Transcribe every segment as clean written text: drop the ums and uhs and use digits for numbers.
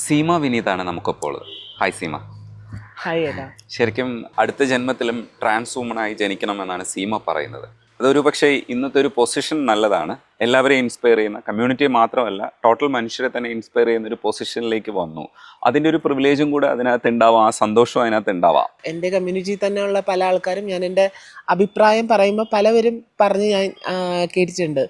സീമ വിനീതാണ് നമുക്കിപ്പോൾ. Hi Seema. Hi ഏട്ടാ. ശരിക്കും അടുത്ത ജന്മത്തിലും ട്രാൻസ് വുമണായി ജനിക്കണമെന്നാണ് സീമ പറയുന്നത്. അതൊരു പക്ഷേ ഇന്നത്തെ ഒരു പൊസിഷൻ നല്ലതാണ്. എല്ലാവരെയും ഇൻസ്പയർ ചെയ്യുന്ന, കമ്മ്യൂണിറ്റിയെ മാത്രമല്ല ടോട്ടൽ മനുഷ്യരെ തന്നെ ഇൻസ്പയർ ചെയ്യുന്ന ഒരു പൊസിഷനിലേക്ക് വന്നു. അതിൻ്റെ ഒരു പ്രിവിലേജും കൂടെ അതിനകത്ത് ഉണ്ടാവാം, ആ സന്തോഷവും അതിനകത്ത് ഉണ്ടാവാം. എൻ്റെ കമ്മ്യൂണിറ്റിയിൽ തന്നെയുള്ള പല ആൾക്കാരും ഞാൻ എൻ്റെ അഭിപ്രായം പറയുമ്പോൾ പലവരും പറഞ്ഞ് ഞാൻ കേട്ടിട്ടുണ്ട്,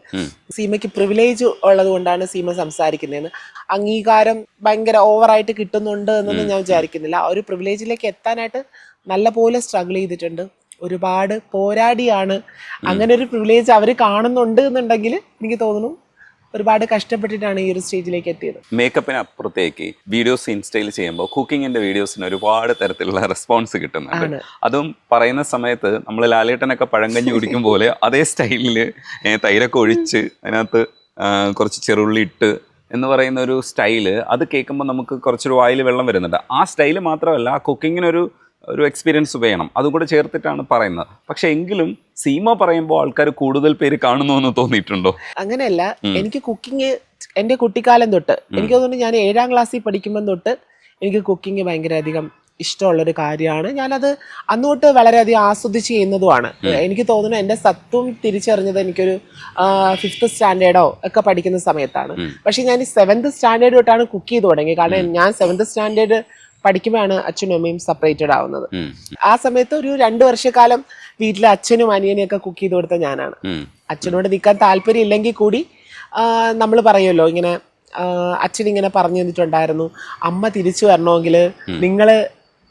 സീമയ്ക്ക് പ്രിവിലേജ് ഉള്ളത് കൊണ്ടാണ് സീമ സംസാരിക്കുന്നതെന്ന്. അംഗീകാരം ഭയങ്കര ഓവറായിട്ട് കിട്ടുന്നുണ്ട് എന്നൊന്നും ഞാൻ വിചാരിക്കുന്നില്ല. ആ ഒരു പ്രിവിലേജിലേക്ക് എത്താനായിട്ട് നല്ല പോലെ സ്ട്രഗിൾ ചെയ്തിട്ടുണ്ട്, ഒരുപാട് പോരാടിയാണ് അങ്ങനെ ഒരു പ്രിവിലേജ് അവർ കാണുന്നുണ്ട് എന്നുണ്ടെങ്കിൽ എനിക്ക് തോന്നുന്നു ഒരുപാട് കഷ്ടപ്പെട്ടിട്ടാണ് ഈ ഒരു സ്റ്റേജിലേക്ക് എത്തിയത്. മേക്കപ്പിന് അപ്പുറത്തേക്ക് വീഡിയോസ് ഇൻസ്റ്റയിൽ ചെയ്യുമ്പോൾ കുക്കിങ്ങിന്റെ വീഡിയോസിന് ഒരുപാട് തരത്തിലുള്ള റെസ്പോൺസ് കിട്ടുന്നുണ്ട്. അതും പറയുന്ന സമയത്ത് നമ്മൾ ലാലേട്ടനൊക്കെ പഴങ്കഞ്ഞി കുടിക്കും പോലെ അതേ സ്റ്റൈലിൽ തൈരൊക്കെ ഒഴിച്ച് അതിനകത്ത് കുറച്ച് ചെറുള്ളി ഇട്ട് എന്ന് പറയുന്ന ഒരു സ്റ്റൈല്, അത് കേൾക്കുമ്പോൾ നമുക്ക് കുറച്ചൊരു വായിൽ വെള്ളം വരുന്നുണ്ട്. ആ സ്റ്റൈല് മാത്രമല്ല, ആ കുക്കിങ്ങിനൊരു എക്സ്പീരിയൻസ് വേണം, അതും കൂടെ ചേർത്തിട്ടാണ് പറയുന്നത്. പക്ഷെ എങ്കിലും സീമ പറയുമ്പോൾ ആൾക്കാർ കൂടുതൽ പേര് കാണുന്നു എന്ന് തോന്നിയിട്ടുണ്ടോ? അങ്ങനെയല്ല, എനിക്ക് കുക്കിംഗ് എൻ്റെ കുട്ടിക്കാലം തൊട്ട്, എനിക്ക് തോന്നുന്നു ഞാൻ 7ാം ക്ലാസ്സിൽ പഠിക്കുമ്പം തൊട്ട് എനിക്ക് കുക്കിംഗ് ഭയങ്കര അധികം ഇഷ്ടമുള്ളൊരു കാര്യമാണ്. ഞാനത് അന്നോട്ട് വളരെയധികം ആസ്വദിച്ച് ചെയ്യുന്നതുമാണ്. എനിക്ക് തോന്നുന്നു എൻ്റെ സത്വം തിരിച്ചറിഞ്ഞത് എനിക്കൊരു 5th സ്റ്റാൻഡേർഡോ ഒക്കെ പഠിക്കുന്ന സമയത്താണ്. പക്ഷെ ഞാൻ 7th സ്റ്റാൻഡേർഡ് തൊട്ടാണ് കുക്ക് ചെയ്ത് തുടങ്ങി. കാരണം ഞാൻ 7th സ്റ്റാൻഡേർഡ് പഠിക്കുമ്പോഴാണ് അച്ഛനും അമ്മയും സെപ്പറേറ്റഡ് ആവുന്നത്. ആ സമയത്ത് ഒരു 2 വർഷക്കാലം വീട്ടിലെ അച്ഛനും അനിയനെയും ഒക്കെ കുക്ക് ചെയ്ത് കൊടുത്ത ഞാനാണ്. അച്ഛനോട് നിൽക്കാൻ താല്പര്യം ഇല്ലെങ്കിൽ കൂടി നമ്മൾ പറയുമല്ലോ, ഇങ്ങനെ അച്ഛനിങ്ങനെ പറഞ്ഞു തന്നിട്ടുണ്ടായിരുന്നു, അമ്മ തിരിച്ചു വരണമെങ്കിൽ നിങ്ങൾ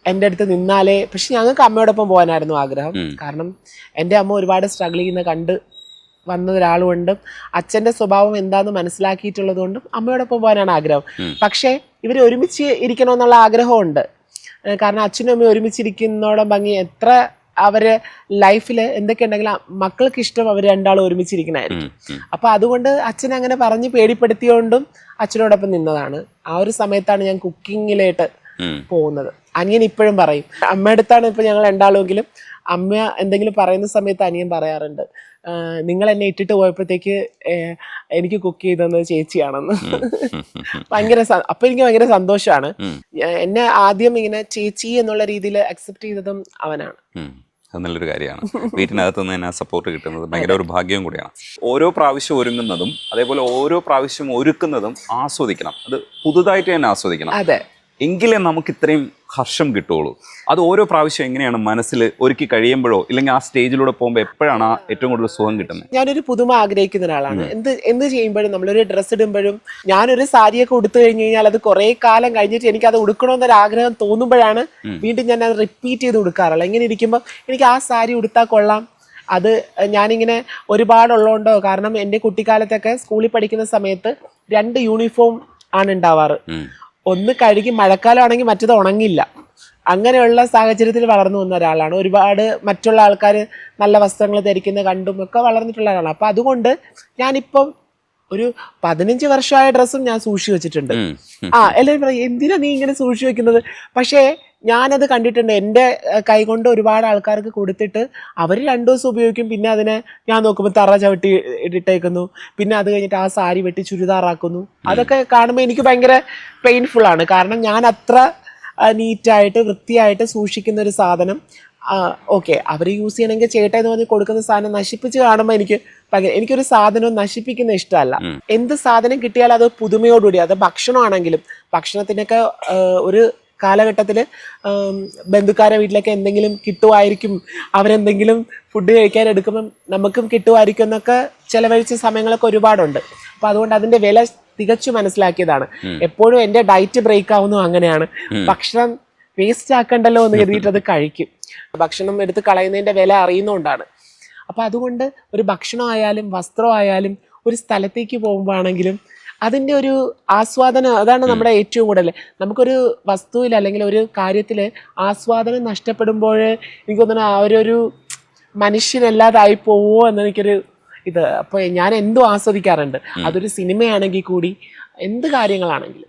എൻ്റെ അടുത്ത് നിന്നാലേ. പക്ഷെ ഞങ്ങൾക്ക് അമ്മയോടൊപ്പം പോകാനായിരുന്നു ആഗ്രഹം. കാരണം എൻ്റെ അമ്മ ഒരുപാട് സ്ട്രഗിൾ ചെയ്യുന്ന കണ്ട് വന്ന ഒരാളുകൊണ്ട് അച്ഛൻ്റെ സ്വഭാവം എന്താണെന്ന് മനസ്സിലാക്കിയിട്ടുള്ളത് കൊണ്ടും അമ്മയോടൊപ്പം പോകാനാണ് ആഗ്രഹം. പക്ഷേ ഇവർ ഒരുമിച്ച് ഇരിക്കണമെന്നുള്ള ആഗ്രഹമുണ്ട്. കാരണം അച്ഛനും അമ്മയും ഒരുമിച്ചിരിക്കുന്നതോടെ ഭംഗി എത്ര അവര് ലൈഫിൽ എന്തൊക്കെ ഉണ്ടെങ്കിലും മക്കൾക്ക് ഇഷ്ടം അവർ രണ്ടാളും ഒരുമിച്ചിരിക്കണമായിരിക്കും. അപ്പം അതുകൊണ്ട് അച്ഛൻ അങ്ങനെ പറഞ്ഞ് പേടിപ്പെടുത്തിയോണ്ടും അച്ഛനോടൊപ്പം നിന്നതാണ്. ആ ഒരു സമയത്താണ് ഞാൻ കുക്കിങ്ങിലായിട്ട് പോകുന്നത്. അനിയൻ ഇപ്പോഴും പറയും, അമ്മയുടെ അടുത്താണ് ഇപ്പം ഞങ്ങൾ രണ്ടാളുമെങ്കിലും, അമ്മ എന്തെങ്കിലും പറയുന്ന സമയത്ത് അനിയൻ പറയാറുണ്ട്, നിങ്ങൾ എന്നെ ഇട്ടിട്ട് പോയപ്പോഴത്തേക്ക് എനിക്ക് കുക്ക് ചെയ്തെന്നത് ചേച്ചിയാണെന്ന്. ഭയങ്കര അപ്പൊ എനിക്ക് ഭയങ്കര സന്തോഷമാണ്. എന്നെ ആദ്യം ഇങ്ങനെ ചേച്ചി എന്നുള്ള രീതിയിൽ അക്സെപ്റ്റ് ചെയ്തതും അവനാണ്. അത് നല്ലൊരു കാര്യമാണ്. വീട്ടിനകത്ത് നിന്ന് തന്നെ സപ്പോർട്ട് കിട്ടുന്നത് ഭയങ്കര ഒരു ഭാഗ്യവും കൂടിയാണ്. ഓരോ പ്രാവശ്യം ഒരുങ്ങുന്നതും അതേപോലെ ഓരോ പ്രാവശ്യം ഒരുക്കുന്നതും ആസ്വദിക്കണം. അത് പുതുതായിട്ട് തന്നെ ആസ്വദിക്കണം. അതെ, എങ്കിലേ നമുക്ക് ഇത്രയും ഹർഷം കിട്ടുള്ളൂ. അത് ഓരോ പ്രാവശ്യം എങ്ങനെയാണ് മനസ്സിൽ ഒരുക്കി കഴിയുമ്പോഴോ ഇല്ലെങ്കിൽ ആ സ്റ്റേജിലൂടെ പോകുമ്പോൾ എപ്പോഴാണ് ഏറ്റവും കൂടുതൽ സുഖം കിട്ടുന്നത്? ഞാനൊരു പുതുമ ആഗ്രഹിക്കുന്ന ഒരാളാണ്. എന്ത് ചെയ്യുമ്പോഴും, നമ്മളൊരു ഡ്രസ്സ് ഇടുമ്പോഴും, ഞാനൊരു സാരിയൊക്കെ ഉടുത്തു കഴിഞ്ഞ് കഴിഞ്ഞാൽ അത് കുറേ കാലം കഴിഞ്ഞിട്ട് എനിക്ക് അത് ഉടുക്കണമെന്നൊരു ആഗ്രഹം തോന്നുമ്പോഴാണ് വീണ്ടും ഞാൻ അത് റിപ്പീറ്റ് ചെയ്ത് ഉടുക്കാറുള്ളത്. ഇങ്ങനെ ഇരിക്കുമ്പോൾ എനിക്ക് ആ സാരി ഉടുത്താൽ കൊള്ളാം. അത് ഞാനിങ്ങനെ ഒരുപാടുള്ളതുകൊണ്ടോ, കാരണം എൻ്റെ കുട്ടിക്കാലത്തൊക്കെ സ്കൂളിൽ പഠിക്കുന്ന സമയത്ത് 2 യൂണിഫോം ആണ് ഉണ്ടാവാറ്. ഒന്ന് കഴുകി മഴക്കാലമാണെങ്കിൽ മറ്റത് ഉണങ്ങില്ല. അങ്ങനെയുള്ള സാഹചര്യത്തിൽ വളർന്നു വന്ന ഒരാളാണ്. ഒരുപാട് മറ്റുള്ള ആൾക്കാർ നല്ല വസ്ത്രങ്ങൾ ധരിക്കുന്ന കണ്ടും ഒക്കെ വളർന്നിട്ടുള്ള ആളാണ്. അപ്പം അതുകൊണ്ട് ഞാനിപ്പം ഒരു 15 വർഷമായ ഡ്രസ്സും ഞാൻ സൂക്ഷിച്ചു വെച്ചിട്ടുണ്ട്. എല്ലാവരും പറയും, എന്തിനാ നീ ഇങ്ങനെ സൂക്ഷിച്ചു വെക്കുന്നത്? പക്ഷേ ഞാനത് കണ്ടിട്ടുണ്ട്. എൻ്റെ കൈ കൊണ്ട് ഒരുപാട് ആൾക്കാർക്ക് കൊടുത്തിട്ട് അവർ 2 ദിവസം ഉപയോഗിക്കും. പിന്നെ അതിനെ ഞാൻ നോക്കുമ്പോൾ തറ ചവിട്ടി ഇട്ടേക്കുന്നു. പിന്നെ അത് കഴിഞ്ഞിട്ട് ആ സാരി വെട്ടി ചുരിദാറാക്കുന്നു. അതൊക്കെ കാണുമ്പോൾ എനിക്ക് ഭയങ്കര പെയിൻഫുള്ളാണ്. കാരണം ഞാൻ അത്ര നീറ്റായിട്ട് വൃത്തിയായിട്ട് സൂക്ഷിക്കുന്ന ഒരു സാധനം, ഓക്കെ അവർ യൂസ് ചെയ്യണമെങ്കിൽ ചേട്ടാ എന്ന് പറഞ്ഞ് കൊടുക്കുന്ന സാധനം നശിപ്പിച്ച് കാണുമ്പോൾ എനിക്കൊരു സാധനവും നശിപ്പിക്കുന്ന ഇഷ്ടമല്ല. എന്ത് സാധനം കിട്ടിയാലും അത് പുതുമയോടുകൂടി, അത് ഭക്ഷണമാണെങ്കിലും, ഭക്ഷണത്തിനൊക്കെ ഒരു കാലഘട്ടത്തിൽ ബന്ധുക്കാരെ വീട്ടിലൊക്കെ എന്തെങ്കിലും കിട്ടുമായിരിക്കും, അവരെന്തെങ്കിലും ഫുഡ് കഴിക്കാൻ എടുക്കുമ്പം നമുക്കും കിട്ടുമായിരിക്കും എന്നൊക്കെ ചിലവഴിച്ച സമയങ്ങളൊക്കെ ഒരുപാടുണ്ട്. അപ്പം അതുകൊണ്ട് അതിൻ്റെ വില തികച്ചു മനസ്സിലാക്കിയതാണ്. എപ്പോഴും എൻ്റെ ഡയറ്റ് ബ്രേക്ക് ആവുന്നു അങ്ങനെയാണ്. ഭക്ഷണം വേസ്റ്റ് ആക്കണ്ടല്ലോ എന്ന് കരുതിയിട്ട് അത് കഴിക്കും. ഭക്ഷണം എടുത്ത് കളയുന്നതിൻ്റെ വില അറിയുന്നതുകൊണ്ടാണ്. അപ്പം അതുകൊണ്ട് ഒരു ഭക്ഷണമായാലും വസ്ത്രമായാലും ഒരു സ്ഥലത്തേക്ക് പോകുമ്പോഴാണെങ്കിലും അതിൻ്റെ ഒരു ആസ്വാദനം, അതാണ് നമ്മുടെ ഏറ്റവും കൂടുതൽ. നമുക്കൊരു വസ്തുവിൽ അല്ലെങ്കിൽ ഒരു കാര്യത്തിൽ ആസ്വാദനം നഷ്ടപ്പെടുമ്പോൾ എനിക്ക് തോന്നുന്നു ആ ഒരു മനുഷ്യനല്ലാതായി പോവോ എന്നെനിക്കൊരു ഇത്. അപ്പോൾ ഞാൻ എന്തും ആസ്വദിക്കാറുണ്ട്. അതൊരു സിനിമയാണെങ്കിൽ കൂടി, എന്ത് കാര്യങ്ങളാണെങ്കിലും.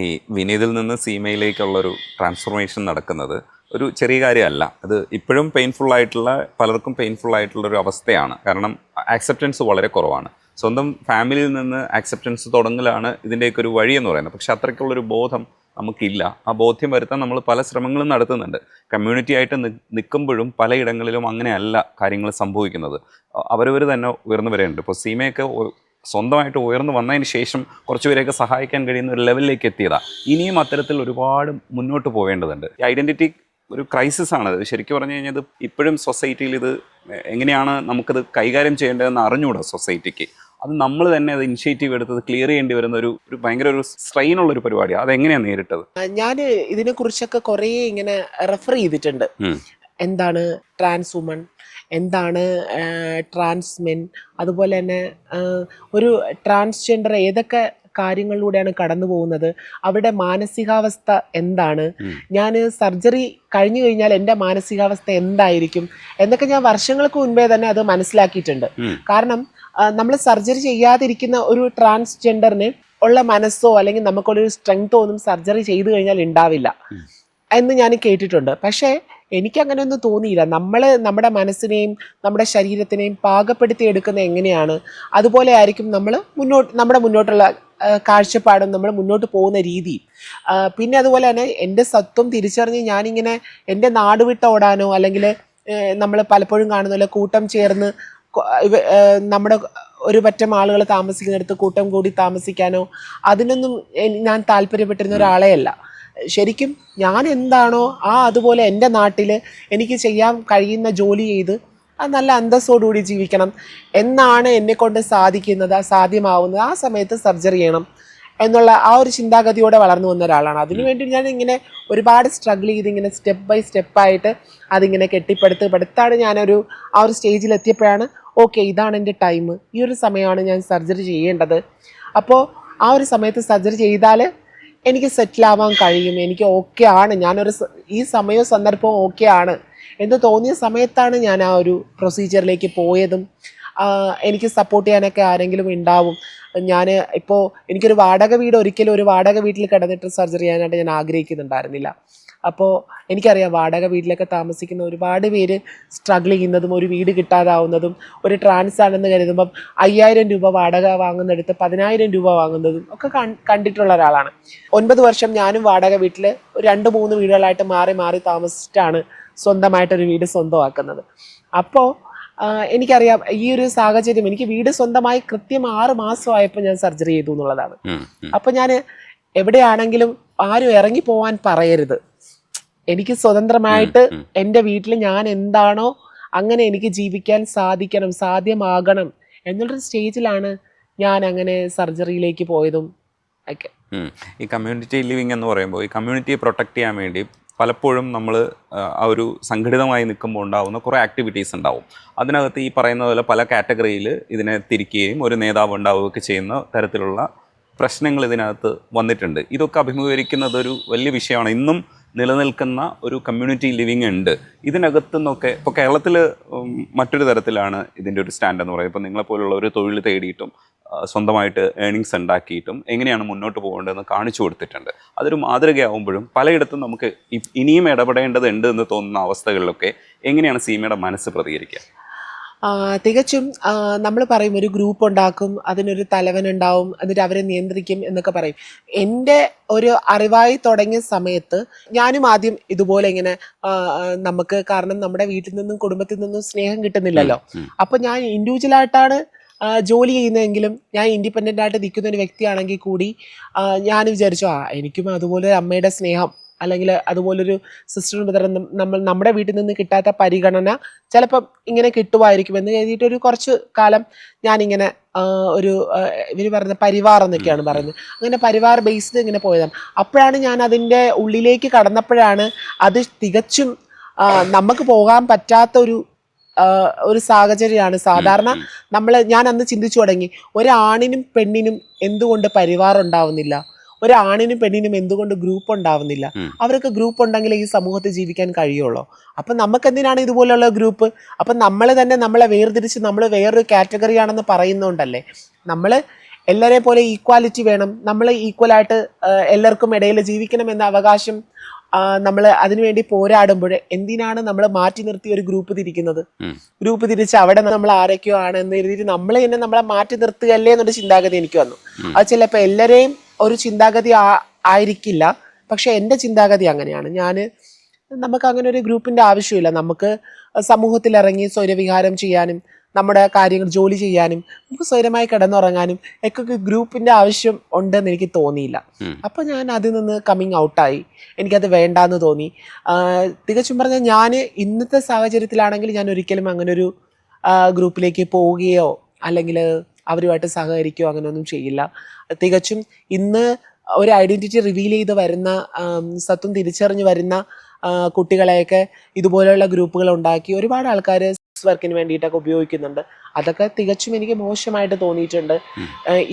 ഈ വിനീതിൽ നിന്ന് സീമയിലേക്കുള്ളൊരു ട്രാൻസ്ഫോർമേഷൻ നടക്കുന്നത് ഒരു ചെറിയ കാര്യമല്ല. അത് ഇപ്പോഴും പെയിൻഫുൾ ആയിട്ടുള്ള, പലർക്കും പെയിൻഫുൾ ആയിട്ടുള്ളൊരു അവസ്ഥയാണ്. കാരണം ആക്സെപ്റ്റൻസ് വളരെ കുറവാണ്. സ്വന്തം ഫാമിലിയിൽ നിന്ന് ആക്സെപ്റ്റൻസ് തുടങ്ങലാണ് ഇതിൻ്റെയൊക്കെ ഒരു വഴി എന്ന് പറയുന്നത്. പക്ഷെ അത്രയ്ക്കുള്ളൊരു ബോധം നമുക്കില്ല. ആ ബോധ്യം വരുത്താൻ നമ്മൾ പല ശ്രമങ്ങളും നടത്തുന്നുണ്ട്. കമ്മ്യൂണിറ്റി ആയിട്ട് നിൽക്കുമ്പോഴും പലയിടങ്ങളിലും അങ്ങനെയല്ല കാര്യങ്ങൾ സംഭവിക്കുന്നത്. അവരവർ തന്നെ ഉയർന്നു വരേണ്ടത്. ഇപ്പോൾ സീമയൊക്കെ സ്വന്തമായിട്ട് ഉയർന്നു വന്നതിന് ശേഷം കുറച്ചുപേരെയൊക്കെ സഹായിക്കാൻ കഴിയുന്ന ഒരു ലെവലിലേക്ക് എത്തിയതാണ്. ഇനിയും അത്തരത്തിൽ ഒരുപാട് മുന്നോട്ട് പോവേണ്ടതുണ്ട്. ഈ ഐഡൻറ്റിറ്റി ഒരു ക്രൈസിസ് ആണത്. ശരിക്കും പറഞ്ഞു കഴിഞ്ഞാൽ ഇത് ഇപ്പോഴും സൊസൈറ്റിയിൽ ഇത് എങ്ങനെയാണ് നമുക്കത് കൈകാര്യം ചെയ്യേണ്ടതെന്ന് അറിഞ്ഞുകൂടാ സൊസൈറ്റിക്ക്. അത് നമ്മൾ തന്നെ അത് ഇനിഷ്യേറ്റീവ് എടുത്തത് ക്ലിയർ ചെയ്യേണ്ടി വരുന്ന ഒരു ഭയങ്കര ഒരു സ്ട്രെയിനുള്ളൊരു പരിപാടിയാണ്. അതെങ്ങനെയാണ് നേരിട്ടത്? ഞാൻ ഇതിനെക്കുറിച്ചൊക്കെ കുറേ ഇങ്ങനെ റെഫർ ചെയ്തിട്ടുണ്ട്. എന്താണ് ട്രാൻസ് വുമൺ, എന്താണ് ട്രാൻസ് മെൻ, അതുപോലെ തന്നെ ഒരു ട്രാൻസ്ജെൻഡർ ഏതൊക്കെ കാര്യങ്ങളിലൂടെയാണ് കടന്നു പോകുന്നത്, അവരുടെ മാനസികാവസ്ഥ എന്താണ്, ഞാൻ സർജറി കഴിഞ്ഞു കഴിഞ്ഞാൽ എൻ്റെ മാനസികാവസ്ഥ എന്തായിരിക്കും എന്നൊക്കെ ഞാൻ വർഷങ്ങൾക്ക് മുൻപേ തന്നെ അത് മനസ്സിലാക്കിയിട്ടുണ്ട്. കാരണം നമ്മൾ സർജറി ചെയ്യാതിരിക്കുന്ന ഒരു ട്രാൻസ്ജെൻഡറിന് ഉള്ള മനസ്സോ അല്ലെങ്കിൽ നമുക്കുള്ളൊരു സ്ട്രെങ്തോ ഒന്നും സർജറി ചെയ്തു കഴിഞ്ഞാൽ ഉണ്ടാവില്ല എന്ന് ഞാൻ കേട്ടിട്ടുണ്ട്. പക്ഷേ എനിക്കങ്ങനെ ഒന്നും തോന്നിയില്ല. നമ്മൾ നമ്മുടെ മനസ്സിനെയും നമ്മുടെ ശരീരത്തിനെയും പാകപ്പെടുത്തി എടുക്കുന്ന എങ്ങനെയാണ്, അതുപോലെ ആയിരിക്കും നമ്മുടെ മുന്നോട്ടുള്ള കാഴ്ചപ്പാടും നമ്മൾ മുന്നോട്ട് പോകുന്ന രീതി. പിന്നെ അതുപോലെ തന്നെ എൻ്റെ സത്വം തിരിച്ചറിഞ്ഞ് ഞാനിങ്ങനെ എൻ്റെ നാട് വിട്ട് ഓടാനോ അല്ലെങ്കിൽ നമ്മൾ പലപ്പോഴും കാണുന്ന കൂട്ടം ചേർന്ന് നമ്മുടെ ഒരു പറ്റം ആളുകൾ താമസിക്കുന്നിടത്ത് കൂട്ടം കൂടി താമസിക്കാനോ അതിനൊന്നും ഞാൻ താല്പര്യപ്പെട്ടിരുന്ന ഒരാളെയല്ല. ശരിക്കും ഞാൻ എന്താണോ അതുപോലെ എൻ്റെ നാട്ടിൽ എനിക്ക് ചെയ്യാൻ കഴിയുന്ന ജോലി ചെയ്ത് നല്ല അന്തസ്സോടുകൂടി ജീവിക്കണം എന്നാണ് എന്നെക്കൊണ്ട് സാധ്യമാവുന്നത്. ആ സമയത്ത് സർജറി ചെയ്യണം എന്നുള്ള ആ ഒരു ചിന്താഗതിയോടെ വളർന്നു വന്ന ഒരാളാണ്. അതിനുവേണ്ടി ഞാൻ ഇങ്ങനെ ഒരുപാട് സ്ട്രഗിൾ ചെയ്ത് ഇങ്ങനെ സ്റ്റെപ്പ് ബൈ സ്റ്റെപ്പായിട്ട് അതിങ്ങനെ കെട്ടിപ്പടുത്താണ് ഞാനൊരു ആ ഒരു സ്റ്റേജിൽ എത്തിയപ്പോഴാണ് ഓക്കെ, ഇതാണ് എൻ്റെ ടൈം, ഈ ഒരു സമയമാണ് ഞാൻ സർജറി ചെയ്യേണ്ടത്. അപ്പോൾ ആ ഒരു സമയത്ത് സർജറി ചെയ്താൽ എനിക്ക് സെറ്റിലാവാൻ കഴിയും, എനിക്ക് ഓക്കെ ആണ്, ഈ സമയവും സന്ദർഭവും ഓക്കെ ആണ് എന്ന് തോന്നിയ സമയത്താണ് ഞാൻ ആ ഒരു പ്രൊസീജിയറിലേക്ക് പോയതും. എനിക്ക് സപ്പോർട്ട് ചെയ്യാനൊക്കെ ആരെങ്കിലും ഉണ്ടാവും. ഇപ്പോൾ എനിക്കൊരു ഒരിക്കലും ഒരു വാടക വീട്ടിൽ കിടന്നിട്ട് സർജറി ചെയ്യാനായിട്ട് ഞാൻ ആഗ്രഹിക്കുന്നുണ്ടായിരുന്നില്ല. അപ്പോൾ എനിക്കറിയാം വാടക വീട്ടിലൊക്കെ താമസിക്കുന്ന ഒരുപാട് പേര് സ്ട്രഗിൾ ചെയ്യുന്നതും ഒരു വീട് കിട്ടാതാവുന്നതും ഒരു ട്രാൻസ് ആണെന്ന് കരുതുമ്പം 5000 രൂപ വാടക വാങ്ങുന്നിടത്ത് 10000 രൂപ വാങ്ങുന്നതും ഒക്കെ കണ്ടിട്ടുള്ള ഒരാളാണ്. 9 വർഷം ഞാനും വാടക വീട്ടിൽ 2-3 വീടുകളായിട്ട് മാറി മാറി താമസിച്ചിട്ടാണ് സ്വന്തമായിട്ടൊരു വീട് സ്വന്തമാക്കുന്നത്. അപ്പോൾ എനിക്കറിയാം ഈ ഒരു സാഹചര്യം, എനിക്ക് വീട് സ്വന്തമായി കൃത്യം 6 മാസമായപ്പോൾ ഞാൻ സർജറി ചെയ്തു എന്നുള്ളതാണ്. അപ്പോൾ ഞാൻ എവിടെയാണെങ്കിലും ആരും ഇറങ്ങി പോവാൻ പറയരുത്. എനിക്ക് സ്വതന്ത്രമായിട്ട് എൻ്റെ വീട്ടിൽ ഞാൻ എന്താണോ അങ്ങനെ എനിക്ക് ജീവിക്കാൻ സാധ്യമാകണം എന്നുള്ളൊരു സ്റ്റേജിലാണ് ഞാൻ അങ്ങനെ സർജറിയിലേക്ക് പോയതും ഒക്കെ. ഈ കമ്മ്യൂണിറ്റി ലിവിങ് എന്ന് പറയുമ്പോൾ ഈ കമ്മ്യൂണിറ്റിയെ പ്രൊട്ടക്റ്റ് ചെയ്യാൻ വേണ്ടി പലപ്പോഴും നമ്മൾ ആ ഒരു സംഘടിതമായി നിൽക്കുമ്പോൾ ഉണ്ടാകുന്ന കുറേ ആക്ടിവിറ്റീസ് ഉണ്ടാവും. അതിനകത്ത് ഈ പറയുന്ന പോലെ പല കാറ്റഗറിയിൽ ഇതിനെ തിരിക്കുകയും ഒരു നേതാവ് ഉണ്ടാവുകയൊക്കെ ചെയ്യുന്ന തരത്തിലുള്ള പ്രശ്നങ്ങൾ ഇതിനകത്ത് വന്നിട്ടുണ്ട്. ഇതൊക്കെ അഭിമുഖീകരിക്കുന്നത് ഒരു വലിയ വിഷയമാണ്. ഇന്നും നിലനിൽക്കുന്ന ഒരു കമ്മ്യൂണിറ്റി ലിവിങ് ഉണ്ട്. ഇതിനകത്തു നിന്നൊക്കെ ഇപ്പോൾ കേരളത്തിൽ മറ്റൊരു തരത്തിലാണ് ഇതിൻ്റെ ഒരു സ്റ്റാൻഡ് എന്ന് പറയുന്നത്. ഇപ്പോൾ നിങ്ങളെപ്പോലുള്ള ഒരു തൊഴിൽ തേടിയിട്ടും സ്വന്തമായിട്ട് ഏണിങ്സ് ഉണ്ടാക്കിയിട്ടും എങ്ങനെയാണ് മുന്നോട്ട് പോകേണ്ടതെന്ന് കാണിച്ചു കൊടുത്തിട്ടുണ്ട്. അതൊരു മാതൃകയാവുമ്പോഴും പലയിടത്തും നമുക്ക് ഇനിയും ഇടപെടേണ്ടതുണ്ട് എന്ന് തോന്നുന്ന അവസ്ഥകളിലൊക്കെ എങ്ങനെയാണ് സീമയുടെ മനസ്സ് പ്രതികരിക്കുക? തികച്ചും നമ്മൾ പറയും ഒരു ഗ്രൂപ്പ് ഉണ്ടാക്കും, അതിനൊരു തലവൻ ഉണ്ടാവും, എന്നിട്ട് അവരെ നിയന്ത്രിക്കും എന്നൊക്കെ പറയും. എൻ്റെ ഒരു അറിവായി തുടങ്ങിയ സമയത്ത് ഞാനും ആദ്യം ഇതുപോലെ ഇങ്ങനെ നമുക്ക് കാരണം നമ്മുടെ വീട്ടിൽ നിന്നും കുടുംബത്തിൽ നിന്നും സ്നേഹം കിട്ടുന്നില്ലല്ലോ. അപ്പൊ ഞാൻ ഇൻഡിവിജ്വലായിട്ടാണ് ജോലി ചെയ്യുന്നതെങ്കിലും ഞാൻ ഇൻഡിപെൻഡൻ്റ് ആയിട്ട് നിൽക്കുന്ന ഒരു വ്യക്തിയാണെങ്കിൽ കൂടി ഞാൻ വിചാരിച്ചു എനിക്കും അതുപോലെ അമ്മയുടെ സ്നേഹം അല്ലെങ്കിൽ അതുപോലൊരു സിസ്റ്റർ ബ്രദർ നമ്മുടെ വീട്ടിൽ നിന്ന് കിട്ടാത്ത പരിഗണന ചിലപ്പം ഇങ്ങനെ കിട്ടുമായിരിക്കും എന്ന് കരുതിയിട്ട് കുറച്ച് കാലം ഞാനിങ്ങനെ ഇവർ പറഞ്ഞ പരിവാർ എന്നൊക്കെയാണ് പറയുന്നത്, അങ്ങനെ പരിവാർ ബേസ്ഡ് ഇങ്ങനെ പോയതാണ്. അപ്പോഴാണ് ഞാൻ അതിൻ്റെ ഉള്ളിലേക്ക് കടന്നപ്പോഴാണ് അത് തികച്ചും നമുക്ക് പോകാൻ പറ്റാത്ത ഒരു സാഹചര്യമാണ്. സാധാരണ ഞാൻ അന്ന് ചിന്തിച്ചു തുടങ്ങി, ഒരാണിനും പെണ്ണിനും എന്തുകൊണ്ട് പരിവാർ ഉണ്ടാവുന്നില്ല, ഒരാണിനും പെണ്ണിനും എന്തുകൊണ്ട് ഗ്രൂപ്പ് ഉണ്ടാവുന്നില്ല? അവർക്ക് ഗ്രൂപ്പ് ഉണ്ടെങ്കിൽ ഈ സമൂഹത്തിൽ ജീവിക്കാൻ കഴിയുള്ളൂ. അപ്പം നമുക്ക് എന്തിനാണ് ഇതുപോലുള്ള ഗ്രൂപ്പ്? അപ്പം നമ്മൾ തന്നെ നമ്മളെ വേർതിരിച്ച് നമ്മൾ വേറൊരു കാറ്റഗറി ആണെന്ന് പറയുന്നതുകൊണ്ടല്ലേ. നമ്മൾ എല്ലാവരെയും പോലെ ഈക്വാലിറ്റി വേണം, നമ്മൾ ഈക്വലായിട്ട് എല്ലാവർക്കും ഇടയിൽ ജീവിക്കണം എന്ന അവകാശം നമ്മൾ അതിനുവേണ്ടി പോരാടുമ്പോൾ എന്തിനാണ് നമ്മൾ മാറ്റി നിർത്തി ഒരു ഗ്രൂപ്പ് തിരിക്കുന്നത്? ഗ്രൂപ്പ് തിരിച്ച് അവിടെ നമ്മൾ ആരൊക്കെയോ ആണ് എന്ന് എഴുതിയിട്ട് നമ്മൾ തന്നെ നമ്മളെ മാറ്റി നിർത്തുകയല്ലേ എന്നൊരു ചിന്താഗതി എനിക്ക് വന്നു. അത് ചിലപ്പോൾ എല്ലാവരെയും ഒരു ചിന്താഗതി ആയിരിക്കില്ല, പക്ഷെ എൻ്റെ ചിന്താഗതി അങ്ങനെയാണ്. നമുക്ക് അങ്ങനെ ഒരു ഗ്രൂപ്പിൻ്റെ ആവശ്യമില്ല. നമുക്ക് സമൂഹത്തിലിറങ്ങി സ്വൈരവിഹാരം ചെയ്യാനും നമ്മുടെ കാര്യങ്ങൾ ജോലി ചെയ്യാനും നമുക്ക് സ്വൈരമായി കിടന്നുറങ്ങാനും ഒക്കെ ഗ്രൂപ്പിൻ്റെ ആവശ്യം ഉണ്ടെന്ന് എനിക്ക് തോന്നിയില്ല. അപ്പോൾ ഞാൻ അതിൽ നിന്ന് കമ്മിങ് ഔട്ടായി. എനിക്കത് വേണ്ടാന്ന് തോന്നി. തികച്ചും പറഞ്ഞാൽ ഞാൻ ഇന്നത്തെ സാഹചര്യത്തിലാണെങ്കിൽ ഞാൻ ഒരിക്കലും അങ്ങനൊരു ഗ്രൂപ്പിലേക്ക് പോവുകയോ അല്ലെങ്കിൽ അവരുമായിട്ട് സഹകരിക്കുകയോ അങ്ങനെയൊന്നും ചെയ്യില്ല. തികച്ചും ഇന്ന് ഒരു ഐഡൻറ്റിറ്റി റിവീൽ ചെയ്ത് വരുന്ന സത്വം തിരിച്ചറിഞ്ഞ് വരുന്ന കുട്ടികളെയൊക്കെ ഇതുപോലെയുള്ള ഗ്രൂപ്പുകൾ ഉണ്ടാക്കി ഒരുപാട് ആൾക്കാർ വർക്കിന് വേണ്ടിയിട്ടൊക്കെ ഉപയോഗിക്കുന്നുണ്ട്. അതൊക്കെ തികച്ചും എനിക്ക് മോശമായിട്ട് തോന്നിയിട്ടുണ്ട്.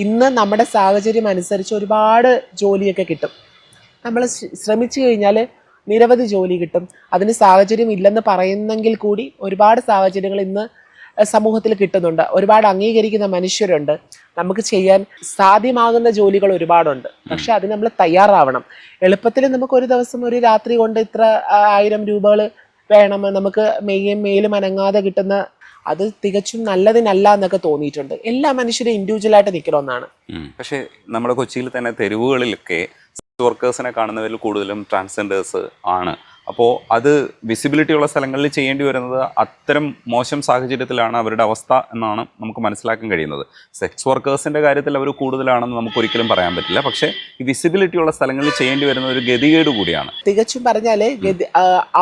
ഇന്ന് നമ്മുടെ സാഹചര്യം അനുസരിച്ച് ഒരുപാട് ജോലിയൊക്കെ കിട്ടും. നമ്മൾ ശ്രമിച്ചു കഴിഞ്ഞാൽ നിരവധി ജോലി കിട്ടും. അതിന് സാഹചര്യം ഇല്ലെന്ന് പറയുന്നെങ്കിൽ കൂടി ഒരുപാട് സാഹചര്യങ്ങൾ ഇന്ന് സമൂഹത്തിൽ കിട്ടുന്നുണ്ട്. ഒരുപാട് അംഗീകരിക്കുന്ന മനുഷ്യരുണ്ട്. നമുക്ക് ചെയ്യാൻ സാധ്യമാകുന്ന ജോലികൾ ഒരുപാടുണ്ട്. പക്ഷെ അതിന് നമ്മൾ തയ്യാറാവണം. എളുപ്പത്തിൽ നമുക്ക് ഒരു ദിവസം ഒരു രാത്രി കൊണ്ട് ഇത്ര 1000 രൂപകൾ വേണം, നമുക്ക് മേലും അനങ്ങാതെ കിട്ടുന്ന, അത് തികച്ചും നല്ലതിനല്ല എന്നൊക്കെ തോന്നിയിട്ടുണ്ട്. എല്ലാ മനുഷ്യരും ഇൻഡിവിജ്വലായിട്ട് നിൽക്കണമെന്നാണ്. പക്ഷേ നമ്മുടെ കൊച്ചിയിൽ തന്നെ തെരുവുകളിലൊക്കെ വർക്കേഴ്സിനെ കാണുന്നവരിൽ കൂടുതലും ട്രാൻസ്ജെൻഡേഴ്സ് ആണ്. അപ്പോൾ അത് വിസിബിലിറ്റി ഉള്ള സ്ഥലങ്ങളിൽ ചെയ്യേണ്ടി വരുന്നത് അത്തരം മോശം സാഹചര്യത്തിലാണ് അവരുടെ അവസ്ഥ എന്നാണ് നമുക്ക് മനസ്സിലാക്കാൻ കഴിയുന്നത്. സെക്സ് വർക്കേഴ്സിൻ്റെ കാര്യത്തിൽ അവർ കൂടുതലാണെന്ന് നമുക്ക് ഒരിക്കലും പറയാൻ പറ്റില്ല. പക്ഷേ ഈ വിസിബിലിറ്റി ഉള്ള സ്ഥലങ്ങളിൽ ചെയ്യേണ്ടി വരുന്ന ഒരു ഗതികേട് കൂടിയാണ്. തികച്ചും പറഞ്ഞാൽ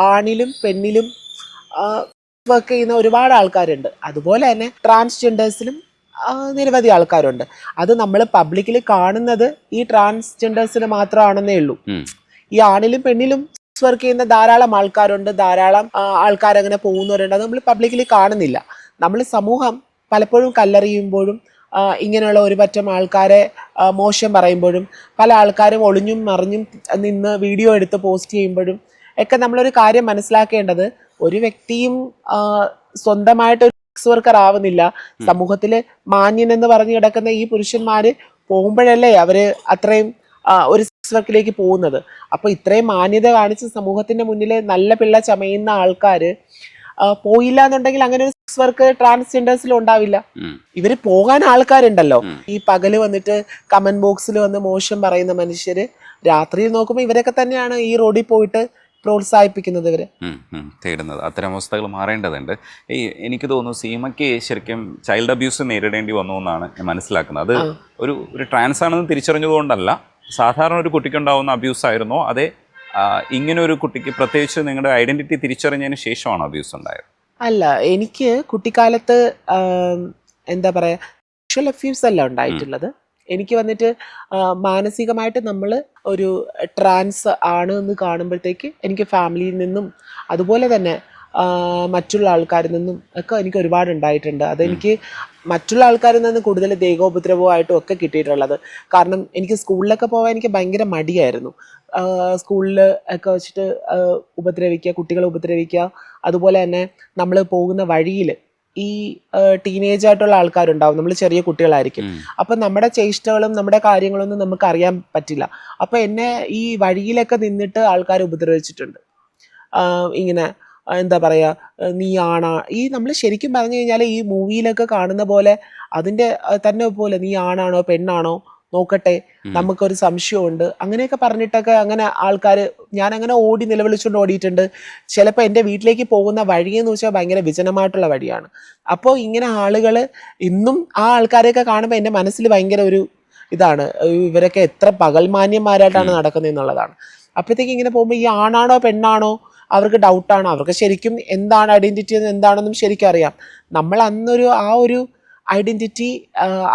ആണിലും പെണ്ണിലും വർക്ക് ചെയ്യുന്ന ഒരുപാട് ആൾക്കാരുണ്ട്. അതുപോലെ തന്നെ ട്രാൻസ്ജെൻഡേഴ്സിലും നിരവധി ആൾക്കാരുണ്ട്. അത് നമ്മൾ പബ്ലിക്കിൽ കാണുന്നത് ഈ ട്രാൻസ്ജെൻഡേഴ്സിന് മാത്രമാണെന്നേ ഉള്ളൂ. ഈ ആണിലും പെണ്ണിലും വർക്ക് ചെയ്യുന്ന ധാരാളം ആൾക്കാരുണ്ട്, ധാരാളം ആൾക്കാരങ്ങനെ പോകുന്നവരുണ്ട്. അത് നമ്മൾ പബ്ലിക്കലി കാണുന്നില്ല. നമ്മൾ സമൂഹം പലപ്പോഴും കല്ലെറിയുമ്പോഴും ഇങ്ങനെയുള്ള ഒരു പറ്റം ആൾക്കാരെ മോശം പറയുമ്പോഴും പല ആൾക്കാരും ഒളിഞ്ഞും മറിഞ്ഞും നിന്ന് വീഡിയോ എടുത്ത് പോസ്റ്റ് ചെയ്യുമ്പോഴും ഒക്കെ നമ്മളൊരു കാര്യം മനസ്സിലാക്കേണ്ടത്, ഒരു വ്യക്തിയും സ്വന്തമായിട്ട് ഒരു സെക്സ് വർക്കർ ആവുന്നില്ല. സമൂഹത്തിൽ മാന്യൻ എന്ന് പറഞ്ഞു കിടക്കുന്ന ഈ പുരുഷന്മാര് പോകുമ്പോഴല്ലേ അവര് അത്രയും ഒരു സെക്സ് വർക്കിലേക്ക് പോകുന്നത്. അപ്പോൾ ഇത്രയും മാന്യത കാണിച്ച് സമൂഹത്തിന്റെ മുന്നിൽ നല്ല പിള്ള ചമയുന്ന ആൾക്കാർ പോയില്ല എന്നുണ്ടെങ്കിൽ അങ്ങനെ ഒരു സെക്സ് വർക്ക് ട്രാൻസ്ജെൻഡേഴ്സിലും ഉണ്ടാവില്ല. ഇവര് പോകാൻ ആൾക്കാരുണ്ടല്ലോ. ഈ പകല് വന്നിട്ട് കമന്റ് ബോക്സിൽ വന്ന് മോശം പറയുന്ന മനുഷ്യര് രാത്രിയിൽ നോക്കുമ്പോൾ ഇവരൊക്കെ തന്നെയാണ് ഈ റോഡിൽ പോയിട്ട് പ്രോത്സാഹിപ്പിക്കുന്നത്, ഇവര് തേടുന്നത്. അത്തരം അവസ്ഥകൾ മാറേണ്ടതുണ്ട്. എനിക്ക് തോന്നുന്നു സീമയ്ക്ക് ശരിക്കും ചൈൽഡ് അബ്യൂസ് നേരിടേണ്ടി വന്നു എന്നാണ് ഞാൻ മനസ്സിലാക്കുന്നത്. അത് ഒരു ട്രാൻസ് ആണെന്ന് തിരിച്ചറിഞ്ഞതുകൊണ്ടല്ല, സാധാരണ ഒരു കുട്ടിക്കുണ്ടാവുന്ന അബ്യൂസ് ആയിരുന്നോ അതെ ഇങ്ങനെ ഒരു കുട്ടിക്ക് പ്രത്യേകിച്ച് നിങ്ങളുടെ ഐഡന്റിറ്റി തിരിച്ചറിഞ്ഞതിന് ശേഷമാണോ അബ്യൂസ് ഉണ്ടായത്? അല്ല, എനിക്ക് കുട്ടിക്കാലത്ത് എന്താ പറയാ സെക്ഷൽ അബ്യൂസ് അല്ല ഉണ്ടായിട്ടുള്ളത്. എനിക്ക് വന്നിട്ട് മാനസികമായിട്ട് നമ്മൾ ഒരു ട്രാൻസ് ആണ് എന്ന് കാണുമ്പോഴത്തേക്ക് എനിക്ക് ഫാമിലിയിൽ നിന്നും അതുപോലെ തന്നെ മറ്റുള്ള ആൾക്കാരിൽ നിന്നും ഒക്കെ എനിക്ക് ഒരുപാട് ഉണ്ടായിട്ടുണ്ട്. അതെനിക്ക് മറ്റുള്ള ആൾക്കാരിൽ നിന്ന് കൂടുതൽ ദേഹോപദ്രവമായിട്ടും ഒക്കെ കിട്ടിയിട്ടുള്ളത്. കാരണം എനിക്ക് സ്കൂളിലൊക്കെ പോകാൻ എനിക്ക് ഭയങ്കര മടിയായിരുന്നു. സ്കൂളിൽ ഒക്കെ വെച്ചിട്ട് കുട്ടികളെ ഉപദ്രവിക്കുക. അതുപോലെ തന്നെ നമ്മൾ പോകുന്ന വഴിയിൽ ഈ ടീനേജ് ആയിട്ടുള്ള ആൾക്കാരുണ്ടാവും, നമ്മൾ ചെറിയ കുട്ടികളായിരിക്കും. അപ്പം നമ്മുടെ ചേഷ്ടകളും നമ്മുടെ കാര്യങ്ങളൊന്നും നമുക്ക് അറിയാൻ പറ്റില്ല. അപ്പം എന്നെ ഈ വഴിയിലൊക്കെ നിന്നിട്ട് ആൾക്കാർ ഉപദ്രവിച്ചിട്ടുണ്ട്. ഇങ്ങനെ എന്താ പറയുക, നീ ആണാ, ഈ നമ്മൾ ശരിക്കും പറഞ്ഞു കഴിഞ്ഞാൽ ഈ മൂവിയിലൊക്കെ കാണുന്ന പോലെ അതിൻ്റെ തന്നെ പോലെ നീ ആണാണോ പെണ്ണാണോ നോക്കട്ടെ, നമുക്കൊരു സംശയമുണ്ട്, അങ്ങനെയൊക്കെ പറഞ്ഞിട്ടൊക്കെ അങ്ങനെ ആൾക്കാർ, ഞാൻ അങ്ങനെ ഓടി നിലവിളിച്ചുകൊണ്ട് ഓടിയിട്ടുണ്ട്. ചിലപ്പോൾ എൻ്റെ വീട്ടിലേക്ക് പോകുന്ന വഴിയെന്ന് വെച്ചാൽ ഭയങ്കര വിജനമായിട്ടുള്ള വഴിയാണ്. അപ്പോൾ ഇങ്ങനെ ആളുകൾ ഇന്നും ആ ആൾക്കാരെയൊക്കെ കാണുമ്പോൾ എൻ്റെ മനസ്സിൽ ഭയങ്കര ഒരു ഇതാണ്, ഇവരൊക്കെ എത്ര പകൽമാന്യന്മാരായിട്ടാണ് നടക്കുന്നത് എന്നുള്ളതാണ്. അപ്പോഴത്തേക്ക് ഇങ്ങനെ പോകുമ്പോൾ ഈ ആണാണോ പെണ്ണാണോ അവർക്ക് ഡൗട്ടാണ്. അവർക്ക് ശരിക്കും എന്താണ് ഐഡൻറ്റിറ്റി എന്ന് എന്താണെന്നും ശരിക്കും അറിയാം. നമ്മൾ അന്നൊരു ആ ഒരു ഐഡൻറ്റിറ്റി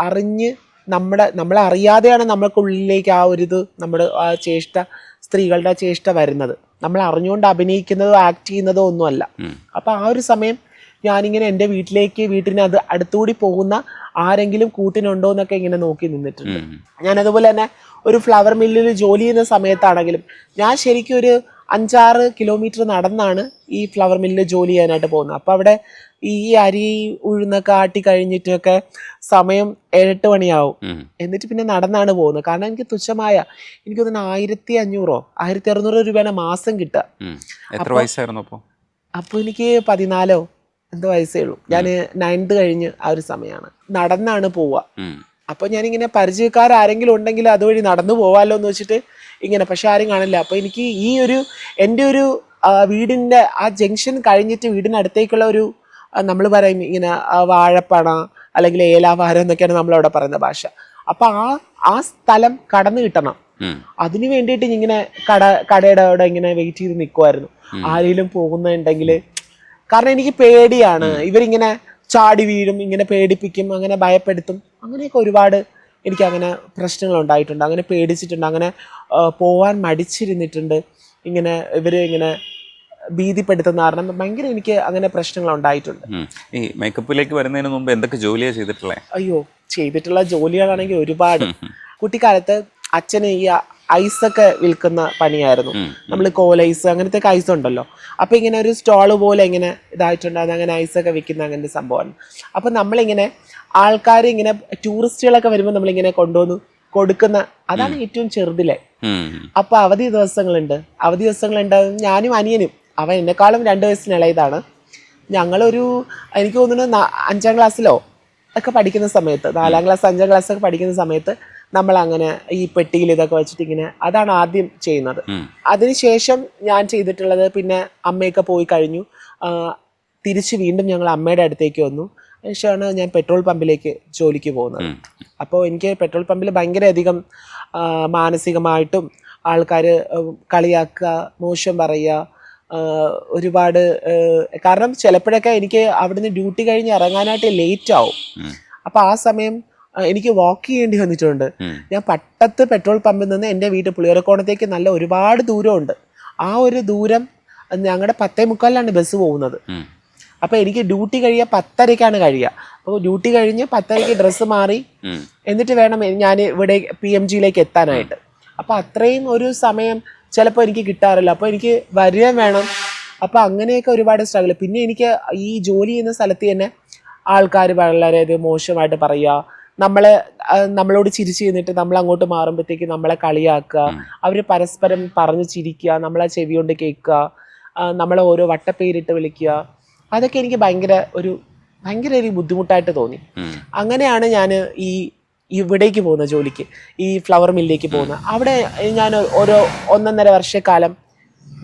അറിഞ്ഞ് നമ്മളെ അറിയാതെയാണ് നമ്മൾക്കുള്ളിലേക്ക് ആ ഒരു ഇത് നമ്മുടെ ആ ചേഷ്ട, സ്ത്രീകളുടെ ചേഷ്ട വരുന്നത്. നമ്മൾ അറിഞ്ഞുകൊണ്ട് അഭിനയിക്കുന്നതോ ആക്ട് ചെയ്യുന്നതോ ഒന്നുമല്ല. അപ്പം ആ ഒരു സമയം ഞാനിങ്ങനെ എൻ്റെ വീട്ടിന് അത് അടുത്തുകൂടി പോകുന്ന ആരെങ്കിലും കൂട്ടിനുണ്ടോ എന്നൊക്കെ ഇങ്ങനെ നോക്കി നിന്നിട്ടുണ്ട്. ഞാനതുപോലെ തന്നെ ഒരു ഫ്ലവർ മില്ലിൽ ജോലി ചെയ്യുന്ന സമയത്താണെങ്കിലും ഞാൻ ശരിക്കും ഒരു 5-6 കിലോമീറ്റർ നടന്നാണ് ഈ ഫ്ലവർ മില്ലിൽ ജോലി ചെയ്യാനായിട്ട് പോകുന്നത്. അപ്പോൾ അവിടെ ഈ അരി ഉഴുന്നൊക്കെ ആട്ടി കഴിഞ്ഞിട്ടൊക്കെ സമയം 7-8 മണിയാവും. എന്നിട്ട് പിന്നെ നടന്നാണ് പോകുന്നത്. കാരണം എനിക്ക് തുച്ഛമായ, എനിക്ക് തോന്നുന്നു 1500-1600 രൂപയാണ് മാസം കിട്ടുക. എത്ര വയസ്സായിരുന്നു അപ്പോൾ? അപ്പോൾ എനിക്ക് 14 എന്തോ വയസ്സേ ഉള്ളൂ. ഞാൻ 9th കഴിഞ്ഞ് ആ ഒരു സമയമാണ്. നടന്നാണ് പോവുക. അപ്പോൾ ഞാനിങ്ങനെ പരിചയക്കാരെങ്കിലും ഉണ്ടെങ്കിൽ അതുവഴി നടന്നു പോവാമല്ലോ എന്ന് വെച്ചിട്ട് ഇങ്ങനെ, പക്ഷെ ആരും കാണില്ല. അപ്പോൾ എനിക്ക് ഈ ഒരു എൻ്റെ ഒരു വീടിൻ്റെ ആ ജംഗ്ഷൻ കഴിഞ്ഞിട്ട് വീടിനടുത്തേക്കുള്ള ഒരു നമ്മൾ പറയും ഇങ്ങനെ വാഴപ്പണ അല്ലെങ്കിൽ ഏലാവാരം എന്നൊക്കെയാണ് നമ്മളവിടെ പറയുന്ന ഭാഷ. അപ്പോൾ ആ സ്ഥലം കടന്നു കിട്ടണം. അതിന് വേണ്ടിയിട്ട് ഇങ്ങനെ കടയുടെ അവിടെ ഇങ്ങനെ വെയിറ്റ് ചെയ്ത് നിൽക്കുമായിരുന്നു, ആരെങ്കിലും പോകുന്നുണ്ടെങ്കിൽ. കാരണം എനിക്ക് പേടിയാണ്, ഇവരിങ്ങനെ ചാടി വീഴും, ഇങ്ങനെ പേടിപ്പിക്കും, അങ്ങനെ ഭയപ്പെടുത്തും, അങ്ങനെയൊക്കെ ഒരുപാട് എനിക്ക് അങ്ങനെ പ്രശ്നങ്ങൾ ഉണ്ടായിട്ടുണ്ട്. അങ്ങനെ പേടിച്ചിട്ടുണ്ട്, അങ്ങനെ പോവാൻ മടിച്ചിരുന്നിട്ടുണ്ട്. ഇങ്ങനെ ഇവർ ഇങ്ങനെ ഭീതിപ്പെടുത്തുന്ന കാരണം ഭയങ്കര എനിക്ക് അങ്ങനെ പ്രശ്നങ്ങൾ ഉണ്ടായിട്ടുണ്ട്. ഈ മേക്കപ്പിലേക്ക് വരുന്നതിന് മുമ്പ് എന്തൊക്കെ ജോലിയാണ് ചെയ്തിട്ടുള്ളത്? അയ്യോ, ചെയ്തിട്ടുള്ള ജോലികളാണെങ്കിൽ ഒരുപാട്. കുട്ടിക്കാലത്ത് അച്ഛന് ഈ ഐസൊക്കെ വിൽക്കുന്ന പണിയായിരുന്നു. നമ്മൾ കോലൈസ് അങ്ങനത്തെ ഐസ് ഉണ്ടല്ലോ, അപ്പോൾ ഇങ്ങനെ ഒരു സ്റ്റോള് പോലെ ഇങ്ങനെ ഇതായിട്ടുണ്ടായിരുന്നു, അങ്ങനെ ഐസൊക്കെ വിൽക്കുന്ന അങ്ങനത്തെ സംഭവമാണ്. അപ്പോൾ നമ്മളിങ്ങനെ ആൾക്കാർ ഇങ്ങനെ ടൂറിസ്റ്റുകളൊക്കെ വരുമ്പോൾ നമ്മളിങ്ങനെ കൊണ്ടുവന്ന് കൊടുക്കുന്ന, അതാണ് ഏറ്റവും ചെറുതിലെ. അപ്പോൾ അവധി ദിവസങ്ങളുണ്ട്. ഞാനും അനിയനും, അവൻ എന്നെക്കാളും 2 വയസ്സിന് ഇളയതാണ്. ഞങ്ങളൊരു എനിക്ക് തോന്നുന്നു 5ാം ക്ലാസ്സിലോ ഒക്കെ പഠിക്കുന്ന സമയത്ത്, 4ാം ക്ലാസ് 5ാം ക്ലാസ് ഒക്കെ പഠിക്കുന്ന സമയത്ത് നമ്മളങ്ങനെ ഈ പെട്ടിയിൽ ഇതൊക്കെ വെച്ചിട്ട് ഇങ്ങനെ, അതാണ് ആദ്യം ചെയ്യുന്നത്. അതിനുശേഷം ഞാൻ ചെയ്തിട്ടുള്ളത്, പിന്നെ അമ്മയൊക്കെ പോയി കഴിഞ്ഞു, തിരിച്ച് വീണ്ടും ഞങ്ങൾ അമ്മയുടെ അടുത്തേക്ക് വന്നു. ശേഷമാണ് ഞാൻ പെട്രോൾ പമ്പിലേക്ക് ജോലിക്ക് പോകുന്നത്. അപ്പോൾ എനിക്ക് പെട്രോൾ പമ്പിൽ ഭയങ്കരധികം മാനസികമായിട്ടും ആൾക്കാർ കളിയാക്കുക, മോശം പറയുക, ഒരുപാട്. കാരണം ചിലപ്പോഴൊക്കെ എനിക്ക് അവിടുന്ന് ഡ്യൂട്ടി കഴിഞ്ഞ് ഇറങ്ങാനായിട്ട് ലേറ്റ് ആവും. അപ്പോൾ ആ സമയം എനിക്ക് വാക്ക് ചെയ്യേണ്ടി വന്നിട്ടുണ്ട്. ഞാൻ പട്ടത്ത് പെട്രോൾ പമ്പിൽ നിന്ന് എൻ്റെ വീട് പുളിയറക്കോണത്തേക്ക് നല്ല ഒരുപാട് ദൂരമുണ്ട്. ആ ഒരു ദൂരം ഞങ്ങളുടെ 10:45 ബസ് പോകുന്നത്. അപ്പോൾ എനിക്ക് ഡ്യൂട്ടി കഴിയുക 10:30 കഴിയുക. അപ്പോൾ ഡ്യൂട്ടി കഴിഞ്ഞ് 10:30 ഡ്രസ്സ് മാറി എന്നിട്ട് വേണം ഞാൻ ഇവിടെ PMGയിലേക്ക് എത്താനായിട്ട്. അപ്പോൾ അത്രയും ഒരു സമയം ചിലപ്പോൾ എനിക്ക് കിട്ടാറില്ല. അപ്പോൾ എനിക്ക് വരിക വേണം. അപ്പോൾ അങ്ങനെയൊക്കെ ഒരുപാട് സ്ട്രഗിൾ. പിന്നെ എനിക്ക് ഈ ജോലി ചെയ്യുന്ന സ്ഥലത്ത് തന്നെ ആൾക്കാർ വളരെയധികം മോശമായിട്ട് പറയുക, നമ്മളോട് ചിരിച്ചു നിന്നിട്ട് നമ്മൾ അങ്ങോട്ട് മാറുമ്പോഴത്തേക്ക് നമ്മളെ കളിയാക്കുക, അവർ പരസ്പരം പറഞ്ഞ് ചിരിക്കുക, നമ്മളെ ചെവി കൊണ്ട് കേൾക്കുക, നമ്മളെ ഓരോ വട്ടപ്പേരിട്ട് വിളിക്കുക. അതൊക്കെ എനിക്ക് ഭയങ്കര ഒരു ബുദ്ധിമുട്ടായിട്ട് തോന്നി. അങ്ങനെയാണ് ഞാൻ ഇവിടേക്ക് പോകുന്ന ജോലിക്ക്, ഈ ഫ്ലവർ മില്ലിലേക്ക് പോകുന്നത്. അവിടെ ഞാൻ ഒരു 1.5 വർഷക്കാലം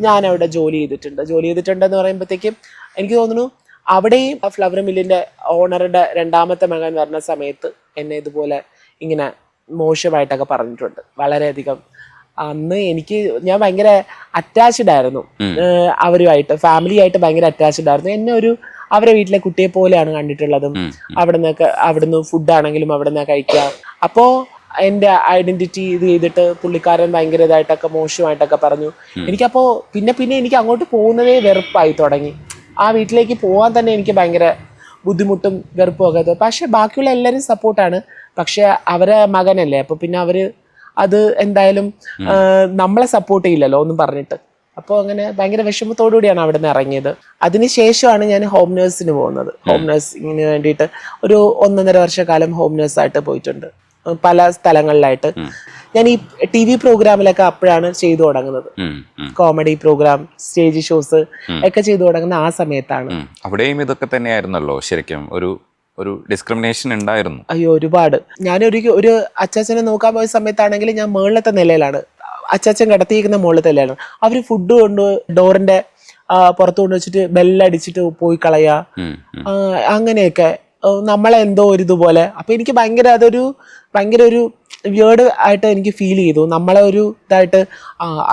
ഞാൻ അവിടെ ജോലി ചെയ്തിട്ടുണ്ടെന്ന് പറയുമ്പോഴത്തേക്കും എനിക്ക് തോന്നുന്നു അവിടെയും ആ ഫ്ലവർ മില്ലിൻ്റെ ഓണറുടെ 2ാമത്തെ മകൻ വരുന്ന സമയത്ത് എന്നെ ഇതുപോലെ ഇങ്ങനെ മോശമായിട്ടൊക്കെ പറഞ്ഞിട്ടുണ്ട് വളരെയധികം. അന്ന് ഞാൻ ഭയങ്കര അറ്റാച്ച്ഡ് ആയിരുന്നു അവരുമായിട്ട്, ഫാമിലിയായിട്ട് ഭയങ്കര അറ്റാച്ച്ഡ് ആയിരുന്നു. എന്നെ അവരെ വീട്ടിലെ കുട്ടിയെ പോലെയാണ് കണ്ടിട്ടുള്ളതും. അവിടുന്ന് ഫുഡാണെങ്കിലും അവിടെ നിന്ന് കഴിക്കാം. അപ്പോൾ എൻ്റെ ഐഡന്റിറ്റി ഇത് ചെയ്തിട്ട് പുള്ളിക്കാരൻ ഭയങ്കര ഇതായിട്ടൊക്കെ മോശമായിട്ടൊക്കെ പറഞ്ഞു. എനിക്കപ്പോൾ പിന്നെ എനിക്ക് അങ്ങോട്ട് പോകുന്നതേ വെറുപ്പായി തുടങ്ങി. ആ വീട്ടിലേക്ക് പോകാൻ തന്നെ എനിക്ക് ഭയങ്കര ബുദ്ധിമുട്ടും വെറുപ്പും ഒക്കെ. പക്ഷെ ബാക്കിയുള്ള എല്ലാവരും സപ്പോർട്ടാണ്. പക്ഷെ അവരെ മകനല്ലേ, അപ്പോൾ പിന്നെ അത് എന്തായാലും നമ്മളെ സപ്പോർട്ട് ചെയ്യില്ലല്ലോ ഒന്നും പറഞ്ഞിട്ട്. അപ്പോൾ അങ്ങനെ ഭയങ്കര വിഷമത്തോടു കൂടിയാണ് അവിടെ നിന്ന് ഇറങ്ങിയത്. അതിനുശേഷമാണ് ഞാൻ ഹോം നേഴ്സിന് പോകുന്നത്. ഹോം നേഴ്സിങ്ങിന് വേണ്ടിയിട്ട് ഒരു 1.5 വർഷക്കാലം ഹോം നേഴ്സായിട്ട് പോയിട്ടുണ്ട് പല സ്ഥലങ്ങളിലായിട്ട്. ഞാൻ ഈ TV പ്രോഗ്രാമിലൊക്കെ അപ്പോഴാണ് ചെയ്തു തുടങ്ങുന്നത്. കോമഡി പ്രോഗ്രാം, സ്റ്റേജ് ഷോസ് ഒക്കെ ചെയ്തു തുടങ്ങുന്ന ആ സമയത്താണ്. അവിടെയും ഇതൊക്കെ തന്നെയായിരുന്നല്ലോ ശരിക്കും, ഒരു ഡിസ്ക്രിമിനേഷൻ ഉണ്ടായിരുന്നു. അയ്യോ, ഒരുപാട്. ഞാനൊരു അച്ചാച്ചനെ നോക്കാൻ പോയ സമയത്താണെങ്കിൽ ഞാൻ മുകളിലത്തെ നിലയിലാണ്, അച്ചാച്ചൻ കിടത്തിയിരിക്കുന്ന മുകളിലത്തെ നിലയിലാണ്. അവർ ഫുഡ് കൊണ്ട് ഡോറിന്റെ പുറത്ത് കൊണ്ട് വെച്ചിട്ട് ബെല്ലടിച്ചിട്ട് പോയി കളയുക, അങ്ങനെയൊക്കെ നമ്മളെ എന്തോ ഒരു ഇതുപോലെ. അപ്പൊ എനിക്ക് ഭയങ്കര ഒരു വിയേർഡ് ആയിട്ട് എനിക്ക് ഫീൽ ചെയ്തു. നമ്മളെ ഒരു ഇതായിട്ട്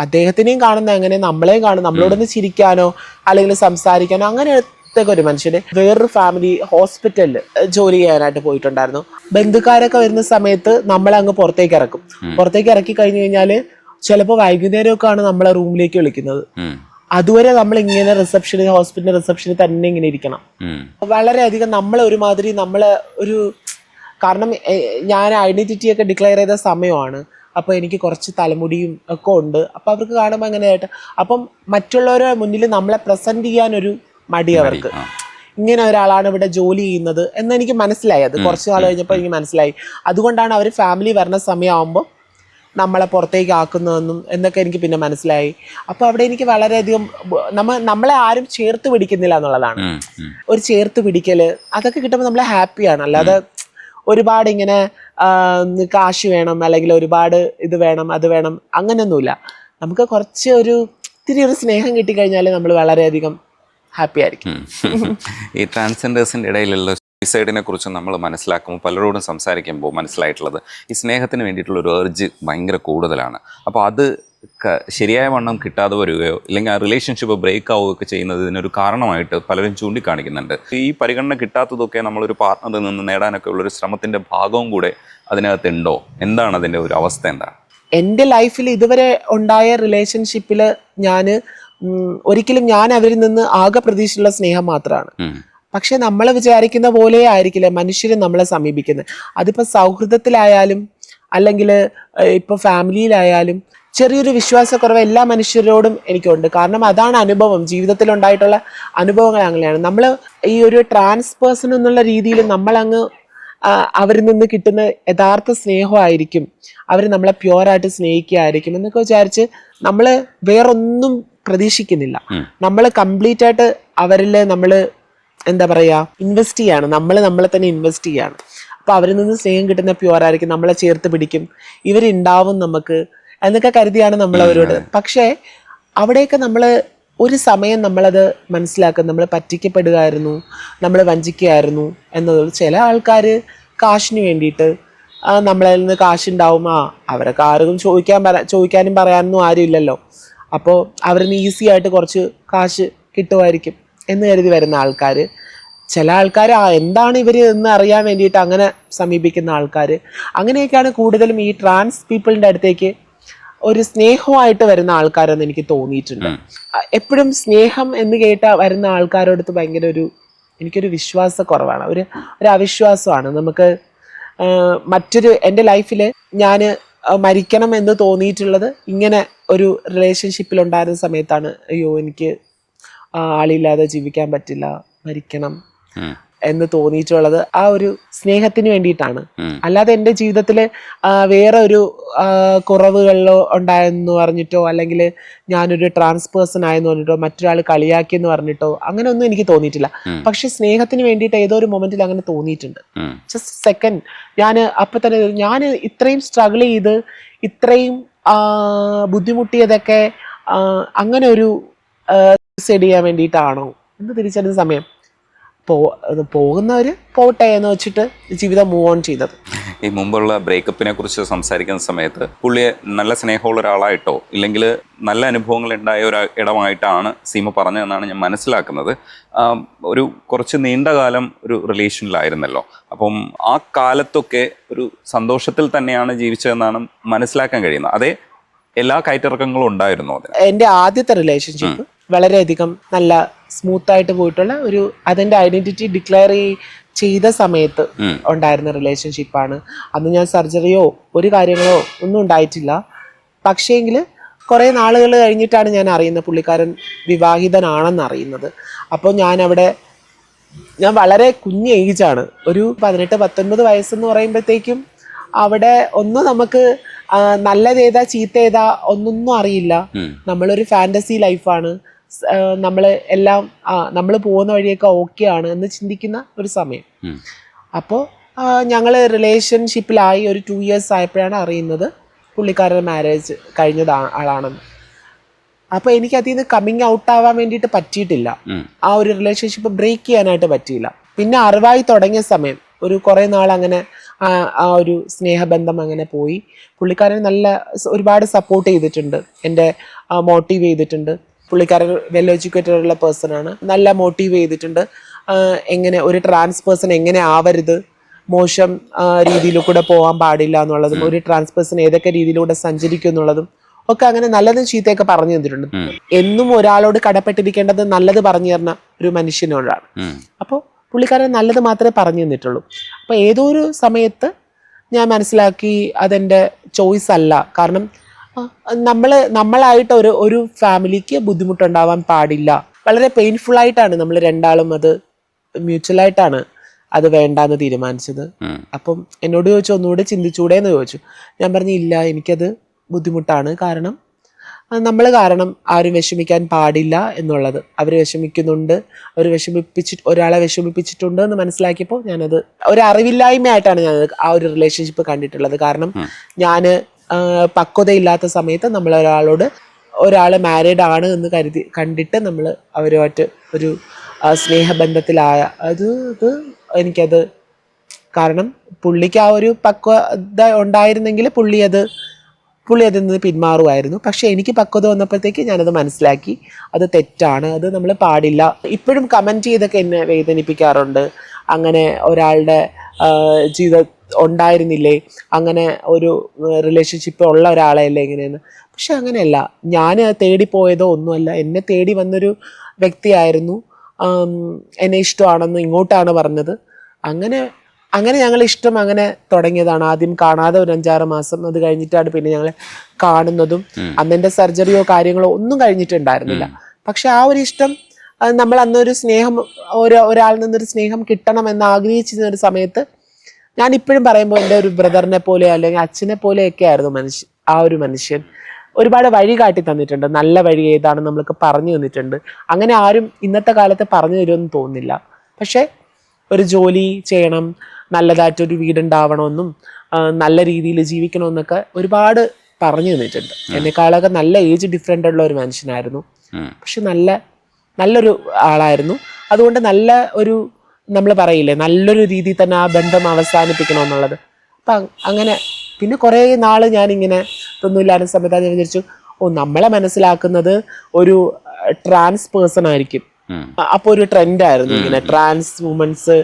അദ്ദേഹത്തിനെയും കാണുന്ന എങ്ങനെ നമ്മളെയും കാണും, നമ്മളോടൊന്ന് ചിരിക്കാനോ അല്ലെങ്കിൽ സംസാരിക്കാനോ അങ്ങനത്തെ ഒരു മനുഷ്യന്. വേറൊരു ഫാമിലി ഹോസ്പിറ്റലിൽ ജോലി ചെയ്യാനായിട്ട് പോയിട്ടുണ്ടായിരുന്നു. ബന്ധുക്കാരൊക്കെ വരുന്ന സമയത്ത് നമ്മളെ അങ്ങ് പുറത്തേക്ക് ഇറക്കി കഴിഞ്ഞു കഴിഞ്ഞാൽ ചിലപ്പോൾ വൈകുന്നേരമൊക്കെയാണ് നമ്മളെ റൂമിലേക്ക് വിളിക്കുന്നത്. അതുവരെ നമ്മൾ ഇങ്ങനെ ഹോസ്പിറ്റൽ റിസപ്ഷനിൽ തന്നെ ഇങ്ങനെ ഇരിക്കണം. വളരെയധികം കാരണം ഞാൻ ഐഡന്റിറ്റി ഒക്കെ ഡിക്ലെയർ ചെയ്ത സമയമാണ്. അപ്പോൾ എനിക്ക് കുറച്ച് തലമുടിയും ഒക്കെ ഉണ്ട്. അപ്പോൾ അവർക്ക് കാണുമ്പോൾ അങ്ങനെയായിട്ട്, അപ്പം മറ്റുള്ളവരുടെ മുന്നിൽ നമ്മളെ പ്രസന്റ് ചെയ്യാനൊരു മടി അവർക്ക്. ഇങ്ങനെ ഒരാളാണ് ഇവിടെ ജോലി ചെയ്യുന്നത് എന്നെനിക്ക് മനസ്സിലായി. അത് കുറച്ച് നാൾ കഴിഞ്ഞപ്പോൾ എനിക്ക് മനസ്സിലായി. അതുകൊണ്ടാണ് അവർ ഫാമിലി വരുന്ന സമയമാകുമ്പോൾ നമ്മളെ പുറത്തേക്ക് ആക്കുന്നതെന്നും എന്നൊക്കെ എനിക്ക് പിന്നെ മനസ്സിലായി. അപ്പോൾ അവിടെ എനിക്ക് വളരെയധികം നമ്മളെ ആരും ചേർത്ത് പിടിക്കുന്നില്ല എന്നുള്ളതാണ്. ഒരു ചേർത്ത് പിടിക്കൽ അതൊക്കെ കിട്ടുമ്പോൾ നമ്മളെ ഹാപ്പിയാണ്. അല്ലാതെ ഒരുപാട് ഇങ്ങനെ കാശ് വേണം അല്ലെങ്കിൽ ഒരുപാട് ഇത് വേണം അത് വേണം അങ്ങനെയൊന്നുമില്ല. നമുക്ക് കുറച്ച് ഇത്തിരി ഒരു സ്നേഹം കിട്ടിക്കഴിഞ്ഞാൽ നമ്മൾ വളരെയധികം ഹാപ്പി ആയിരിക്കും. ഈ ട്രാൻസ്ജെൻഡേഴ്സിൻ്റെ ഇടയിലുള്ള സൂയിസൈഡിനെ കുറിച്ച് നമ്മൾ മനസ്സിലാക്കുമ്പോൾ പലരോടും സംസാരിക്കുമ്പോൾ മനസ്സിലായിട്ടുള്ളത് ഈ സ്നേഹത്തിന് വേണ്ടിയിട്ടുള്ള ഒരു ഏർജ് ഭയങ്കര കൂടുതലാണ്. അപ്പോൾ അത് ശരിയായ വണ്ണം കിട്ടാതെ വരികയോ ഇല്ലെങ്കിൽ ആ റിലേഷൻഷിപ്പ് ബ്രേക്ക് ആവുകയൊക്കെ ചെയ്യുന്നത് ഇതിനൊരു കാരണമായിട്ട് പലരും ചൂണ്ടിക്കാണിക്കുന്നുണ്ട്. ഈ പരിഗണന കിട്ടാത്തതൊക്കെ നമ്മളൊരു പാർട്ട്ണറിൽ നിന്ന് നേടാനൊക്കെ ഉള്ളൊരു ശ്രമത്തിൻ്റെ ഭാഗവും കൂടെ അതിനകത്തുണ്ടോ? എന്താണ് അതിൻ്റെ ഒരു അവസ്ഥ? എന്താണ് എൻ്റെ ലൈഫിൽ ഇതുവരെ ഉണ്ടായ റിലേഷൻഷിപ്പിൽ ഒരിക്കലും ഞാൻ അവരിൽ നിന്ന് ആകെ പ്രതീക്ഷിച്ചുള്ള സ്നേഹം മാത്രമാണ്. പക്ഷെ നമ്മൾ വിചാരിക്കുന്ന പോലെ ആയിരിക്കില്ല മനുഷ്യർ നമ്മളെ സമീപിക്കുന്നത്. അതിപ്പോൾ സൗഹൃദത്തിലായാലും അല്ലെങ്കിൽ ഇപ്പോൾ ഫാമിലിയിലായാലും ചെറിയൊരു വിശ്വാസക്കുറവ് എല്ലാ മനുഷ്യരോടും എനിക്കുണ്ട്. കാരണം അതാണ് അനുഭവം, ജീവിതത്തിൽ ഉണ്ടായിട്ടുള്ള അനുഭവങ്ങൾ അങ്ങനെയാണ്. നമ്മൾ ഈ ഒരു ട്രാൻസ് പേഴ്സൺ എന്നുള്ള രീതിയിൽ നമ്മളങ്ങ് അവരിൽ നിന്ന് കിട്ടുന്ന യഥാർത്ഥ സ്നേഹമായിരിക്കും, അവർ നമ്മളെ പ്യുവറായിട്ട് സ്നേഹിക്കുകയായിരിക്കും എന്നൊക്കെ വിചാരിച്ച് നമ്മൾ വേറൊന്നും പ്രതീക്ഷിക്കുന്നില്ല. നമ്മൾ കംപ്ലീറ്റ് ആയിട്ട് അവരിൽ നമ്മൾ എന്താ പറയുക ഇൻവെസ്റ്റ് ചെയ്യാണ്, നമ്മളെ തന്നെ ഇൻവെസ്റ്റ് ചെയ്യാണ്. അപ്പോൾ അവരിൽ നിന്ന് സ്നേഹം കിട്ടുന്ന പ്യുവറായിരിക്കും, നമ്മളെ ചേർത്ത് പിടിക്കും, ഇവരുണ്ടാവും നമുക്ക് എന്നൊക്കെ കരുതിയാണ് നമ്മൾ അവരോട്. പക്ഷേ അവിടെയൊക്കെ നമ്മൾ ഒരു സമയം നമ്മളത് മനസ്സിലാക്കും, നമ്മൾ പറ്റിക്കപ്പെടുകയായിരുന്നു, നമ്മൾ വഞ്ചിക്കുകയായിരുന്നു എന്നത്. ചില ആൾക്കാർ കാശിന് വേണ്ടിയിട്ട് നമ്മളിൽ നിന്ന് കാശുണ്ടാവും, അവരൊക്കെ ആരും ചോദിക്കാനും പറയാനൊന്നും ആരും ഇല്ലല്ലോ, അപ്പോൾ അവരിന് ഈസി ആയിട്ട് കുറച്ച് കാശ് കിട്ടുമായിരിക്കും എന്ന് കരുതി വരുന്ന ആൾക്കാർ. ചില ആൾക്കാർ എന്താണ് ഇവർ എന്ന് അറിയാൻ വേണ്ടിയിട്ട് അങ്ങനെ സമീപിക്കുന്ന ആൾക്കാർ. അങ്ങനെയൊക്കെയാണ് കൂടുതലും ഈ ട്രാൻസ് പീപ്പിളിൻ്റെ അടുത്തേക്ക് ഒരു സ്നേഹമായിട്ട് വരുന്ന ആൾക്കാരെന്ന് എനിക്ക് തോന്നിയിട്ടുണ്ട്. എപ്പോഴും സ്നേഹം എന്ന് കേട്ട വരുന്ന ആൾക്കാരോടത്ത് ഭയങ്കര എനിക്കൊരു വിശ്വാസക്കുറവാണ്, ഒരു അവിശ്വാസമാണ്. നമുക്ക് എൻ്റെ ലൈഫിൽ ഞാൻ മരിക്കണം എന്ന് തോന്നിയിട്ടുള്ളത് ഇങ്ങനെ ഒരു റിലേഷൻഷിപ്പിൽ ഉണ്ടായിരുന്ന സമയത്താണ്. അയ്യോ എനിക്ക് ആളില്ലാതെ ജീവിക്കാൻ പറ്റില്ല, മരിക്കണം എന്ന് തോന്നിയിട്ടുള്ളത് ആ ഒരു സ്നേഹത്തിന് വേണ്ടിയിട്ടാണ്. അല്ലാതെ എൻ്റെ ജീവിതത്തിൽ വേറെ ഒരു കുറവുകളിലോ ഉണ്ടായെന്ന് പറഞ്ഞിട്ടോ അല്ലെങ്കിൽ ഞാനൊരു ട്രാൻസ് പേഴ്സൺ ആയെന്ന് പറഞ്ഞിട്ടോ മറ്റൊരാൾ കളിയാക്കിയെന്ന് പറഞ്ഞിട്ടോ അങ്ങനെ ഒന്നും എനിക്ക് തോന്നിയിട്ടില്ല. പക്ഷെ സ്നേഹത്തിന് വേണ്ടിയിട്ട് ഏതോ ഒരു മൊമെന്റിൽ അങ്ങനെ തോന്നിയിട്ടുണ്ട്. ജസ്റ്റ് സെക്കൻഡ് അപ്പം തന്നെ ഞാൻ ഇത്രയും സ്ട്രഗിൾ ചെയ്ത് ഇത്രയും ബുദ്ധിമുട്ടിയതൊക്കെ അങ്ങനെ ഒരു സൂസൈഡ് ചെയ്യാൻ വേണ്ടിയിട്ടാണോ എന്ന് തിരിച്ചറിഞ്ഞ സമയം പോകുന്നവർ പോട്ടെ എന്ന് വെച്ചിട്ട് ജീവിതം മൂവ് ഓൺ ചെയ്തത്. ഈ മുമ്പുള്ള ബ്രേക്കപ്പിനെ കുറിച്ച് സംസാരിക്കുന്ന സമയത്ത് പുള്ളിയെ നല്ല സ്നേഹമുള്ള ഒരാളായിട്ടോ ഇല്ലെങ്കിൽ നല്ല അനുഭവങ്ങൾ ഉണ്ടായ ഒരു ഇടമായിട്ടാണ് സീമ പറഞ്ഞതെന്നാണ് ഞാൻ മനസ്സിലാക്കുന്നത്. ഒരു കുറച്ച് നീണ്ട കാലം ഒരു റിലേഷനിലായിരുന്നല്ലോ, അപ്പം ആ കാലത്തൊക്കെ ഒരു സന്തോഷത്തിൽ തന്നെയാണ് ജീവിച്ചതെന്നാണ് മനസ്സിലാക്കാൻ കഴിയുന്നത്. അതേ എല്ലാ കയറ്റിറക്കങ്ങളും ഉണ്ടായിരുന്നു അതിന്? എൻ്റെ ആദ്യത്തെ റിലേഷൻഷിപ്പ് വളരെയധികം നല്ല സ്മൂത്തായിട്ട് പോയിട്ടുള്ള അതിൻ്റെ ഐഡന്റിറ്റി ഡിക്ലെയർ ചെയ്ത സമയത്ത് ഉണ്ടായിരുന്ന റിലേഷൻഷിപ്പാണ്. അന്ന് ഞാൻ സർജറിയോ ഒരു കാര്യങ്ങളോ ഒന്നും ഉണ്ടായിട്ടില്ല. പക്ഷേങ്കിൽ കുറേ നാളുകൾ കഴിഞ്ഞിട്ടാണ് ഞാൻ അറിയുന്നത് പുള്ളിക്കാരൻ വിവാഹിതനാണെന്ന് അറിയുന്നത്. അപ്പോൾ ഞാൻ വളരെ കുഞ്ഞ് ഏജാണ്, ഒരു 18-19 വയസ്സെന്ന് പറയുമ്പോഴത്തേക്കും അവിടെ ഒന്നും നമുക്ക് നല്ലതേതാ ചീത്തയേതാ ഒന്നൊന്നും അറിയില്ല. നമ്മളൊരു ഫാന്റസി ലൈഫാണ്, നമ്മൾ എല്ലാം നമ്മൾ പോകുന്ന വഴിയൊക്കെ ഓക്കെ ആണ് എന്ന് ചിന്തിക്കുന്ന ഒരു സമയം. അപ്പോൾ ഞങ്ങൾ റിലേഷൻഷിപ്പിലായി ഒരു 2 years ആയപ്പോഴാണ് അറിയുന്നത് പുള്ളിക്കാരുടെ മാരേജ് കഴിഞ്ഞ ആളാണെന്ന്. അപ്പോൾ എനിക്ക് അതിൽ നിന്ന് കമ്മിങ് ഔട്ട് ആവാൻ വേണ്ടിയിട്ട് പറ്റിയിട്ടില്ല, ആ ഒരു റിലേഷൻഷിപ്പ് ബ്രേക്ക് ചെയ്യാനായിട്ട് പറ്റിയില്ല. പിന്നെ അറിവായി തുടങ്ങിയ സമയം ഒരു കുറേ നാൾ അങ്ങനെ ആ ഒരു സ്നേഹബന്ധം അങ്ങനെ പോയി. പുള്ളിക്കാരൻ ഒരുപാട് സപ്പോർട്ട് ചെയ്തിട്ടുണ്ട്, എൻ്റെ മോട്ടീവ് ചെയ്തിട്ടുണ്ട്. പുള്ളിക്കാരൻ വെൽ എഡ്യൂക്കേറ്റഡ് ഉള്ള പേഴ്സൺ ആണ്, നല്ല മോട്ടീവ് ചെയ്തിട്ടുണ്ട്. എങ്ങനെ ഒരു ട്രാൻസ് പേഴ്സൺ എങ്ങനെ ആവരുത്, മോശം രീതിയിലൂടെ പോകാൻ പാടില്ല എന്നുള്ളതും ഒരു ട്രാൻസ് പേഴ്സൺ ഏതൊക്കെ രീതിയിലൂടെ സഞ്ചരിക്കും എന്നുള്ളതും ഒക്കെ അങ്ങനെ നല്ലതും ചീത്തയൊക്കെ പറഞ്ഞു തന്നിട്ടുണ്ട്. എന്നും ഒരാളോട് കടപ്പെട്ടിരിക്കേണ്ടത് നല്ലത് പറഞ്ഞു തരുന്ന ഒരു മനുഷ്യനോടാണ്. അപ്പോൾ പുള്ളിക്കാരൻ നല്ലത് മാത്രമേ പറഞ്ഞു തന്നിട്ടുള്ളൂ. അപ്പോൾ ഏതോ ഒരു സമയത്ത് ഞാൻ മനസ്സിലാക്കി അതെൻ്റെ ചോയ്സ് അല്ല. കാരണം നമ്മളായിട്ട് ഒരു ഫാമിലിക്ക് ബുദ്ധിമുട്ടുണ്ടാവാൻ പാടില്ല. വളരെ പെയിൻഫുൾ ആയിട്ടാണ് നമ്മൾ രണ്ടാളും അത് മ്യൂച്വലായിട്ടാണ് അത് വേണ്ടാന്ന് തീരുമാനിച്ചത്. അപ്പം എന്നോട് ചോദിച്ചു ഒന്നുകൂടെ ചിന്തിച്ചൂടെ എന്ന് ചോദിച്ചു. ഞാൻ പറഞ്ഞു ഇല്ല, എനിക്കത് ബുദ്ധിമുട്ടാണ്. കാരണം നമ്മൾ കാരണം ആരും വിഷമിക്കാൻ പാടില്ല എന്നുള്ളത്. അവർ വിഷമിക്കുന്നുണ്ട്, ഒരാളെ വിഷമിപ്പിച്ചിട്ടുണ്ട് എന്ന് മനസ്സിലാക്കിയപ്പോൾ ഞാനത് ഒരു അറിവില്ലായ്മയായിട്ടാണ് ഞാനത് ആ ഒരു റിലേഷൻഷിപ്പ് കണ്ടിട്ടുള്ളത്. കാരണം ഞാൻ പക്വതയില്ലാത്ത സമയത്ത് ഒരാൾ മാരീഡ് ആണ് എന്ന് കണ്ടിട്ട് നമ്മൾ അവരുമായിട്ട് ഒരു സ്നേഹബന്ധത്തിലായ ഇത് എനിക്കത്, കാരണം പുള്ളിക്ക് ആ ഒരു പക്വത ഉണ്ടായിരുന്നെങ്കിൽ പുള്ളി അതിൽ നിന്ന് പിന്മാറുമായിരുന്നു. പക്ഷെ എനിക്ക് പക്വത വന്നപ്പോഴത്തേക്ക് ഞാനത് മനസ്സിലാക്കി അത് തെറ്റാണ്, അത് നമ്മൾ പാടില്ല. ഇപ്പോഴും കമൻറ്റ് ചെയ്തൊക്കെ എന്നെ വേദനിപ്പിക്കാറുണ്ട്. അങ്ങനെ ഒരാളുടെ ജീവിതം ഉണ്ടായിരുന്നില്ലേ, അങ്ങനെ ഒരു റിലേഷൻഷിപ്പ് ഉള്ള ഒരാളെയല്ലേ എങ്ങനെയെന്ന്. പക്ഷെ അങ്ങനെയല്ല, ഞാൻ തേടിപ്പോയതോ ഒന്നുമല്ല, എന്നെ തേടി വന്നൊരു വ്യക്തിയായിരുന്നു. എന്നെ ഇഷ്ടമാണെന്ന് ഇങ്ങോട്ടാണ് പറഞ്ഞത്. അങ്ങനെ ഞങ്ങൾ ഇഷ്ടം അങ്ങനെ തുടങ്ങിയതാണ്. ആദ്യം കാണാതെ ഒരു 5-6 മാസം, അത് കഴിഞ്ഞിട്ടാണ് പിന്നെ ഞങ്ങൾ കാണുന്നതും. അന്നെൻ്റെ സർജറിയോ കാര്യങ്ങളോ ഒന്നും കഴിഞ്ഞിട്ടുണ്ടായിരുന്നില്ല. പക്ഷെ ആ ഒരു ഇഷ്ടം, നമ്മൾ അന്നൊരു സ്നേഹം, ഒരാളിൽ നിന്നൊരു സ്നേഹം കിട്ടണം എന്ന് ആഗ്രഹിച്ചിരുന്ന ഒരു സമയത്ത്, ഞാൻ ഇപ്പോഴും പറയുമ്പോൾ എൻ്റെ ഒരു ബ്രദറിനെ പോലെ അല്ലെങ്കിൽ അച്ഛനെ പോലെയൊക്കെ ആയിരുന്നു ആ ഒരു മനുഷ്യൻ. ഒരുപാട് വഴി കാട്ടി തന്നിട്ടുണ്ട്. നല്ല വഴി ഏതാണ് നമ്മൾക്ക് പറഞ്ഞു തന്നിട്ടുണ്ട്. അങ്ങനെ ആരും ഇന്നത്തെ കാലത്ത് പറഞ്ഞു തരുമെന്ന് തോന്നുന്നില്ല. പക്ഷേ ഒരു ജോലി ചെയ്യണം, നല്ലതായിട്ടൊരു വീടുണ്ടാവണമെന്നും നല്ല രീതിയിൽ ജീവിക്കണമെന്നൊക്കെ ഒരുപാട് പറഞ്ഞു തന്നിട്ടുണ്ട്. എന്നെക്കാളൊക്കെ നല്ല ഏജ് ഡിഫറൻ്റ് ഉള്ള ഒരു മനുഷ്യനായിരുന്നു. പക്ഷെ നല്ലൊരു ആളായിരുന്നു. അതുകൊണ്ട് നമ്മൾ പറയില്ലേ, നല്ലൊരു രീതിയിൽ തന്നെ ആ ബന്ധം അവസാനിപ്പിക്കണമെന്നുള്ളത്. അപ്പം അങ്ങനെ പിന്നെ കുറേ നാൾ ഞാനിങ്ങനെ ഒന്നുമില്ലാത്ത സമയത്ത് ഞാൻ വിചാരിച്ചു, നമ്മളെ മനസ്സിലാക്കുന്നത് ഒരു ട്രാൻസ് പേഴ്സൺ ആയിരിക്കും. അപ്പോൾ ഒരു ട്രെൻഡായിരുന്നു ഇങ്ങനെ ട്രാൻസ് വുമൻസ്,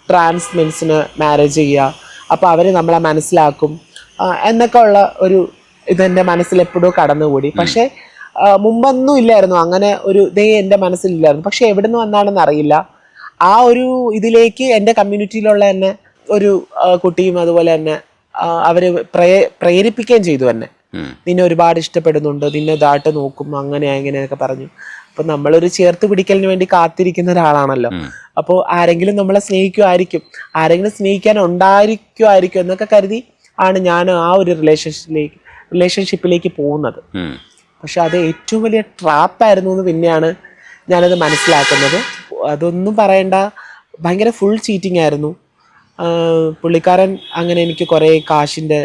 ട്രാൻസ് മെൻസിന് മാരേജ് ചെയ്യുക, അപ്പോൾ അവർ നമ്മളെ മനസ്സിലാക്കും എന്നൊക്കെ ഉള്ള ഒരു ഇതെൻ്റെ മനസ്സിലെപ്പോഴും കടന്നുകൂടി. പക്ഷേ മുമ്പൊന്നും ഇല്ലായിരുന്നു അങ്ങനെ ഒരു ഇതേ എൻ്റെ മനസ്സിലില്ലായിരുന്നു. പക്ഷെ എവിടെ നിന്ന് വന്നാണെന്ന് അറിയില്ല, ആ ഒരു ഇതിലേക്ക് എൻ്റെ കമ്മ്യൂണിറ്റിയിലുള്ള തന്നെ ഒരു കുട്ടിയും അതുപോലെ തന്നെ അവര് പ്രേരിപ്പിക്കുകയും ചെയ്തു എന്നെ. നിന്നെ ഒരുപാട് ഇഷ്ടപ്പെടുന്നുണ്ട്, നിന്നെ ഇതായിട്ട് നോക്കും, അങ്ങനെയൊക്കെ പറഞ്ഞു. അപ്പൊ നമ്മളൊരു ചേർത്ത് പിടിക്കലിന് വേണ്ടി കാത്തിരിക്കുന്ന ഒരാളാണല്ലോ. അപ്പോൾ ആരെങ്കിലും നമ്മളെ സ്നേഹിക്കുമായിരിക്കും, ആരെങ്കിലും സ്നേഹിക്കാൻ ഉണ്ടായിരിക്കുമായിരിക്കും എന്നൊക്കെ കരുതി ആണ് ഞാൻ ആ ഒരു റിലേഷൻഷിപ്പിലേക്ക് പോകുന്നത്. പക്ഷെ അത് ഏറ്റവും വലിയ ട്രാപ്പായിരുന്നു എന്ന് പിന്നെയാണ് ഞാനത് മനസ്സിലാക്കുന്നത്. അതൊന്നും പറയണ്ട, ഭയങ്കര ഫുൾ ചീറ്റിംഗ് ആയിരുന്നു പുള്ളിക്കാരൻ. അങ്ങനെ എനിക്ക് കുറേ കാശിൻ്റെ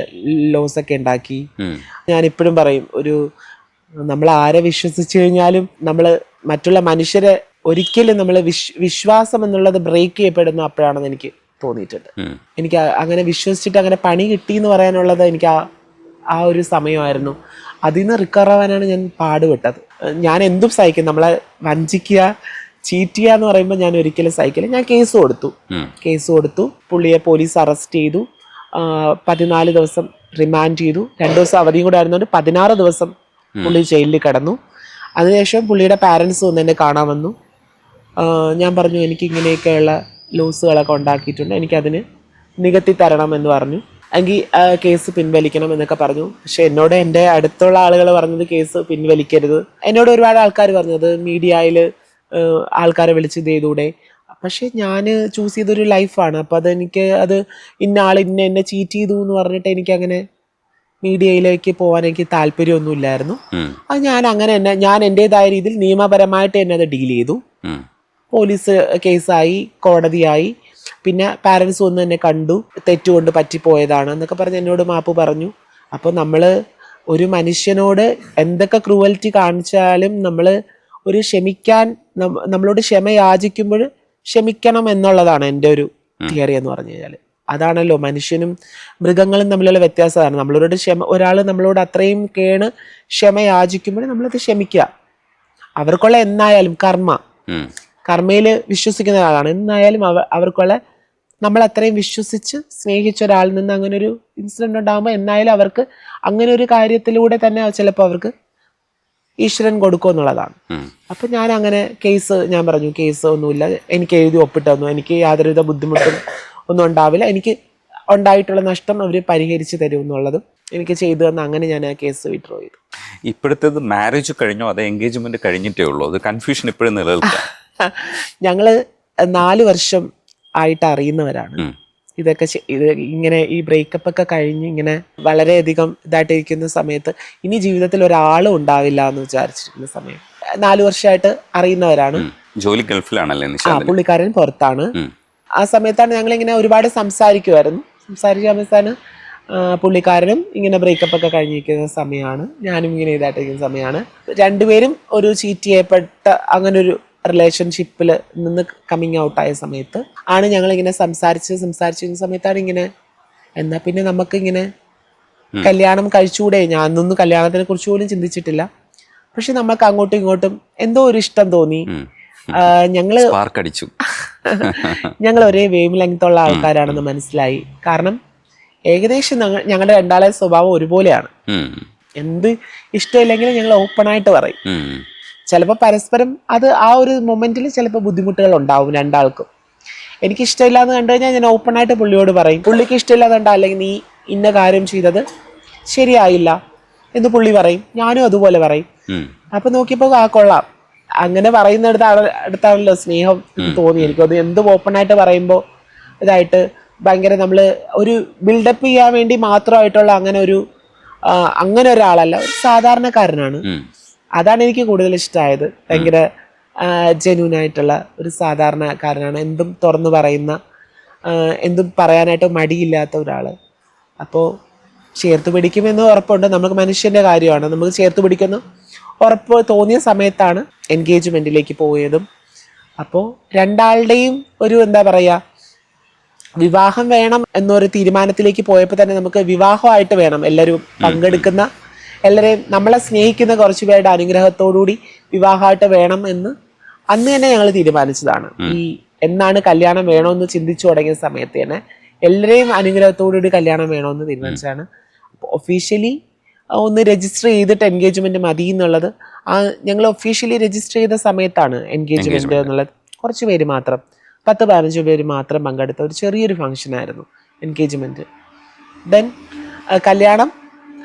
ലോസൊക്കെ ഉണ്ടാക്കി. ഞാനിപ്പോഴും പറയും, നമ്മൾ ആരെ വിശ്വസിച്ച് കഴിഞ്ഞാലും നമ്മൾ മറ്റുള്ള മനുഷ്യരെ ഒരിക്കലും നമ്മൾ വിശ്വാസം എന്നുള്ളത് ബ്രേക്ക് ചെയ്യപ്പെടുന്ന അപ്പോഴാണെന്ന് എനിക്ക് തോന്നിയിട്ടുണ്ട്. എനിക്ക് അങ്ങനെ വിശ്വസിച്ചിട്ട് അങ്ങനെ പണി കിട്ടി എന്ന് പറയാനുള്ളത് എനിക്ക് ആ ഒരു സമയമായിരുന്നു. അതിൽ നിന്ന് റിക്കവർ ആവാനാണ് ഞാൻ പാടുപെട്ടത്. ഞാൻ എന്തും സഹിക്കും, നമ്മളെ വഞ്ചിക്കുക, ചീറ്റ് ചെയ്യുക എന്ന് പറയുമ്പോൾ ഞാൻ ഒരിക്കലും സഹിക്കില്ല. ഞാൻ കേസ് കൊടുത്തു. പുള്ളിയെ പോലീസ് അറസ്റ്റ് ചെയ്തു. 14 ദിവസം റിമാൻഡ് ചെയ്തു. 2 ദിവസം അവധിയും കൂടെ ആയിരുന്നുകൊണ്ട് 16 ദിവസം പുള്ളി ജയിലിൽ കിടന്നു. അതിനുശേഷം പുള്ളിയുടെ പാരൻസ് വന്ന് എന്നെ കാണാൻ വന്നു. ഞാൻ പറഞ്ഞു, എനിക്ക് ഇങ്ങനെയൊക്കെയുള്ള ലോസുകളൊക്കെ ഉണ്ടാക്കിയിട്ടുണ്ട്, എനിക്കതിന് നികത്തി തരണം എന്ന് പറഞ്ഞു. എങ്കിൽ കേസ് പിൻവലിക്കണം എന്നൊക്കെ പറഞ്ഞു. പക്ഷെ എന്നോട് എൻ്റെ അടുത്തുള്ള ആളുകൾ പറഞ്ഞത് കേസ് പിൻവലിക്കരുത്. എന്നോട് ഒരുപാട് ആൾക്കാർ പറഞ്ഞത് മീഡിയയിൽ ആൾക്കാരെ വിളിച്ച് ഇത് ചെയ്തൂടെ. പക്ഷെ ഞാൻ ചൂസ് ചെയ്തൊരു ലൈഫാണ്. അപ്പം അത് ഇന്ന ആൾ എന്നെ ചീറ്റ് ചെയ്തു എന്ന് പറഞ്ഞിട്ട് എനിക്കങ്ങനെ മീഡിയയിലേക്ക് പോകാൻ എനിക്ക് താല്പര്യമൊന്നുമില്ലായിരുന്നു. അത് ഞാൻ എൻ്റെതായ രീതിയിൽ നിയമപരമായിട്ട് തന്നെ അത് ഡീൽ ചെയ്തു. പോലീസ് കേസായി, കോടതിയായി. പിന്നെ പാരൻസ് വന്ന് എന്നെ കണ്ടു, തെറ്റുകൊണ്ട് പറ്റിപ്പോയതാണ് എന്നൊക്കെ പറഞ്ഞ് എന്നോട് മാപ്പ് പറഞ്ഞു. അപ്പോൾ നമ്മൾ ഒരു മനുഷ്യനോട് എന്തൊക്കെ ക്രൂവൽറ്റി കാണിച്ചാലും നമ്മൾ നമ്മളോട് ക്ഷമ യാചിക്കുമ്പോൾ ക്ഷമിക്കണം എന്നുള്ളതാണ് എൻ്റെ ഒരു തിയറി എന്ന് പറഞ്ഞു കഴിഞ്ഞാൽ. അതാണല്ലോ മനുഷ്യനും മൃഗങ്ങളും തമ്മിലുള്ള വ്യത്യാസമാണ്. ഒരാൾ നമ്മളോട് അത്രയും ക്ഷമ യാചിക്കുമ്പോൾ നമ്മളത് ക്ഷമിക്കുക. അവർക്കുള്ള എന്നായാലും കർമ്മയിൽ വിശ്വസിക്കുന്ന ഒരാളാണ്. എന്നായാലും അവർക്കുള്ള നമ്മൾ അത്രയും വിശ്വസിച്ച് സ്നേഹിച്ച ഒരാളിൽ നിന്ന് അങ്ങനെ ഒരു ഇൻസിഡന്റ് ഉണ്ടാകുമ്പോൾ എന്നായാലും അവർക്ക് അങ്ങനെ ഒരു കാര്യത്തിലൂടെ തന്നെ ചിലപ്പോൾ അവർക്ക് ഈശ്വരൻ കൊടുക്കും എന്നുള്ളതാണ്. അപ്പം ഞാൻ അങ്ങനെ ഞാൻ പറഞ്ഞു കേസ് ഒന്നുമില്ല, എനിക്ക് എഴുതി ഒപ്പിട്ട് തന്നു, എനിക്ക് യാതൊരുവിധ ബുദ്ധിമുട്ടും ഒന്നും ഉണ്ടാവില്ല, എനിക്ക് ഉണ്ടായിട്ടുള്ള നഷ്ടം അവർ പരിഹരിച്ച് തരും എന്നുള്ളതും എനിക്ക് ചെയ്തു തന്ന അങ്ങനെ ഞാൻ ആ കേസ് വിഡ്രോ ചെയ്തു. ഇപ്പോഴത്തേത് മാരേജ് കഴിഞ്ഞോ അതേ എൻഗേജ്മെന്റ് കഴിഞ്ഞിട്ടേ ഉള്ളൂ? അത് കൺഫ്യൂഷൻ ഇപ്പോഴും നിലനിൽക്കാം. ഞങ്ങള് 4 വർഷം ആയിട്ട് അറിയുന്നവരാണ്. ഇതൊക്കെ ഇത് ഇങ്ങനെ ഈ ബ്രേക്കപ്പ് ഒക്കെ കഴിഞ്ഞ് ഇങ്ങനെ വളരെയധികം ഇതായിട്ടിരിക്കുന്ന സമയത്ത് ഇനി ജീവിതത്തിൽ ഒരാളും ഉണ്ടാവില്ല എന്ന് വിചാരിച്ചിരിക്കുന്ന സമയം 4 വർഷമായിട്ട് അറിയുന്നവരാണ്. ജോലി ഗൾഫിലാണല്ലേ? പുള്ളിക്കാരൻ പുറത്താണ്. ആ സമയത്താണ് ഞങ്ങളിങ്ങനെ ഒരുപാട് സംസാരിക്കുമായിരുന്നു. സംസാരിക്കാൻ പുള്ളിക്കാരനും ഇങ്ങനെ ബ്രേക്കപ്പ് ഒക്കെ കഴിഞ്ഞിരിക്കുന്ന സമയമാണ്, ഞാനും ഇങ്ങനെ ഇതായിട്ടിരിക്കുന്ന സമയമാണ്. രണ്ടുപേരും ഒരു ചീറ്റ് ചെയ്യപ്പെട്ട അങ്ങനെ ഒരു റിലേഷൻഷിപ്പിൽ നിന്ന് കമ്മിങ് ഔട്ടായ സമയത്ത് ആണ് ഞങ്ങളിങ്ങനെ സംസാരിച്ചിരുന്ന സമയത്താണ് ഇങ്ങനെ എന്നാ പിന്നെ നമുക്കിങ്ങനെ കല്യാണം കഴിച്ചുകൂടെ. ഞാനൊന്നും കല്യാണത്തിനെ കുറിച്ച് പോലും ചിന്തിച്ചിട്ടില്ല. പക്ഷെ നമുക്ക് അങ്ങോട്ടും ഇങ്ങോട്ടും എന്തോ ഒരു ഇഷ്ടം തോന്നി. ഞങ്ങൾ ഒരേ വേവ് ലെങ്ത് ഉള്ള ആൾക്കാരാണെന്ന് മനസ്സിലായി. കാരണം ഏകദേശം ഞങ്ങളുടെ രണ്ടാളെ സ്വഭാവം ഒരുപോലെയാണ്. എന്ത് ഇഷ്ടമില്ലെങ്കിലും ഞങ്ങൾ ഓപ്പണായിട്ട് പറയും. ചിലപ്പോൾ പരസ്പരം അത് ആ ഒരു മൊമെന്റിൽ ചിലപ്പോൾ ബുദ്ധിമുട്ടുകൾ ഉണ്ടാവും രണ്ടാൾക്കും. എനിക്ക് ഇഷ്ടമില്ല എന്ന് കണ്ടു കഴിഞ്ഞാൽ ഞാൻ ഓപ്പണായിട്ട് പുള്ളിയോട് പറയും. പുള്ളിക്ക് ഇഷ്ടമില്ലാതെ കണ്ടാൽ അല്ലെങ്കിൽ നീ ഇന്ന കാര്യം ചെയ്തത് ശരിയായില്ല എന്ന് പുള്ളി പറയും, ഞാനും അതുപോലെ പറയും. അപ്പൊ നോക്കിയപ്പോൾ കൊള്ളാം, അങ്ങനെ അടുത്താണല്ലോ സ്നേഹം തോന്നി എനിക്ക്. അത് എന്തും ഓപ്പണായിട്ട് പറയുമ്പോൾ ഇതായിട്ട് ഭയങ്കര നമ്മൾ ഒരു ബിൽഡപ്പ് ചെയ്യാൻ വേണ്ടി മാത്രമായിട്ടുള്ള അങ്ങനെ ഒരാളല്ല, ഒരു സാധാരണക്കാരനാണ്. അതാണ് എനിക്ക് കൂടുതൽ ഇഷ്ടമായത്. ഭയങ്കര ജെന്യൂൻ ആയിട്ടുള്ള ഒരു സാധാരണക്കാരനാണ്. എന്തും തുറന്നു പറയുന്ന, എന്തും പറയാനായിട്ട് മടിയില്ലാത്ത ഒരാള്. അപ്പോൾ ചേർത്ത് പിടിക്കുമെന്ന് ഉറപ്പുണ്ട്. നമുക്ക് മനുഷ്യന്റെ കാര്യമാണ്, നമുക്ക് ചേർത്ത് പിടിക്കുന്ന ഉറപ്പ് തോന്നിയ സമയത്താണ് എൻഗേജ്മെന്റിലേക്ക് പോയതും. അപ്പോൾ രണ്ടാളുടെയും ഒരു എന്താ പറയുക, വിവാഹം വേണം എന്നൊരു തീരുമാനത്തിലേക്ക് പോയപ്പോൾ തന്നെ നമുക്ക് വിവാഹമായിട്ട് വേണം, എല്ലാവരും പങ്കെടുക്കുന്ന എല്ലാവരെയും നമ്മളെ സ്നേഹിക്കുന്ന കുറച്ച് പേരുടെ അനുഗ്രഹത്തോടുകൂടി വിവാഹമായിട്ട് വേണം എന്ന് അന്ന് തന്നെ ഞങ്ങൾ തീരുമാനിച്ചതാണ്. ഈ എന്നാണ് കല്യാണം വേണമെന്ന് ചിന്തിച്ചു തുടങ്ങിയ സമയത്ത് തന്നെ എല്ലാവരെയും അനുഗ്രഹത്തോടുകൂടി കല്യാണം വേണമെന്ന് തീരുമാനിച്ചതാണ്. ഒഫീഷ്യലി ഒന്ന് രജിസ്റ്റർ ചെയ്തിട്ട് എൻഗേജ്മെന്റ് മതി എന്നുള്ളത് ഞങ്ങൾ ഒഫീഷ്യലി രജിസ്റ്റർ ചെയ്ത സമയത്താണ് എൻഗേജ്മെന്റ് എന്നുള്ളത്. കുറച്ച് പേര് മാത്രം, 10-15 പേര് മാത്രം പങ്കെടുത്ത ഒരു ചെറിയൊരു ഫംഗ്ഷൻ ആയിരുന്നു എൻഗേജ്മെന്റ്. ദെൻ കല്യാണം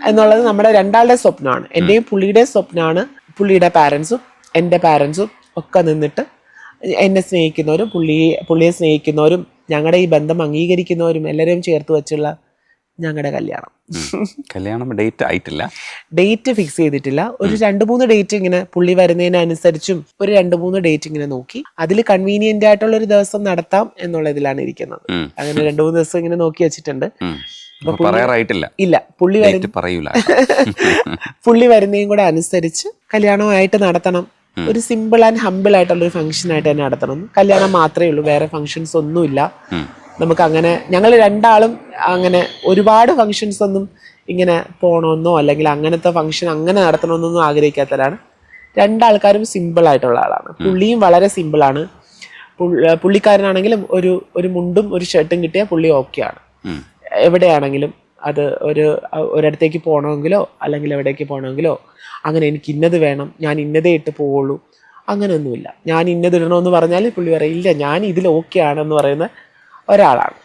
എന്നുള്ളത് നമ്മുടെ രണ്ടാളുടെ സ്വപ്നമാണ്, എൻ്റെയും പുള്ളിയുടെയും സ്വപ്നമാണ്. പുള്ളിയുടെ പാരൻസും എൻ്റെ പാരൻസും ഒക്കെ നിന്നിട്ട് എന്നെ സ്നേഹിക്കുന്നവരും പുള്ളിയെ സ്നേഹിക്കുന്നവരും ഞങ്ങളുടെ ഈ ബന്ധം അംഗീകരിക്കുന്നവരും എല്ലാവരെയും ചേർത്ത് വെച്ചുള്ള ഞങ്ങളുടെ കല്യാണം ഡേറ്റ് ആയിട്ടില്ല, ഡേറ്റ് ഫിക്സ് ചെയ്തിട്ടില്ല. ഒരു 2-3 ഡേറ്റ് ഇങ്ങനെ പുള്ളി വരുന്നതിനനുസരിച്ചും ഒരു 2-3 ഡേറ്റ് ഇങ്ങനെ നോക്കി അതിൽ കൺവീനിയന്റ് ആയിട്ടുള്ള ഒരു ദിവസം നടത്താം എന്നുള്ള ഇതിലാണ് ഇരിക്കുന്നത്. അങ്ങനെ 2-3 ദിവസം ഇങ്ങനെ നോക്കി വെച്ചിട്ടുണ്ട്. ഇല്ല, പുള്ളി വരുന്നതും കൂടെ അനുസരിച്ച് കല്യാണമായിട്ട് നടത്തണം. ഒരു സിമ്പിൾ ആൻഡ് ഹമ്പിൾ ആയിട്ടുള്ള ഒരു ഫംഗ്ഷൻ ആയിട്ട് തന്നെ നടത്തണം. കല്യാണം മാത്രമേ ഉള്ളൂ, വേറെ ഫംഗ്ഷൻസ് ഒന്നുമില്ല നമുക്ക്. അങ്ങനെ ഞങ്ങൾ രണ്ടാളും അങ്ങനെ ഒരുപാട് ഫംഗ്ഷൻസ് ഒന്നും ഇങ്ങനെ പോകണമെന്നോ അല്ലെങ്കിൽ അങ്ങനത്തെ ഫംഗ്ഷൻ അങ്ങനെ നടത്തണമെന്നൊന്നും ആഗ്രഹിക്കാത്തവരാണ്. രണ്ടാൾക്കാരും സിമ്പിൾ ആയിട്ടുള്ള ആളാണ്. പുള്ളിയും വളരെ സിമ്പിളാണ്. പുള്ളിക്കാരനാണെങ്കിലും ഒരു മുണ്ടും ഒരു ഷർട്ടും കിട്ടിയാൽ പുള്ളി ഓക്കെയാണ്. എവിടെയാണെങ്കിലും അത് ഒരിടത്തേക്ക് പോകണമെങ്കിലോ അല്ലെങ്കിൽ എവിടേക്ക് പോകണമെങ്കിലോ അങ്ങനെ എനിക്ക് ഇന്നത് വേണം, ഞാൻ ഇന്നതേ ഇട്ട് പോവുള്ളൂ, അങ്ങനെയൊന്നുമില്ല. ഞാൻ ഇന്നത് ഇടണമെന്ന് പറഞ്ഞാൽ പുള്ളി പറയില്ല, ഞാൻ ഇതിൽ ഓക്കെ ആണെന്ന് പറയുന്ന ഒരാളാണ്.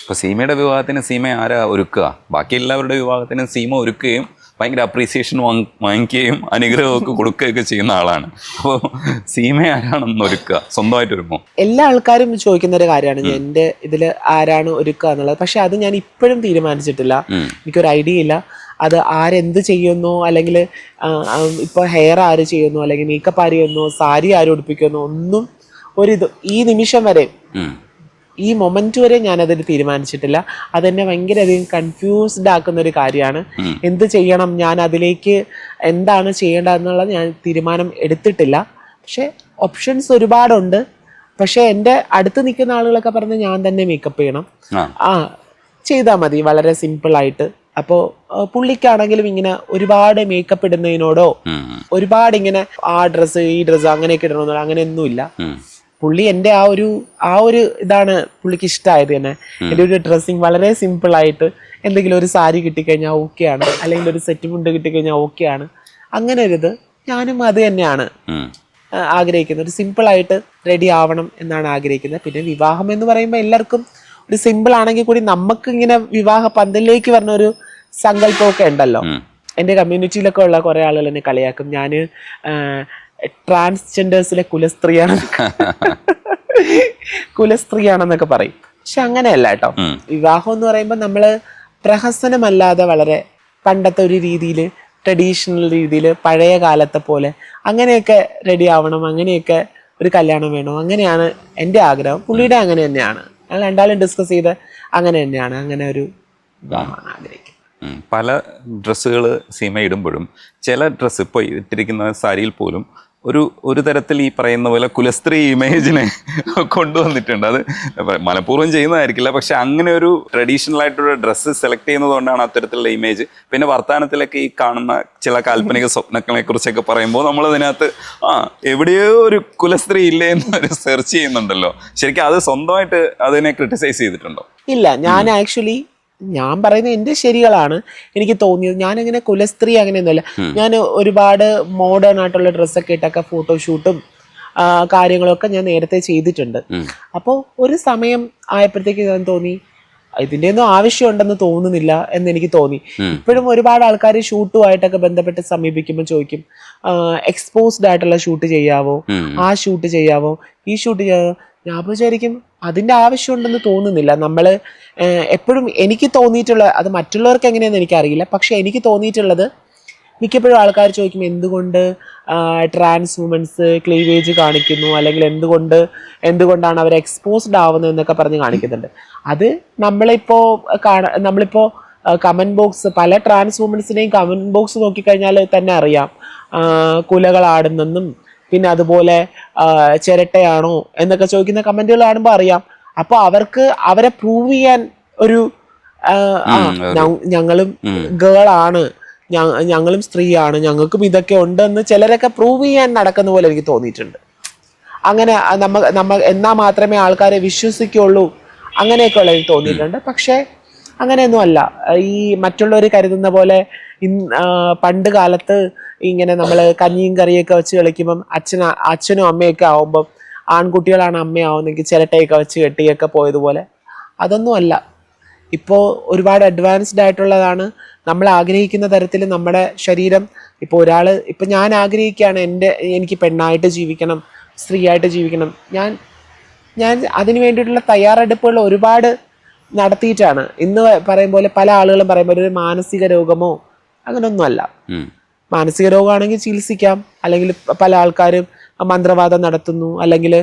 ഇപ്പൊ സീമയുടെ വിവാഹത്തിന് സീമ ആരാ ഒരുക്കുക? ബാക്കി എല്ലാവരുടെ വിവാഹത്തിന് സീമ ഒരുക്കുകയും ഭയങ്കര അപ്രീസിയേഷൻ വാങ്ങിക്കുകയും അനുഗ്രഹമൊക്കെ കൊടുക്കുകയൊക്കെ ചെയ്യുന്ന ആളാണ്. അപ്പോൾ സീമ ആരാണെന്ന് ഒരുക്കുക? സ്വന്തമായിട്ട് ഒരുമോ? എല്ലാ ആൾക്കാരും ചോദിക്കുന്ന ഒരു കാര്യമാണ് എൻ്റെ ഇതിൽ ആരാണ് ഒരുക്കുക എന്നുള്ളത്. പക്ഷെ അത് ഞാൻ ഇപ്പോഴും തീരുമാനിച്ചിട്ടില്ല, എനിക്കൊരു ഐഡിയ ഇല്ല. അത് ആരെന്ത് ചെയ്യുന്നോ അല്ലെങ്കിൽ ഇപ്പോൾ ഹെയർ ആര് ചെയ്യുന്നോ അല്ലെങ്കിൽ മേക്കപ്പ് ആര് ചെയ്യുന്നോ സാരി ആര് ഉടുപ്പിക്കുന്നോ ഒന്നും ഈ നിമിഷം വരെ ഈ മൊമെന്റ് വരെ ഞാനതിന് തീരുമാനിച്ചിട്ടില്ല. അതെന്നെ ഭയങ്കര അധികം കൺഫ്യൂസ്ഡ് ആക്കുന്ന ഒരു കാര്യമാണ്. എന്ത് ചെയ്യണം, ഞാൻ അതിലേക്ക് എന്താണ് ചെയ്യേണ്ടതെന്നുള്ളത് ഞാൻ തീരുമാനം എടുത്തിട്ടില്ല. പക്ഷെ ഓപ്ഷൻസ് ഒരുപാടുണ്ട്. പക്ഷെ എൻ്റെ അടുത്ത് നിൽക്കുന്ന ആളുകളൊക്കെ പറഞ്ഞ് ഞാൻ തന്നെ മേക്കപ്പ് ചെയ്യണം, ചെയ്താൽ മതി, വളരെ സിമ്പിളായിട്ട്. അപ്പോൾ പുള്ളിക്കാണെങ്കിലും ഇങ്ങനെ ഒരുപാട് മേക്കപ്പ് ഇടുന്നതിനോടോ ഒരുപാട് ഇങ്ങനെ ആ ഡ്രസ്സ് ഈ ഡ്രസ്സ് അങ്ങനെയൊക്കെ ഇടണമെന്നോ അങ്ങനെയൊന്നുമില്ല. പുള്ളി എൻ്റെ ആ ഒരു ഇതാണ് പുള്ളിക്ക് ഇഷ്ടമായത് തന്നെ. എൻ്റെ ഒരു ഡ്രസ്സിങ് വളരെ സിമ്പിളായിട്ട് എന്തെങ്കിലും ഒരു സാരി കിട്ടിക്കഴിഞ്ഞാൽ ഓക്കെയാണ്, അല്ലെങ്കിൽ ഒരു സെറ്റ് മുണ്ട് കിട്ടിക്കഴിഞ്ഞാൽ ഓക്കെയാണ്. അങ്ങനെ ഒരിത് ഞാനും അത് തന്നെയാണ് ആഗ്രഹിക്കുന്നത്. ഒരു സിമ്പിളായിട്ട് റെഡി ആവണം എന്നാണ് ആഗ്രഹിക്കുന്നത്. പിന്നെ വിവാഹം എന്ന് പറയുമ്പോൾ എല്ലാവർക്കും ഒരു സിമ്പിൾ ആണെങ്കിൽ കൂടി നമുക്ക് ഇങ്ങനെ വിവാഹ പന്തലിലേക്ക് പറഞ്ഞ ഒരു സങ്കല്പമൊക്കെ ഉണ്ടല്ലോ. എൻ്റെ കമ്മ്യൂണിറ്റിയിലൊക്കെ ഉള്ള കുറെ ആളുകൾ എന്നെ കളിയാക്കും, ഞാൻ ട്രാൻസ്ജെൻഡേഴ്സിലെ കുലസ്ത്രീയാണെന്നൊക്കെ പറയും. പക്ഷെ അങ്ങനെയല്ല കേട്ടോ. വിവാഹം എന്ന് പറയുമ്പോൾ നമ്മള് പ്രഹസനമല്ലാതെ വളരെ പണ്ടത്തെ ഒരു രീതിയിൽ, ട്രഡീഷണൽ രീതിയിൽ, പഴയ കാലത്തെ പോലെ അങ്ങനെയൊക്കെ റെഡി ആവണം, അങ്ങനെയൊക്കെ ഒരു കല്യാണം വേണം, അങ്ങനെയാണ് എൻ്റെ ആഗ്രഹം. പുള്ളിയുടെ അങ്ങനെ തന്നെയാണ്. ഞങ്ങൾ രണ്ടാളും ഡിസ്കസ് ചെയ്ത് അങ്ങനെ തന്നെയാണ്, അങ്ങനെ ഒരു വിവാഹമാണ് ആഗ്രഹിക്കുന്നത്. പല ഡ്രസ്സുകൾ സീമ ഇടുമ്പോഴും ചില ഡ്രസ്സ് ഇപ്പോൾ ഇട്ടിരിക്കുന്ന സാരിയിൽ പോലും ഒരു തരത്തിൽ ഈ പറയുന്ന പോലെ കുലസ്ത്രീ ഇമേജിനെ കൊണ്ടുവന്നിട്ടുണ്ട്. അത് മനഃപൂർവ്വം ചെയ്യുന്നതായിരിക്കില്ല, പക്ഷെ അങ്ങനെ ഒരു ട്രഡീഷണൽ ആയിട്ടൊരു ഡ്രസ്സ് സെലക്ട് ചെയ്യുന്നത് കൊണ്ടാണ് അത്തരത്തിലുള്ള ഇമേജ്. പിന്നെ വർത്തമാനത്തിലൊക്കെ ഈ കാണുന്ന ചില കാൽപ്പനിക സ്വപ്നങ്ങളെ കുറിച്ചൊക്കെ പറയുമ്പോൾ നമ്മൾ അതിനകത്ത് എവിടെയോ ഒരു കുലസ്ത്രീ ഇല്ലേ എന്നൊരു സെർച്ച് ചെയ്യുന്നുണ്ടല്ലോ. ശരിക്കും അത് സ്വന്തമായിട്ട് അതിനെ ക്രിട്ടിസൈസ് ചെയ്തിട്ടുണ്ടോ? ഇല്ല, ഞാൻ ആക്ച്വലി ഞാൻ പറയുന്നത് എൻ്റെ ശരികളാണ് എനിക്ക് തോന്നിയത്. ഞാനങ്ങനെ കുലസ്ത്രീ അങ്ങനെയൊന്നുമല്ല. ഞാൻ ഒരുപാട് മോഡേൺ ആയിട്ടുള്ള ഡ്രസ്സൊക്കെ ഇട്ടൊക്കെ ഫോട്ടോഷൂട്ടും കാര്യങ്ങളൊക്കെ ഞാൻ നേരത്തെ ചെയ്തിട്ടുണ്ട്. അപ്പോൾ ഒരു സമയം ആയപ്പോഴത്തേക്ക് ഞാൻ തോന്നി ഇതിൻ്റെ ഒന്നും ആവശ്യമുണ്ടെന്ന് തോന്നുന്നില്ല എന്നെനിക്ക് തോന്നി. ഇപ്പോഴും ഒരുപാട് ആൾക്കാർ ഷൂട്ടുമായിട്ടൊക്കെ ബന്ധപ്പെട്ട് സമീപിക്കുമ്പോൾ ചോദിക്കും, എക്സ്പോസ്ഡ് ആയിട്ടുള്ള ഷൂട്ട് ചെയ്യാവോ, ആ ഷൂട്ട് ചെയ്യാവോ, ഈ ഷൂട്ട് ചെയ്യാവോ. ഞാൻ വിചാരിക്കും അതിൻ്റെ ആവശ്യമുണ്ടെന്ന് തോന്നുന്നില്ല. നമ്മൾ എപ്പോഴും എനിക്ക് തോന്നിയിട്ടുള്ള, അത് മറ്റുള്ളവർക്ക് എങ്ങനെയാണെന്ന് എനിക്കറിയില്ല, പക്ഷെ എനിക്ക് തോന്നിയിട്ടുള്ളത് മിക്കപ്പോഴും ആൾക്കാർ ചോദിക്കും എന്തുകൊണ്ട് ട്രാൻസ് വുമൻസ് ക്ലീവേജ് കാണിക്കുന്നു, അല്ലെങ്കിൽ എന്തുകൊണ്ടാണ് അവർ എക്സ്പോസ്ഡ് ആവുന്നത് എന്നൊക്കെ പറഞ്ഞ് കാണിക്കുന്നുണ്ട്. അത് നമ്മളിപ്പോൾ കമൻറ്റ് ബോക്സ്, പല ട്രാൻസ് വുമൻസിനെയും കമൻറ്റ് ബോക്സ് നോക്കിക്കഴിഞ്ഞാൽ തന്നെ അറിയാം കുലകളാടുന്നെന്നും പിന്നെ അതുപോലെ ചിരട്ടയാണോ എന്നൊക്കെ ചോദിക്കുന്ന കമൻറ്റുകൾ കാണുമ്പോൾ അറിയാം. അപ്പോൾ അവരെ പ്രൂവ് ചെയ്യാൻ ഒരു ഞങ്ങളും ഗേളാണ്, ഞങ്ങളും സ്ത്രീയാണ്, ഞങ്ങൾക്കും ഇതൊക്കെ ഉണ്ടെന്ന് ചിലരൊക്കെ പ്രൂവ് ചെയ്യാൻ നടക്കുന്ന പോലെ എനിക്ക് തോന്നിയിട്ടുണ്ട്. അങ്ങനെ നമ്മ എന്നാൽ മാത്രമേ ആൾക്കാരെ വിശ്വസിക്കുള്ളൂ അങ്ങനെയൊക്കെ ഉള്ളത് തോന്നിയിട്ടുണ്ട്. പക്ഷേ അങ്ങനെയൊന്നും അല്ല. ഈ മറ്റുള്ളവർ കരുതുന്ന പോലെ പണ്ട് കാലത്ത് ഇങ്ങനെ നമ്മൾ കഞ്ഞിയും കറിയൊക്കെ വെച്ച് കളിക്കുമ്പം അച്ഛനും അമ്മയൊക്കെ ആവുമ്പം ആൺകുട്ടികളാണ് അമ്മയാവുന്നെങ്കിൽ ചിരട്ടയൊക്കെ വെച്ച് കെട്ടിയൊക്കെ പോയതുപോലെ അതൊന്നും അല്ല. ഇപ്പോൾ ഒരുപാട് അഡ്വാൻസ്ഡ് ആയിട്ടുള്ളതാണ്. നമ്മൾ ആഗ്രഹിക്കുന്ന തരത്തിൽ നമ്മുടെ ശരീരം, ഇപ്പോൾ ഞാൻ ആഗ്രഹിക്കുകയാണ് എനിക്ക് പെണ്ണായിട്ട് ജീവിക്കണം, സ്ത്രീയായിട്ട് ജീവിക്കണം. ഞാൻ അതിന് വേണ്ടിയിട്ടുള്ള തയ്യാറെടുപ്പുകൾ ഒരുപാട് നടത്തിയിട്ടാണ്. ഇന്ന് പറയും പോലെ പല ആളുകളും പറയും പോലെ ഒരു മാനസിക രോഗമോ അങ്ങനെയൊന്നുമല്ല. മാനസിക രോഗമാണെങ്കിൽ ചികിത്സിക്കാം, അല്ലെങ്കിൽ പല ആൾക്കാരും മന്ത്രവാദം നടത്തുന്നു, അല്ലെങ്കിൽ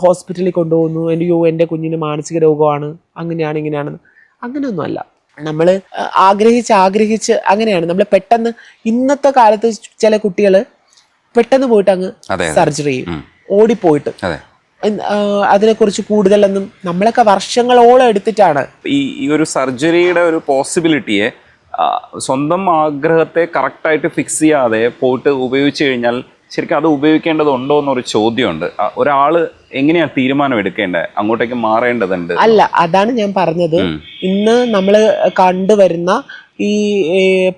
ഹോസ്പിറ്റലിൽ കൊണ്ടുപോകുന്നു, എൻ്റെ കുഞ്ഞിന് മാനസിക രോഗമാണ്, അങ്ങനെയാണ് ഇങ്ങനെയാണെന്ന്. അങ്ങനെയൊന്നുമല്ല. നമ്മൾ ആഗ്രഹിച്ച് അങ്ങനെയാണ്. നമ്മൾ പെട്ടെന്ന് ഇന്നത്തെ കാലത്ത് ചില കുട്ടികൾ പെട്ടെന്ന് പോയിട്ട് അങ്ങ് സർജറി ചെയ്യും, ഓടിപ്പോയിട്ട്. അതിനെക്കുറിച്ച് കൂടുതലൊന്നും നമ്മളൊക്കെ വർഷങ്ങളോളം എടുത്തിട്ടാണ് ഈ ഒരു സർജറിയുടെ ഒരു പോസിബിലിറ്റിയെ സ്വന്തം ആഗ്രഹത്തെ കറക്റ്റായിട്ട് ഫിക്സ് ചെയ്യാതെ പോയിട്ട് ഉപയോഗിച്ച് കഴിഞ്ഞാൽ ശരിക്കും അത് ഉപയോഗിക്കേണ്ടതുണ്ടോ എന്നൊരു ചോദ്യമുണ്ട്. ഒരാൾ എങ്ങനെയാണ് തീരുമാനം എടുക്കേണ്ടത്, അങ്ങോട്ടേക്ക് മാറേണ്ടതുണ്ട്? അല്ല, അതാണ് ഞാൻ പറഞ്ഞത്. ഇന്ന് നമ്മൾ കണ്ടുവരുന്ന ഈ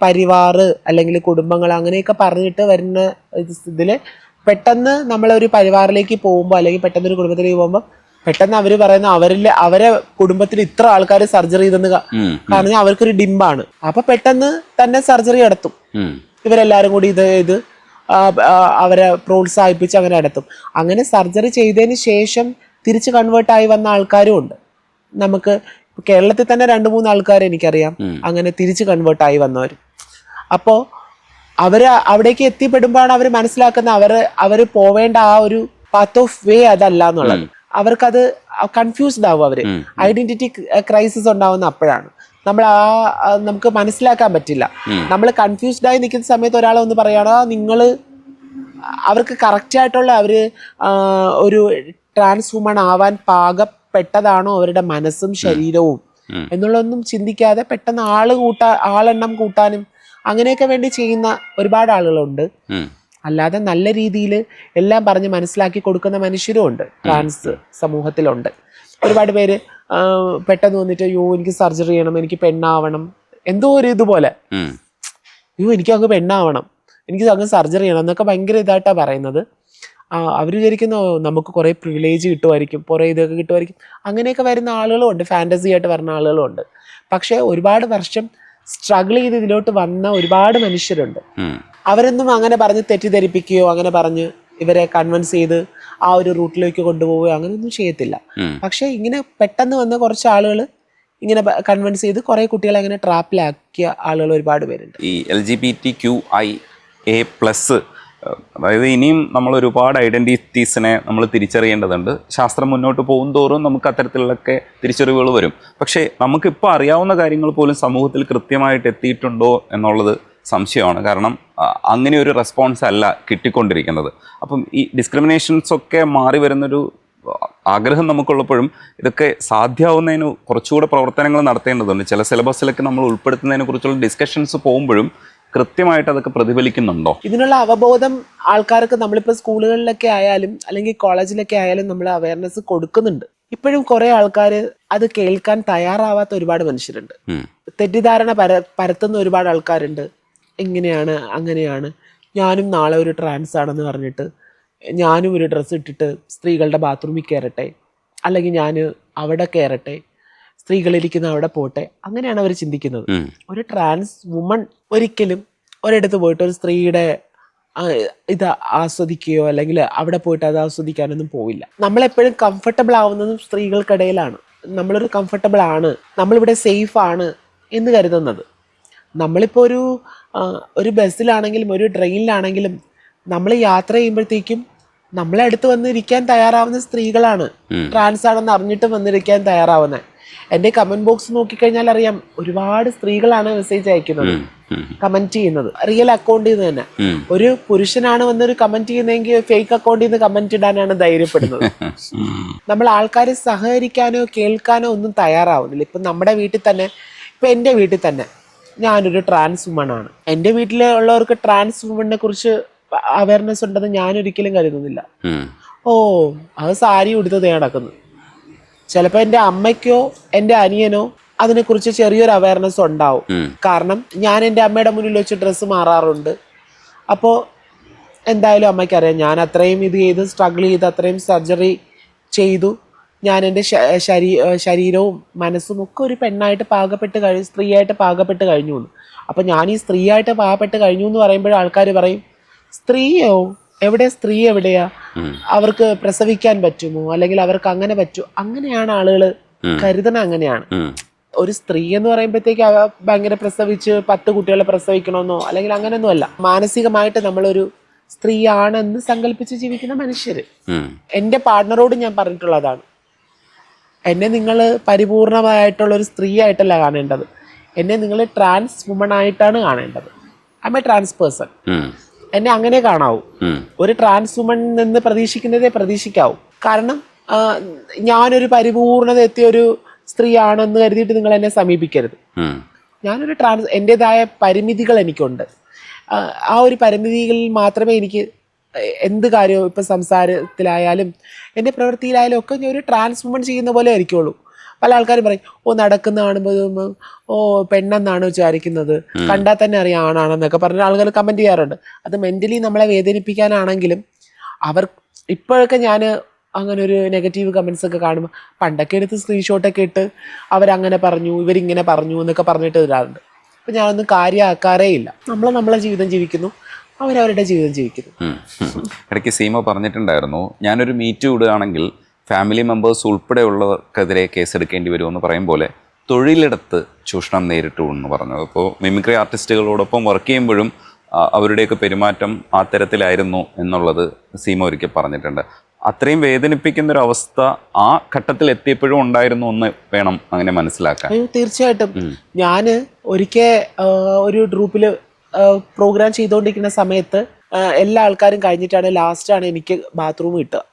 പരിവാർ അല്ലെങ്കിൽ കുടുംബങ്ങൾ അങ്ങനെയൊക്കെ പറഞ്ഞിട്ട് വരുന്ന ഇതില് പെട്ടെന്ന് നമ്മളൊരു പരിവാറിലേക്ക് പോകുമ്പോൾ, അല്ലെങ്കിൽ പെട്ടെന്ന് ഒരു കുടുംബത്തിലേക്ക് പോകുമ്പോൾ പെട്ടെന്ന് അവർ പറയുന്ന അവരെ കുടുംബത്തിൽ ഇത്ര ആൾക്കാർ സർജറി ചെയ്തെന്ന് പറഞ്ഞാൽ അവർക്കൊരു ഡിമ്പാണ്. അപ്പൊ പെട്ടെന്ന് തന്നെ സർജറി നടത്തും. ഇവരെല്ലാരും കൂടി ഇത് അവരെ പ്രോത്സാഹിപ്പിച്ച് അങ്ങനെ നടത്തും. അങ്ങനെ സർജറി ചെയ്തതിന് ശേഷം തിരിച്ച് കൺവേർട്ടായി വന്ന ആൾക്കാരും ഉണ്ട്. നമുക്ക് കേരളത്തിൽ തന്നെ 2-3 ആൾക്കാരെ എനിക്കറിയാം അങ്ങനെ തിരിച്ച് കൺവേർട്ടായി വന്നവർ. അപ്പോൾ അവിടേക്ക് എത്തിപ്പെടുമ്പോഴാണ് അവർ മനസ്സിലാക്കുന്ന അവർ പോവേണ്ട ആ ഒരു പാത്ത് ഓഫ് വേ അതല്ല എന്നുള്ളത്. അവർക്കത് കൺഫ്യൂസ്ഡ് ആവും. അവര് ഐഡന്റിറ്റി ക്രൈസിസ് ഉണ്ടാവുന്ന അപ്പോഴാണ്. നമുക്ക് മനസ്സിലാക്കാൻ പറ്റില്ല. നമ്മൾ കൺഫ്യൂസ്ഡ് ആയി നിൽക്കുന്ന സമയത്ത് ഒരാളെ ഒന്ന് പറയണ അവർക്ക് കറക്റ്റ് ആയിട്ടുള്ള ഒരു ട്രാൻസ് വുമൺ ആവാൻ പാകപ്പെട്ടതാണോ അവരുടെ മനസ്സും ശരീരവും എന്നുള്ളതൊന്നും ചിന്തിക്കാതെ പെട്ടെന്ന് ആളെണ്ണം കൂട്ടാനും അങ്ങനെയൊക്കെ വേണ്ടി ചെയ്യുന്ന ഒരുപാട് ആളുകളുണ്ട്. അല്ലാതെ നല്ല രീതിയിൽ എല്ലാം പറഞ്ഞ് മനസ്സിലാക്കി കൊടുക്കുന്ന മനുഷ്യരും ഉണ്ട്, ട്രാൻസ് സമൂഹത്തിലുണ്ട്. ഒരുപാട് പേര് പെട്ടെന്ന് വന്നിട്ട് എനിക്ക് സർജറി ചെയ്യണം, എനിക്ക് പെണ്ണാവണം, എന്തോ ഒരു ഇതുപോലെ എനിക്ക് അങ്ങ് പെണ്ണാവണം, എനിക്ക് അങ്ങ് സർജറി ചെയ്യണം എന്നൊക്കെ ഭയങ്കര ഇതായിട്ടാണ് പറയുന്നത്. അവർ വിചാരിക്കുന്നു നമുക്ക് കുറേ പ്രിവിലേജ് കിട്ടുമായിരിക്കും, കുറേ ഇതൊക്കെ കിട്ടുമായിരിക്കും. അങ്ങനെയൊക്കെ വരുന്ന ആളുകളും ഉണ്ട്, ഫാൻറ്റസി ആയിട്ട് വരുന്ന ആളുകളും ഉണ്ട്. പക്ഷേ ഒരുപാട് വർഷം സ്ട്രഗിൾ ചെയ്ത് ഇതിലോട്ട് വന്ന ഒരുപാട് മനുഷ്യരുണ്ട്. അവരൊന്നും അങ്ങനെ പറഞ്ഞ് തെറ്റിദ്ധരിപ്പിക്കുകയോ അങ്ങനെ പറഞ്ഞ് ഇവരെ കൺവിൻസ് ചെയ്ത് ആ ഒരു റൂട്ടിലേക്ക് കൊണ്ടുപോവുകയോ അങ്ങനെയൊന്നും ചെയ്യത്തില്ല. പക്ഷേ ഇങ്ങനെ പെട്ടെന്ന് വന്ന കുറച്ച് ആളുകൾ ഇങ്ങനെ കൺവിൻസ് ചെയ്ത് കുറേ കുട്ടികളെ അങ്ങനെ ട്രാപ്പിലാക്കിയ ആളുകൾ ഒരുപാട് പേരുണ്ട്. ഈ LGBTQIA+, അതായത് ഇനിയും നമ്മൾ ഒരുപാട് ഐഡൻറ്റിറ്റീസിനെ നമ്മൾ തിരിച്ചറിയേണ്ടതുണ്ട്. ശാസ്ത്രം മുന്നോട്ട് പോകും തോറും നമുക്ക് അത്തരത്തിലൊക്കെ തിരിച്ചറിവുകൾ വരും. പക്ഷേ നമുക്കിപ്പോൾ അറിയാവുന്ന കാര്യങ്ങൾ പോലും സമൂഹത്തിൽ കൃത്യമായിട്ട് എത്തിയിട്ടുണ്ടോ എന്നുള്ളത് സംശയമാണ്. കാരണം അങ്ങനെ ഒരു റെസ്പോൺസ് അല്ല കിട്ടിക്കൊണ്ടിരിക്കുന്നത്. അപ്പം ഈ ഡിസ്ക്രിമിനേഷൻസൊക്കെ മാറി വരുന്നൊരു ആഗ്രഹം നമുക്കുള്ളപ്പോഴും ഇതൊക്കെ സാധ്യമാവുന്നതിന് കുറച്ചുകൂടെ പ്രവർത്തനങ്ങൾ നടത്തേണ്ടതുണ്ട്. ചില സിലബസിലൊക്കെ നമ്മൾ ഉൾപ്പെടുത്തുന്നതിനെ കുറിച്ചുള്ള ഡിസ്കഷൻസ് പോകുമ്പോഴും കൃത്യമായിട്ട് അതൊക്കെ പ്രതിഫലിക്കുന്നുണ്ടോ? ഇതിനുള്ള അവബോധം ആൾക്കാർക്ക് നമ്മളിപ്പോൾ സ്കൂളുകളിലൊക്കെ ആയാലും അല്ലെങ്കിൽ കോളേജിലൊക്കെ ആയാലും നമ്മൾ അവയർനെസ് കൊടുക്കുന്നുണ്ട്. ഇപ്പോഴും കുറേ ആൾക്കാർ അത് കേൾക്കാൻ തയ്യാറാവാത്ത ഒരുപാട് മനുഷ്യരുണ്ട്. തെറ്റിദ്ധാരണ പരത്തുന്ന ഒരുപാട് ആൾക്കാരുണ്ട്. ഇങ്ങനെയാണ് അങ്ങനെയാണ്, ഞാനും നാളെ ഒരു ട്രാൻസ് ആണെന്ന് പറഞ്ഞിട്ട് ഞാനും ഒരു ഡ്രസ്സ് ഇട്ടിട്ട് സ്ത്രീകളുടെ ബാത്റൂമിൽ കയറട്ടെ, അല്ലെങ്കിൽ ഞാൻ അവിടെ കയറട്ടെ, സ്ത്രീകളിരിക്കുന്ന അവിടെ പോട്ടെ, അങ്ങനെയാണ് അവർ ചിന്തിക്കുന്നത്. ഒരു ട്രാൻസ് വുമൺ ഒരിക്കലും ഒരിടത്ത് പോയിട്ട് ഒരു സ്ത്രീയുടെ ഇത് ആസ്വദിക്കുകയോ അല്ലെങ്കിൽ അവിടെ പോയിട്ട് അത് ആസ്വദിക്കാനൊന്നും പോവില്ല. നമ്മളെപ്പോഴും കംഫർട്ടബിൾ ആവുന്നതും സ്ത്രീകൾക്കിടയിലാണ്. നമ്മളൊരു കംഫർട്ടബിൾ ആണ്, നമ്മളിവിടെ സേഫ് ആണ് എന്ന് കരുതുന്നത്. നമ്മളിപ്പോൾ ഒരു ബസ്സിലാണെങ്കിലും ഒരു ട്രെയിനിലാണെങ്കിലും നമ്മൾ യാത്ര ചെയ്യുമ്പോഴത്തേക്കും നമ്മളെ അടുത്ത് വന്നിരിക്കാൻ തയ്യാറാവുന്ന സ്ത്രീകളാണ്. ട്രാൻസ് ആണെന്ന് അറിഞ്ഞിട്ട് വന്നിരിക്കാൻ തയ്യാറാവുന്നത്. എൻ്റെ കമന്റ് ബോക്സ് നോക്കിക്കഴിഞ്ഞാൽ അറിയാം, ഒരുപാട് സ്ത്രീകളാണ് മെസ്സേജ് അയക്കുന്നത്, കമന്റ് ചെയ്യുന്നത് റിയൽ അക്കൗണ്ടിൽ നിന്ന് തന്നെ. ഒരു പുരുഷനാണ് വന്നൊരു കമന്റ് ചെയ്യുന്നതെങ്കിൽ ഫേക്ക് അക്കൗണ്ടിൽ നിന്ന് കമന്റ് ഇടാനാണ് ധൈര്യപ്പെടുന്നത്. നമ്മൾ ആൾക്കാരെ സഹകരിക്കാനോ കേൾക്കാനോ ഒന്നും തയ്യാറാവുന്നില്ല. ഇപ്പം നമ്മുടെ വീട്ടിൽ തന്നെ, ഇപ്പം എൻ്റെ വീട്ടിൽ തന്നെ ഞാനൊരു ട്രാൻസ് വുമൺ ആണ്. എൻ്റെ വീട്ടിലുള്ളവർക്ക് ട്രാൻസ് വുമണിനെ കുറിച്ച് അവയർനെസ് ഉണ്ടെന്ന് ഞാനൊരിക്കലും കരുതുന്നില്ല. അത് സാരി ഉടുത്തത് നടക്കുന്നു. ചിലപ്പോൾ എൻ്റെ അമ്മയ്ക്കോ എൻ്റെ അനിയനോ അതിനെക്കുറിച്ച് ചെറിയൊരു അവയർനെസ് ഉണ്ടാവും. കാരണം ഞാൻ എൻ്റെ അമ്മയുടെ മുന്നിൽ വെച്ച് ഡ്രസ്സ് മാറാറുണ്ട്. അപ്പോൾ എന്തായാലും അമ്മയ്ക്കറിയാം ഞാൻ അത്രയും ഇത് ചെയ്ത് സ്ട്രഗിൾ ചെയ്ത് അത്രയും സർജറി ചെയ്തു, ഞാൻ എൻ്റെ ശരീരവും മനസ്സും ഒക്കെ ഒരു പെണ്ണായിട്ട് പാകപ്പെട്ട് സ്ത്രീയായിട്ട് പാകപ്പെട്ട് കഴിഞ്ഞു എന്ന്. അപ്പം ഞാൻ ഈ സ്ത്രീയായിട്ട് പാകപ്പെട്ട് കഴിഞ്ഞു എന്ന് പറയുമ്പോൾ ആൾക്കാർ പറയും, സ്ത്രീയോ എവിടെ, സ്ത്രീ എവിടെയാ, അവർക്ക് പ്രസവിക്കാൻ പറ്റുമോ, അല്ലെങ്കിൽ അവർക്ക് അങ്ങനെ പറ്റുമോ? അങ്ങനെയാണ് ആളുകൾ കരുതണം. അങ്ങനെയാണ് ഒരു സ്ത്രീ എന്ന് പറയുമ്പോഴത്തേക്ക് ഭയങ്കര പ്രസവിച്ച് 10 കുട്ടികളെ പ്രസവിക്കണമെന്നോ അല്ലെങ്കിൽ അങ്ങനെയൊന്നും അല്ല. മാനസികമായിട്ട് നമ്മളൊരു സ്ത്രീയാണെന്ന് സങ്കല്പിച്ച് ജീവിക്കുന്ന മനുഷ്യര്. എൻ്റെ പാർട്ട്ണറോട് ഞാൻ പറഞ്ഞിട്ടുള്ളതാണ്, എന്നെ നിങ്ങൾ പരിപൂർണമായിട്ടുള്ള ഒരു സ്ത്രീ ആയിട്ടല്ല കാണേണ്ടത്, എന്നെ നിങ്ങൾ ട്രാൻസ് വുമൺ ആയിട്ടാണ് കാണേണ്ടത്. I am a trans person. എന്നെ അങ്ങനെ കാണാവൂ. ഒരു ട്രാൻസ് വുമൺ നിന്ന് പ്രതീക്ഷിക്കുന്നതേ പ്രതീക്ഷിക്കാവൂ. കാരണം ഞാനൊരു പരിപൂർണത എത്തിയൊരു സ്ത്രീ ആണെന്ന് കരുതിയിട്ട് നിങ്ങൾ എന്നെ സമീപിക്കരുത്. ഞാനൊരു എൻ്റെതായ പരിമിതികൾ എനിക്കുണ്ട്. ആ ഒരു പരിമിതികളിൽ മാത്രമേ എനിക്ക് എന്ത് കാര്യവും, ഇപ്പം സംസാരത്തിലായാലും എൻ്റെ പ്രവൃത്തിയിലായാലും ഒക്കെ ഞാൻ ഒരു ട്രാൻസ് വുമൺ ചെയ്യുന്ന പോലെ ആയിരിക്കുള്ളൂ. പല ആൾക്കാരും പറയും, നടക്കുന്ന കാണുമ്പോൾ പെണ്ണെന്നാണ് വിചാരിക്കുന്നത്, കണ്ടാൽ തന്നെ അറിയാം ആണാണെന്നൊക്കെ പറഞ്ഞ ആളുകൾ കമൻറ്റ് ചെയ്യാറുണ്ട്. അത് മെൻ്റലി നമ്മളെ വേദനിപ്പിക്കാനാണെങ്കിലും ഇപ്പോഴൊക്കെ ഞാൻ അങ്ങനെ ഒരു നെഗറ്റീവ് കമൻസ് ഒക്കെ കാണുമ്പോൾ പണ്ടൊക്കെ എടുത്ത് സ്ക്രീൻഷോട്ടൊക്കെ ഇട്ട് അവരങ്ങനെ പറഞ്ഞു ഇവരിങ്ങനെ പറഞ്ഞു എന്നൊക്കെ പറഞ്ഞിട്ട് ഇടാറുണ്ട്. അപ്പം ഞാനൊന്നും കാര്യമാക്കാറേ ഇല്ല. നമ്മളെ ജീവിതം ജീവിക്കുന്നു, അവരവരുടെ ജീവിതം ജീവിക്കുന്നു. ഇടയ്ക്ക് സീമ പറഞ്ഞിട്ടുണ്ടായിരുന്നു, ഞാനൊരു മീറ്റ് വിടുകയാണെങ്കിൽ ഫാമിലി മെമ്പേഴ്സ് ഉൾപ്പെടെയുള്ളവർക്കെതിരെ കേസെടുക്കേണ്ടി വരുമെന്ന് പറയും പോലെ തൊഴിലിടത്ത് ചൂഷണം നേരിട്ടു എന്ന് പറഞ്ഞത്. അപ്പോൾ മിമിക്രി ആർട്ടിസ്റ്റുകളോടൊപ്പം വർക്ക് ചെയ്യുമ്പോഴും അവരുടെയൊക്കെ പെരുമാറ്റം ആ തരത്തിലായിരുന്നു എന്നുള്ളത് സീമ ഒരിക്കൽ പറഞ്ഞിട്ടുണ്ട്. അത്രയും വേദനിപ്പിക്കുന്നൊരവസ്ഥ ആ ഘട്ടത്തിൽ എത്തിയപ്പോഴും ഉണ്ടായിരുന്നു എന്ന് വേണം അങ്ങനെ മനസ്സിലാക്കാൻ. തീർച്ചയായിട്ടും. ഞാൻ ഒരിക്കൽ ഒരു ഗ്രൂപ്പിൽ പ്രോഗ്രാം ചെയ്തുകൊണ്ടിരിക്കുന്ന സമയത്ത് എല്ലാ ആൾക്കാരും കഴിഞ്ഞിട്ടാണ് ലാസ്റ്റാണ് എനിക്ക് ബാത്റൂം കിട്ടുക.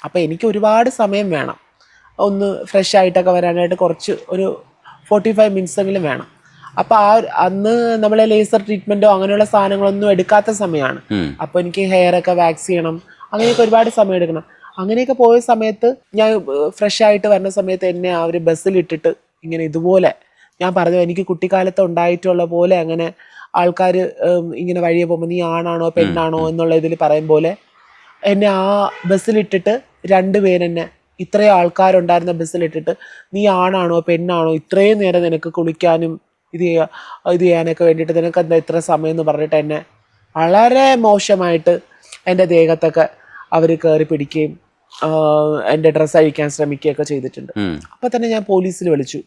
അപ്പം എനിക്ക് ഒരുപാട് സമയം വേണം ഒന്ന് ഫ്രഷ് ആയിട്ടൊക്കെ വരാനായിട്ട്. കുറച്ച് ഒരു 45 മിനിറ്റ്സ് എങ്കിലും വേണം. അപ്പോൾ അന്ന് നമ്മളെ ലേസർ ട്രീറ്റ്മെൻറ്റോ അങ്ങനെയുള്ള സാധനങ്ങളൊന്നും എടുക്കാത്ത സമയമാണ്. അപ്പോൾ എനിക്ക് ഹെയറൊക്കെ വാക്സ് ചെയ്യണം, അങ്ങനെയൊക്കെ ഒരുപാട് സമയം എടുക്കണം. അങ്ങനെയൊക്കെ പോയ സമയത്ത് ഞാൻ ഫ്രഷ് ആയിട്ട് വരുന്ന സമയത്ത് എന്നെ അവർ ബസ്സിലിട്ടിട്ട് ഇങ്ങനെ ഇതുപോലെ, ഞാൻ പറഞ്ഞു എനിക്ക് കുട്ടിക്കാലത്ത് ഉണ്ടായിട്ടുള്ള പോലെ അങ്ങനെ ആൾക്കാർ ഇങ്ങനെ വഴിയെ പോകുമ്പോൾ നീ ആണാണോ പെണ്ണാണോ എന്നുള്ള ഇതിൽ പറയും പോലെ എന്നെ ആ ബസ്സിലിട്ടിട്ട് 2 പേരെന്നെ, ഇത്രയും ആൾക്കാരുണ്ടായിരുന്ന ബസ്സിലിട്ടിട്ട്, നീ ആണാണോ പെണ്ണാണോ, ഇത്രയും നേരം നിനക്ക് കുളിക്കാനും ഇത് ചെയ്യാനൊക്കെ വേണ്ടിയിട്ട് നിനക്ക് എന്താ ഇത്ര സമയം എന്ന് പറഞ്ഞിട്ട് എന്നെ വളരെ മോശമായിട്ട് എൻ്റെ ദേഹത്തൊക്കെ അവർ കയറി പിടിക്കുകയും എൻ്റെ ഡ്രസ്സ് അഴിക്കാൻ ശ്രമിക്കുകയൊക്കെ ചെയ്തിട്ടുണ്ട്. അപ്പം തന്നെ ഞാൻ പോലീസിൽ വിളിച്ചു.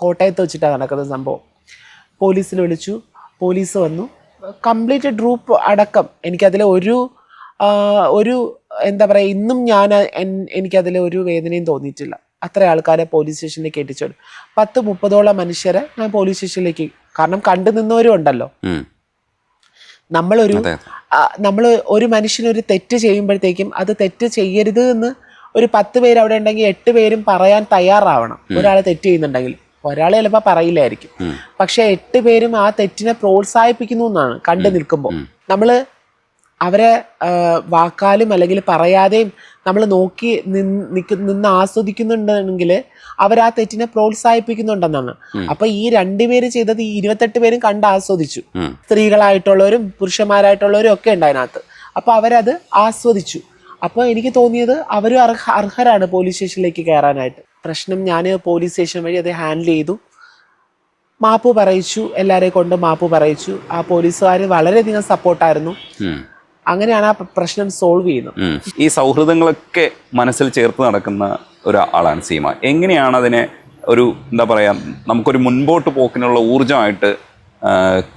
കോട്ടയത്ത് വെച്ചിട്ടാണ് നടക്കുന്ന സംഭവം. പോലീസിൽ വിളിച്ചു. പോലീസ് വന്നു. കംപ്ലീറ്റ് ഗ്രൂപ്പ് അടക്കം എനിക്കതിൽ ഒരു എന്താ പറയുക, ഇന്നും എനിക്കതിൽ ഒരു വേദനയും തോന്നിയിട്ടില്ല. അത്ര ആൾക്കാരെ പോലീസ് സ്റ്റേഷനിലേക്ക് എത്തിച്ചോളൂ. 10-30ഓളം മനുഷ്യരെ ഞാൻ പോലീസ് സ്റ്റേഷനിലേക്ക്, കാരണം കണ്ടു നിന്നവരും ഉണ്ടല്ലോ. നമ്മൾ ഒരു മനുഷ്യനൊരു തെറ്റ് ചെയ്യുമ്പോഴത്തേക്കും അത് തെറ്റ് ചെയ്യരുത് എന്ന് ഒരു 10 പേര് അവിടെ ഉണ്ടെങ്കിൽ 8 പേരും പറയാൻ തയ്യാറാവണം. ഒരാൾ തെറ്റ് ചെയ്യുന്നുണ്ടെങ്കിൽ ഒരാൾ ചിലപ്പോൾ പറയില്ലായിരിക്കും, പക്ഷെ 8 പേരും ആ തെറ്റിനെ പ്രോത്സാഹിപ്പിക്കുന്നു എന്നാണ് കണ്ടു നിൽക്കുമ്പോൾ. നമ്മൾ അവരെ വാക്കാലും അല്ലെങ്കിൽ പറയാതെയും നമ്മൾ നോക്കി നിന്ന് ആസ്വദിക്കുന്നുണ്ടെങ്കിൽ അവർ ആ തെറ്റിനെ പ്രോത്സാഹിപ്പിക്കുന്നുണ്ടെന്നാണ്. അപ്പൊ ഈ 2 പേര് ചെയ്തത് ഈ 28 പേരും കണ്ട് ആസ്വദിച്ചു. സ്ത്രീകളായിട്ടുള്ളവരും പുരുഷന്മാരായിട്ടുള്ളവരും ഒക്കെ ഉണ്ട് അതിനകത്ത്. അപ്പൊ അവരത് ആസ്വദിച്ചു. അപ്പോൾ എനിക്ക് തോന്നിയത് അവർ അർഹരാണ് പോലീസ് സ്റ്റേഷനിലേക്ക് കയറാനായിട്ട്. പ്രശ്നം ഞാൻ പോലീസ് സ്റ്റേഷൻ വഴി അത് ഹാൻഡിൽ ചെയ്തു. മാപ്പ് പറയിച്ചു, എല്ലാവരെയും കൊണ്ട് മാപ്പ് പറയിച്ചു. ആ പോലീസുകാർ വളരെയധികം സപ്പോർട്ടായിരുന്നു. അങ്ങനെയാണ് ആ പ്രശ്നം സോൾവ് ചെയ്യുന്നത്. ഈ സൗഹൃദങ്ങളൊക്കെ മനസ്സിൽ ചേർത്ത് നടക്കുന്ന ഒരാളാണ് സീമ. എങ്ങനെയാണ് അതിനെ ഒരു എന്താ പറയുക, നമുക്കൊരു മുൻപോട്ട് പോക്കിനുള്ള ഊർജ്ജമായിട്ട്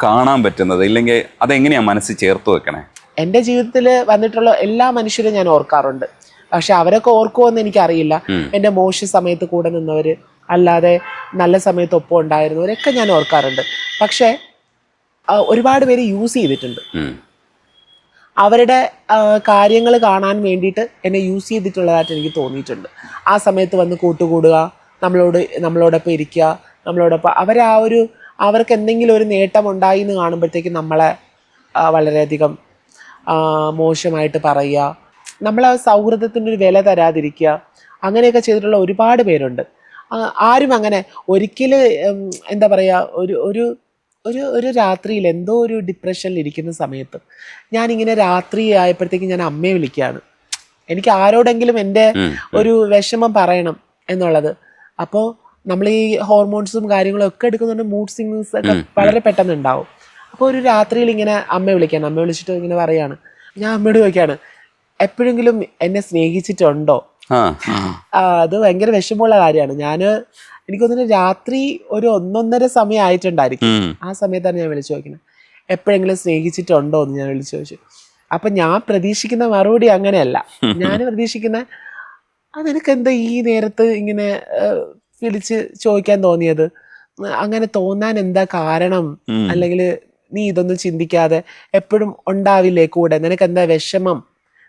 കാണാൻ പറ്റുന്നത്? ഇല്ലെങ്കിൽ അതെങ്ങനെയാണ് മനസ്സിൽ ചേർത്ത് വെക്കണേ? എൻ്റെ ജീവിതത്തിൽ വന്നിട്ടുള്ള എല്ലാ മനുഷ്യരും ഞാൻ ഓർക്കാറുണ്ട്. പക്ഷെ അവരൊക്കെ ഓർക്കുമെന്ന് എനിക്കറിയില്ല. എൻ്റെ മോശ സമയത്ത് കൂടെ നിന്നവർ, അല്ലാതെ നല്ല സമയത്ത് ഒപ്പം ഉണ്ടായിരുന്നവരൊക്കെ ഞാൻ ഓർക്കാറുണ്ട്. പക്ഷേ ഒരുപാട് പേര് യൂസ് ചെയ്തിട്ടുണ്ട്. അവരുടെ കാര്യങ്ങൾ കാണാൻ വേണ്ടിയിട്ട് എന്നെ യൂസ് ചെയ്തിട്ടുള്ളതായിട്ട് എനിക്ക് തോന്നിയിട്ടുണ്ട്. ആ സമയത്ത് വന്ന് കൂട്ടുകൂടുക, നമ്മളോടൊപ്പം ഇരിക്കുക, നമ്മളോടൊപ്പം അവർക്ക് എന്തെങ്കിലും ഒരു നേട്ടം ഉണ്ടായി എന്ന് കാണുമ്പോഴത്തേക്കും നമ്മളെ വളരെയധികം മോശമായിട്ട് പറയുക, നമ്മളെ സൗഹൃദത്തിൻ്റെ ഒരു വില തരാതിരിക്കുക, അങ്ങനെയൊക്കെ ചെയ്തിട്ടുള്ള ഒരുപാട് പേരുണ്ട്. ആരും അങ്ങനെ ഒരിക്കലും എന്താ പറയുക, ഒരു രാത്രിയിൽ എന്തോ ഒരു ഡിപ്രഷനിൽ ഇരിക്കുന്ന സമയത്ത് ഞാനിങ്ങനെ രാത്രി ആയപ്പോഴത്തേക്കും ഞാൻ അമ്മയെ വിളിക്കുകയാണ്. എനിക്ക് ആരോടെങ്കിലും എൻ്റെ ഒരു വിഷമം പറയണം എന്നുള്ളത്. അപ്പോൾ നമ്മൾ ഈ ഹോർമോൺസും കാര്യങ്ങളും ഒക്കെ എടുക്കുന്നുണ്ട്, മൂഡ് സ്വിങ്സ് ഒക്കെ വളരെ പെട്ടെന്ന് ഉണ്ടാവും. അപ്പോൾ ഒരു രാത്രിയിൽ ഇങ്ങനെ അമ്മയെ വിളിക്കുകയാണ്. അമ്മയെ വിളിച്ചിട്ട് ഇങ്ങനെ പറയാണ്, ഞാൻ അമ്മയോട് ചോദിക്കുകയാണ്, എപ്പോഴെങ്കിലും എന്നെ സ്നേഹിച്ചിട്ടുണ്ടോ? അത് ഭയങ്കര വിഷമമുള്ള കാര്യമാണ്. എനിക്ക് തോന്നുന്നു രാത്രി ഒരു 1-1.5 സമയം ആയിട്ടുണ്ടായിരിക്കും. ആ സമയത്താണ് ഞാൻ വിളിച്ചു ചോദിക്കുന്നത്, എപ്പോഴെങ്കിലും സ്നേഹിച്ചിട്ടുണ്ടോ എന്ന് ഞാൻ വിളിച്ചു ചോദിച്ചു. അപ്പൊ ഞാൻ പ്രതീക്ഷിക്കുന്ന മറുപടി അങ്ങനെയല്ല. ഞാൻ പ്രതീക്ഷിക്കുന്ന, അതെനിക്ക് എന്താ ഈ നേരത്ത് ഇങ്ങനെ വിളിച്ച് ചോദിക്കാൻ തോന്നിയത്, അങ്ങനെ തോന്നാൻ എന്താ കാരണം, അല്ലെങ്കിൽ നീ ഇതൊന്നും ചിന്തിക്കാതെ എപ്പോഴും ഉണ്ടാവില്ലേ കൂടെ, നിനക്ക് എന്താ വിഷമം,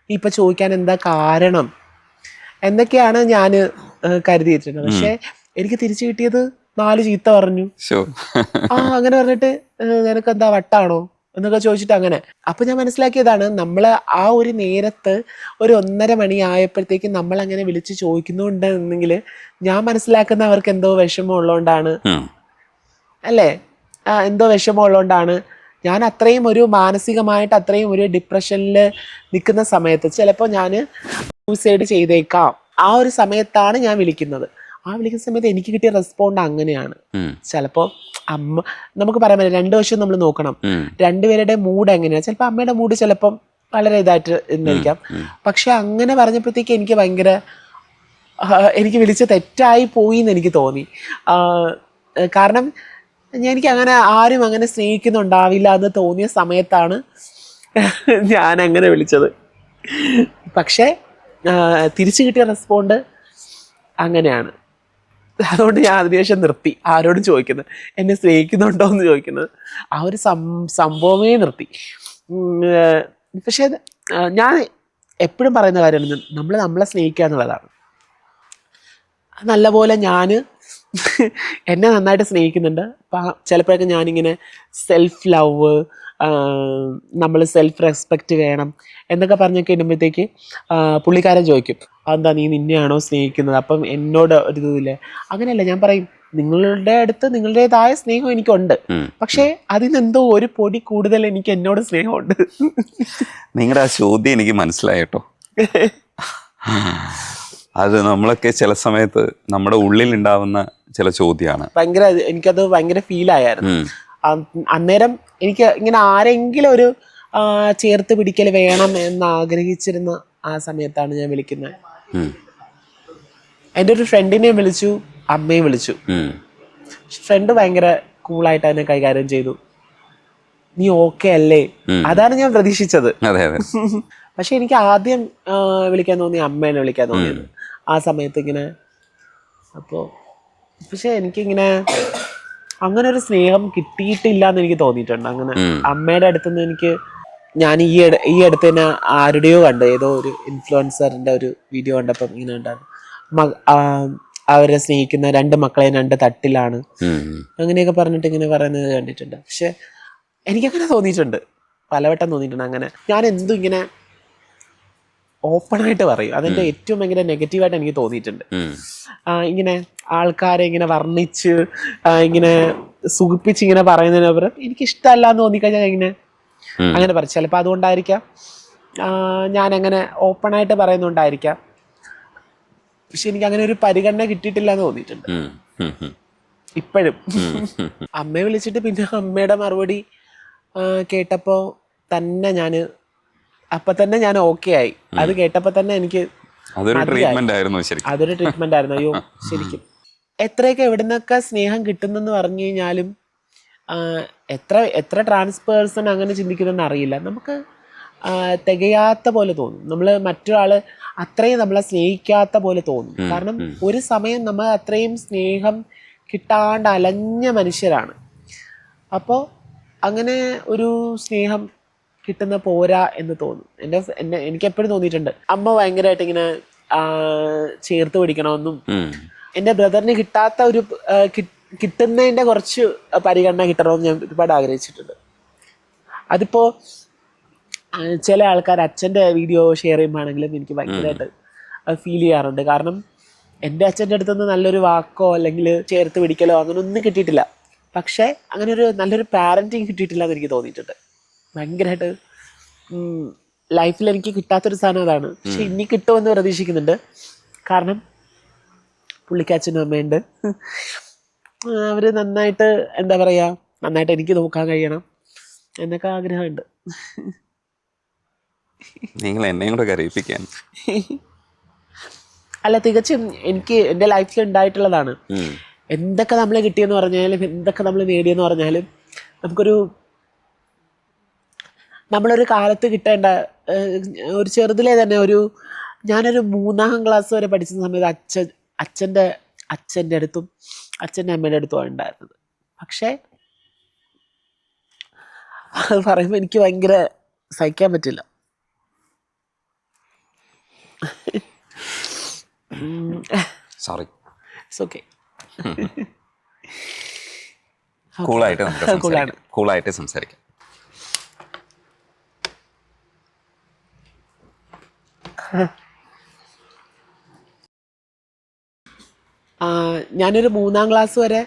നീ ഇപ്പൊ ചോദിക്കാൻ എന്താ കാരണം എന്നൊക്കെയാണ് ഞാൻ കരുതിയിട്ടുണ്ട്. പക്ഷെ എനിക്ക് തിരിച്ചു കിട്ടിയത് 4 ചീത്ത പറഞ്ഞു. അങ്ങനെ പറഞ്ഞിട്ട് നിനക്ക് എന്താ വട്ടാണോ എന്നൊക്കെ ചോദിച്ചിട്ട് അങ്ങനെ. അപ്പൊ ഞാൻ മനസ്സിലാക്കിയതാണ്, നമ്മൾ ആ ഒരു നേരത്ത് ഒരു 1:30 മണി ആയപ്പോഴത്തേക്കും നമ്മൾ അങ്ങനെ വിളിച്ച് ചോദിക്കുന്നുണ്ടെന്നെങ്കിൽ ഞാൻ മനസ്സിലാക്കുന്ന അവർക്ക് എന്തോ വിഷമം ഉള്ളതുകൊണ്ടാണ്, അല്ലേ, എന്തോ വിഷമം ഉള്ളതുകൊണ്ടാണ്. ഞാൻ അത്രയും ഒരു മാനസികമായിട്ട് അത്രയും ഒരു ഡിപ്രഷനിൽ നിൽക്കുന്ന സമയത്ത് ചിലപ്പോൾ ഞാൻ സൂസൈഡ് ചെയ്തേക്കാം. ആ ഒരു സമയത്താണ് ഞാൻ വിളിക്കുന്നത്. ആ വിളിക്കുന്ന സമയത്ത് എനിക്ക് കിട്ടിയ റെസ്പോണ്ട് അങ്ങനെയാണ്. ചിലപ്പോൾ നമുക്ക് പറയാൻ പറ്റില്ല, 2 വശം നമ്മൾ നോക്കണം. 2 പേരുടെ മൂഡ് എങ്ങനെയാണ്. ചിലപ്പോൾ അമ്മയുടെ മൂഡ് ചിലപ്പം വളരെ ഇതായിട്ട് ഇരിക്കാം. പക്ഷെ അങ്ങനെ പറഞ്ഞപ്പോഴത്തേക്ക് എനിക്ക് വിളിച്ച് തെറ്റായി പോയി എന്ന് എനിക്ക് തോന്നി. കാരണം എനിക്ക് അങ്ങനെ ആരും അങ്ങനെ സ്നേഹിക്കുന്നുണ്ടാവില്ല എന്ന് തോന്നിയ സമയത്താണ് ഞാൻ അങ്ങനെ വിളിച്ചത്. പക്ഷേ തിരിച്ചു കിട്ടിയ റെസ്പോണ്ട് അങ്ങനെയാണ്. അതുകൊണ്ട് ഞാൻ അതിനുശേഷം നിർത്തി ആരോടും ചോദിക്കുന്നത്, എന്നെ സ്നേഹിക്കുന്നുണ്ടോ എന്ന് ചോദിക്കുന്നത്. ആ ഒരു സംഭവമേ നിർത്തി. പക്ഷേ ഞാൻ എപ്പോഴും പറയുന്ന കാര്യമാണ്, നമ്മളെ സ്നേഹിക്കുക എന്നുള്ളതാണ്. നല്ലപോലെ ഞാൻ എന്നെ നന്നായിട്ട് സ്നേഹിക്കുന്നുണ്ട്. അപ്പം ചിലപ്പോഴൊക്കെ ഞാനിങ്ങനെ സെൽഫ് ലവ്, നമ്മൾ സെൽഫ് റെസ്പെക്റ്റ് വേണം എന്നൊക്കെ പറഞ്ഞൊക്കെ ഇടുമ്പോഴത്തേക്ക് പുള്ളിക്കാരൻ ചോദിക്കും, അതെന്താ നീ നിന്നെയാണോ സ്നേഹിക്കുന്നത്, അപ്പം എന്നോട് ഒരു ഇതുമില്ലേ? അങ്ങനെയല്ല, ഞാൻ പറയും, നിങ്ങളുടെ അടുത്ത് നിങ്ങളുടേതായ സ്നേഹം എനിക്കുണ്ട്, പക്ഷേ അതിനെന്തോ ഒരു പൊടി കൂടുതൽ എനിക്ക് എന്നോട് സ്നേഹമുണ്ട്. നിങ്ങളുടെ ആ ചോദ്യം എനിക്ക് മനസ്സിലായിട്ടോ. അത് നമ്മളൊക്കെ ചില സമയത്ത് നമ്മുടെ ഉള്ളിൽ ഉണ്ടാവുന്ന ചില ചോദ്യമാണ്. ഭയങ്കര എനിക്കത് ഭയങ്കര ഫീലായിരുന്നു. അന്നേരം എനിക്ക് ഇങ്ങനെ ആരെങ്കിലും ഒരു ചേർത്ത് പിടിക്കൽ വേണം എന്ന് ആഗ്രഹിച്ചിരുന്ന ആ സമയത്താണ് ഞാൻ വിളിക്കുന്നത്. എൻ്റെ ഒരു ഫ്രണ്ടിനെ വിളിച്ചു, അമ്മയെ വിളിച്ചു. ഫ്രണ്ട് ഭയങ്കര കൂളായിട്ട് അതിനെ കൈകാര്യം ചെയ്തു. നീ ഓക്കെ അല്ലേ, അതാണ് ഞാൻ പ്രതീക്ഷിച്ചത്. പക്ഷെ എനിക്ക് ആദ്യം വിളിക്കാൻ തോന്നി അമ്മേനെ വിളിക്കാൻ തോന്നിയത് ആ സമയത്ത് ഇങ്ങനെ. അപ്പോൾ പക്ഷെ എനിക്കിങ്ങനെ അങ്ങനെ ഒരു സ്നേഹം കിട്ടിയിട്ടില്ല എന്ന് എനിക്ക് തോന്നിയിട്ടുണ്ട്. അങ്ങനെ അമ്മയുടെ അടുത്തുനിന്ന് എനിക്ക്, ഞാൻ ഈ അടുത്ത് തന്നെ ആരുടെയോ കണ്ടു, ഏതോ ഒരു ഇൻഫ്ലുവൻസറിന്റെ ഒരു വീഡിയോ കണ്ടപ്പം ഇങ്ങനെ ഉണ്ടായിരുന്നു, അവരെ സ്നേഹിക്കുന്ന 2 മക്കളെ 2 തട്ടിലാണ് അങ്ങനെയൊക്കെ പറഞ്ഞിട്ട് ഇങ്ങനെ പറയുന്നത് കണ്ടിട്ടുണ്ട്. പക്ഷെ എനിക്കങ്ങനെ തോന്നിയിട്ടുണ്ട്, പലവട്ടം തോന്നിയിട്ടുണ്ട്. അങ്ങനെ ഞാൻ എന്തും ഇങ്ങനെ ഓപ്പണായിട്ട് പറയും. അതിൻ്റെ ഏറ്റവും ഭയങ്കര നെഗറ്റീവായിട്ട് എനിക്ക് തോന്നിയിട്ടുണ്ട്. ഇങ്ങനെ ആൾക്കാരെ ഇങ്ങനെ വർണ്ണിച്ച് ഇങ്ങനെ സുഖിപ്പിച്ച് ഇങ്ങനെ പറയുന്നതിനപ്പുറം എനിക്കിഷ്ടമല്ല എന്ന് തോന്നിക്കഴിഞ്ഞാൽ ഇങ്ങനെ അങ്ങനെ പറയും. ചിലപ്പോൾ അതുകൊണ്ടായിരിക്കാം ഞാനങ്ങനെ ഓപ്പണായിട്ട് പറയുന്നുണ്ടായിരിക്കാം. പക്ഷെ എനിക്ക് അങ്ങനെ ഒരു പരിഗണന കിട്ടിയിട്ടില്ല എന്ന് തോന്നിയിട്ടുണ്ട് ഇപ്പോഴും. അമ്മയെ വിളിച്ചിട്ട് പിന്നെ അമ്മയുടെ മറുപടി കേട്ടപ്പോൾ തന്നെ ഞാൻ ഓക്കെ ആയി. അത് കേട്ടപ്പോൾ തന്നെ എനിക്ക് അതൊരു ട്രീറ്റ്മെന്റ് ആയിരുന്നു. അയ്യോ ശരിക്കും എത്രയൊക്കെ എവിടെ നിന്നൊക്കെ സ്നേഹം കിട്ടുന്നെന്ന് പറഞ്ഞു കഴിഞ്ഞാലും എത്ര ട്രാൻസ്പേഴ്സൺ അങ്ങനെ ചിന്തിക്കുന്നതെന്ന് അറിയില്ല. നമുക്ക് തികയാത്ത പോലെ തോന്നും. നമ്മൾ മറ്റൊരാൾ അത്രയും നമ്മളെ സ്നേഹിക്കാത്ത പോലെ തോന്നും. കാരണം ഒരു സമയം നമ്മൾ അത്രയും സ്നേഹം കിട്ടാണ്ട് അലഞ്ഞ മനുഷ്യരാണ്. അപ്പോൾ അങ്ങനെ ഒരു സ്നേഹം കിട്ടുന്ന പോരാ എന്ന് തോന്നും. എനിക്ക് എപ്പോഴും തോന്നിയിട്ടുണ്ട് അമ്മ ഭയങ്കരമായിട്ട് ഇങ്ങനെ ചേർത്ത് പിടിക്കണമെന്നും എൻ്റെ ബ്രദറിന് കിട്ടാത്ത ഒരു കിട്ടുന്നതിൻ്റെ കുറച്ച് പരിഗണന കിട്ടണമെന്ന് ഞാൻ ഒരുപാട് ആഗ്രഹിച്ചിട്ടുണ്ട്. അതിപ്പോൾ ചില ആൾക്കാർ അച്ഛൻ്റെ വീഡിയോ ഷെയർ ചെയ്യുമ്പോഴാണെങ്കിലും എനിക്ക് ഭയങ്കരമായിട്ട് ഫീൽ ചെയ്യാറുണ്ട്. കാരണം എൻ്റെ അച്ഛൻ്റെ അടുത്തുനിന്ന് നല്ലൊരു വാക്കോ അല്ലെങ്കിൽ ചേർത്ത് പിടിക്കലോ അങ്ങനെ ഒന്നും കിട്ടിയിട്ടില്ല. പക്ഷേ അങ്ങനെ ഒരു നല്ലൊരു പാരൻറ്റിങ് കിട്ടിയിട്ടില്ല എന്ന് എനിക്ക് തോന്നിയിട്ടുണ്ട്. ഭയങ്കരമായിട്ട് ലൈഫിൽ എനിക്ക് കിട്ടാത്തൊരു സാധനം അതാണ്. പക്ഷെ ഇനി കിട്ടുമെന്ന് പ്രതീക്ഷിക്കുന്നുണ്ട്. കാരണം പുള്ളിക്ക് അച്ഛനും അമ്മയുണ്ട്. അവർ നന്നായിട്ട് എന്താ പറയുക, നന്നായിട്ട് എനിക്ക് നോക്കാൻ കഴിയണം എന്നൊക്കെ ആഗ്രഹമുണ്ട്. നിങ്ങൾ എന്നെയും കൂടെ കരയിപ്പിക്കാൻ. അല്ല, തികച്ചും എനിക്ക് എൻ്റെ ലൈഫിൽ ഉണ്ടായിട്ടുള്ളതാണ്. എന്തൊക്കെ നമ്മൾ കിട്ടിയെന്ന് പറഞ്ഞാലും എന്തൊക്കെ നമ്മൾ നേടിയെന്ന് പറഞ്ഞാലും നമ്മളൊരു കാലത്ത് കിട്ടേണ്ട ഒരു ചെറുതിലെ തന്നെ ഞാനൊരു 3ാം ക്ലാസ് വരെ പഠിച്ച സമയത്ത് അച്ഛൻ്റെ അടുത്തും അച്ഛൻ്റെ അമ്മയുടെ അടുത്തുമാണ് ഉണ്ടായിരുന്നത്. പക്ഷേ അത് പറയുമ്പോൾ എനിക്ക് ഭയങ്കര സഹിക്കാൻ പറ്റില്ല. Sorry, it's okay. കൂളായിട്ട് സംസാരിക്കാം. ഞാനൊരു 3ാം ക്ലാസ് വരെ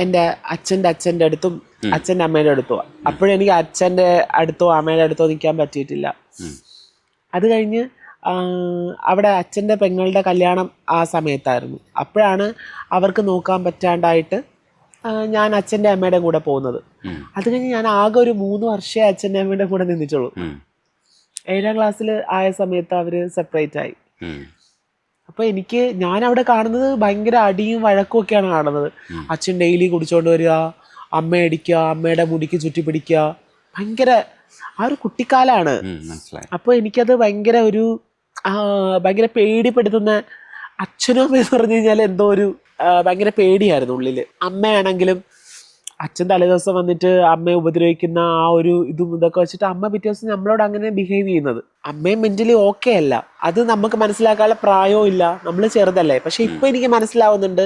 എൻ്റെ അച്ഛൻ്റെ അടുത്തും അച്ഛൻ്റെ അമ്മയുടെ അടുത്തോ, അപ്പോഴും എനിക്ക് അച്ഛൻ്റെ അടുത്തോ അമ്മയുടെ അടുത്തോ നിൽക്കാൻ പറ്റിയിട്ടില്ല. അത് കഴിഞ്ഞ് അവിടെ അച്ഛൻ്റെ പെങ്ങളുടെ കല്യാണം ആ സമയത്തായിരുന്നു. അപ്പോഴാണ് അവർക്ക് നോക്കാൻ പറ്റാണ്ടായിട്ട് ഞാൻ അച്ഛൻ്റെ അമ്മയുടെ കൂടെ പോകുന്നത്. അത് കഴിഞ്ഞ് ഞാൻ ആകെ ഒരു 3 വർഷമേ അച്ഛൻ്റെ അമ്മയുടെ കൂടെ നിന്നിട്ടുള്ളൂ. 7ാം ക്ലാസ്സിൽ ആയ സമയത്ത് അവർ സെപ്പറേറ്റ് ആയി. അപ്പോൾ ഞാൻ അവിടെ കാണുന്നത് ഭയങ്കര അടിയും വഴക്കും ഒക്കെയാണ് കാണുന്നത്. അച്ഛൻ ഡെയിലി കുടിച്ചോണ്ട് വരിക, അമ്മ അടിക്കുക, അമ്മയുടെ മുടിക്ക് ചുറ്റി പിടിക്കുക, ഭയങ്കര ആ ഒരു കുട്ടിക്കാലാണ്. അപ്പോൾ എനിക്കത് ഭയങ്കര പേടിപ്പെടുത്തുന്ന, അച്ഛനും അമ്മയെന്ന് പറഞ്ഞു കഴിഞ്ഞാൽ എന്തോ ഭയങ്കര പേടിയായിരുന്നു ഉള്ളിൽ. അമ്മയാണെങ്കിലും അച്ഛൻ തലേദിവസം വന്നിട്ട് അമ്മയെ ഉപദ്രവിക്കുന്ന ആ ഒരു ഇതൊക്കെ വെച്ചിട്ട് അമ്മ പിറ്റേ ദിവസം നമ്മളോട് അങ്ങനെ ബിഹേവ് ചെയ്യുന്നത്. അമ്മയും മെന്റലി ഓക്കെ അല്ല, അത് നമുക്ക് മനസ്സിലാക്കാനുള്ള പ്രായവും ഇല്ല, നമ്മൾ ചെറുതല്ലേ. പക്ഷെ ഇപ്പൊ എനിക്ക് മനസ്സിലാവുന്നുണ്ട്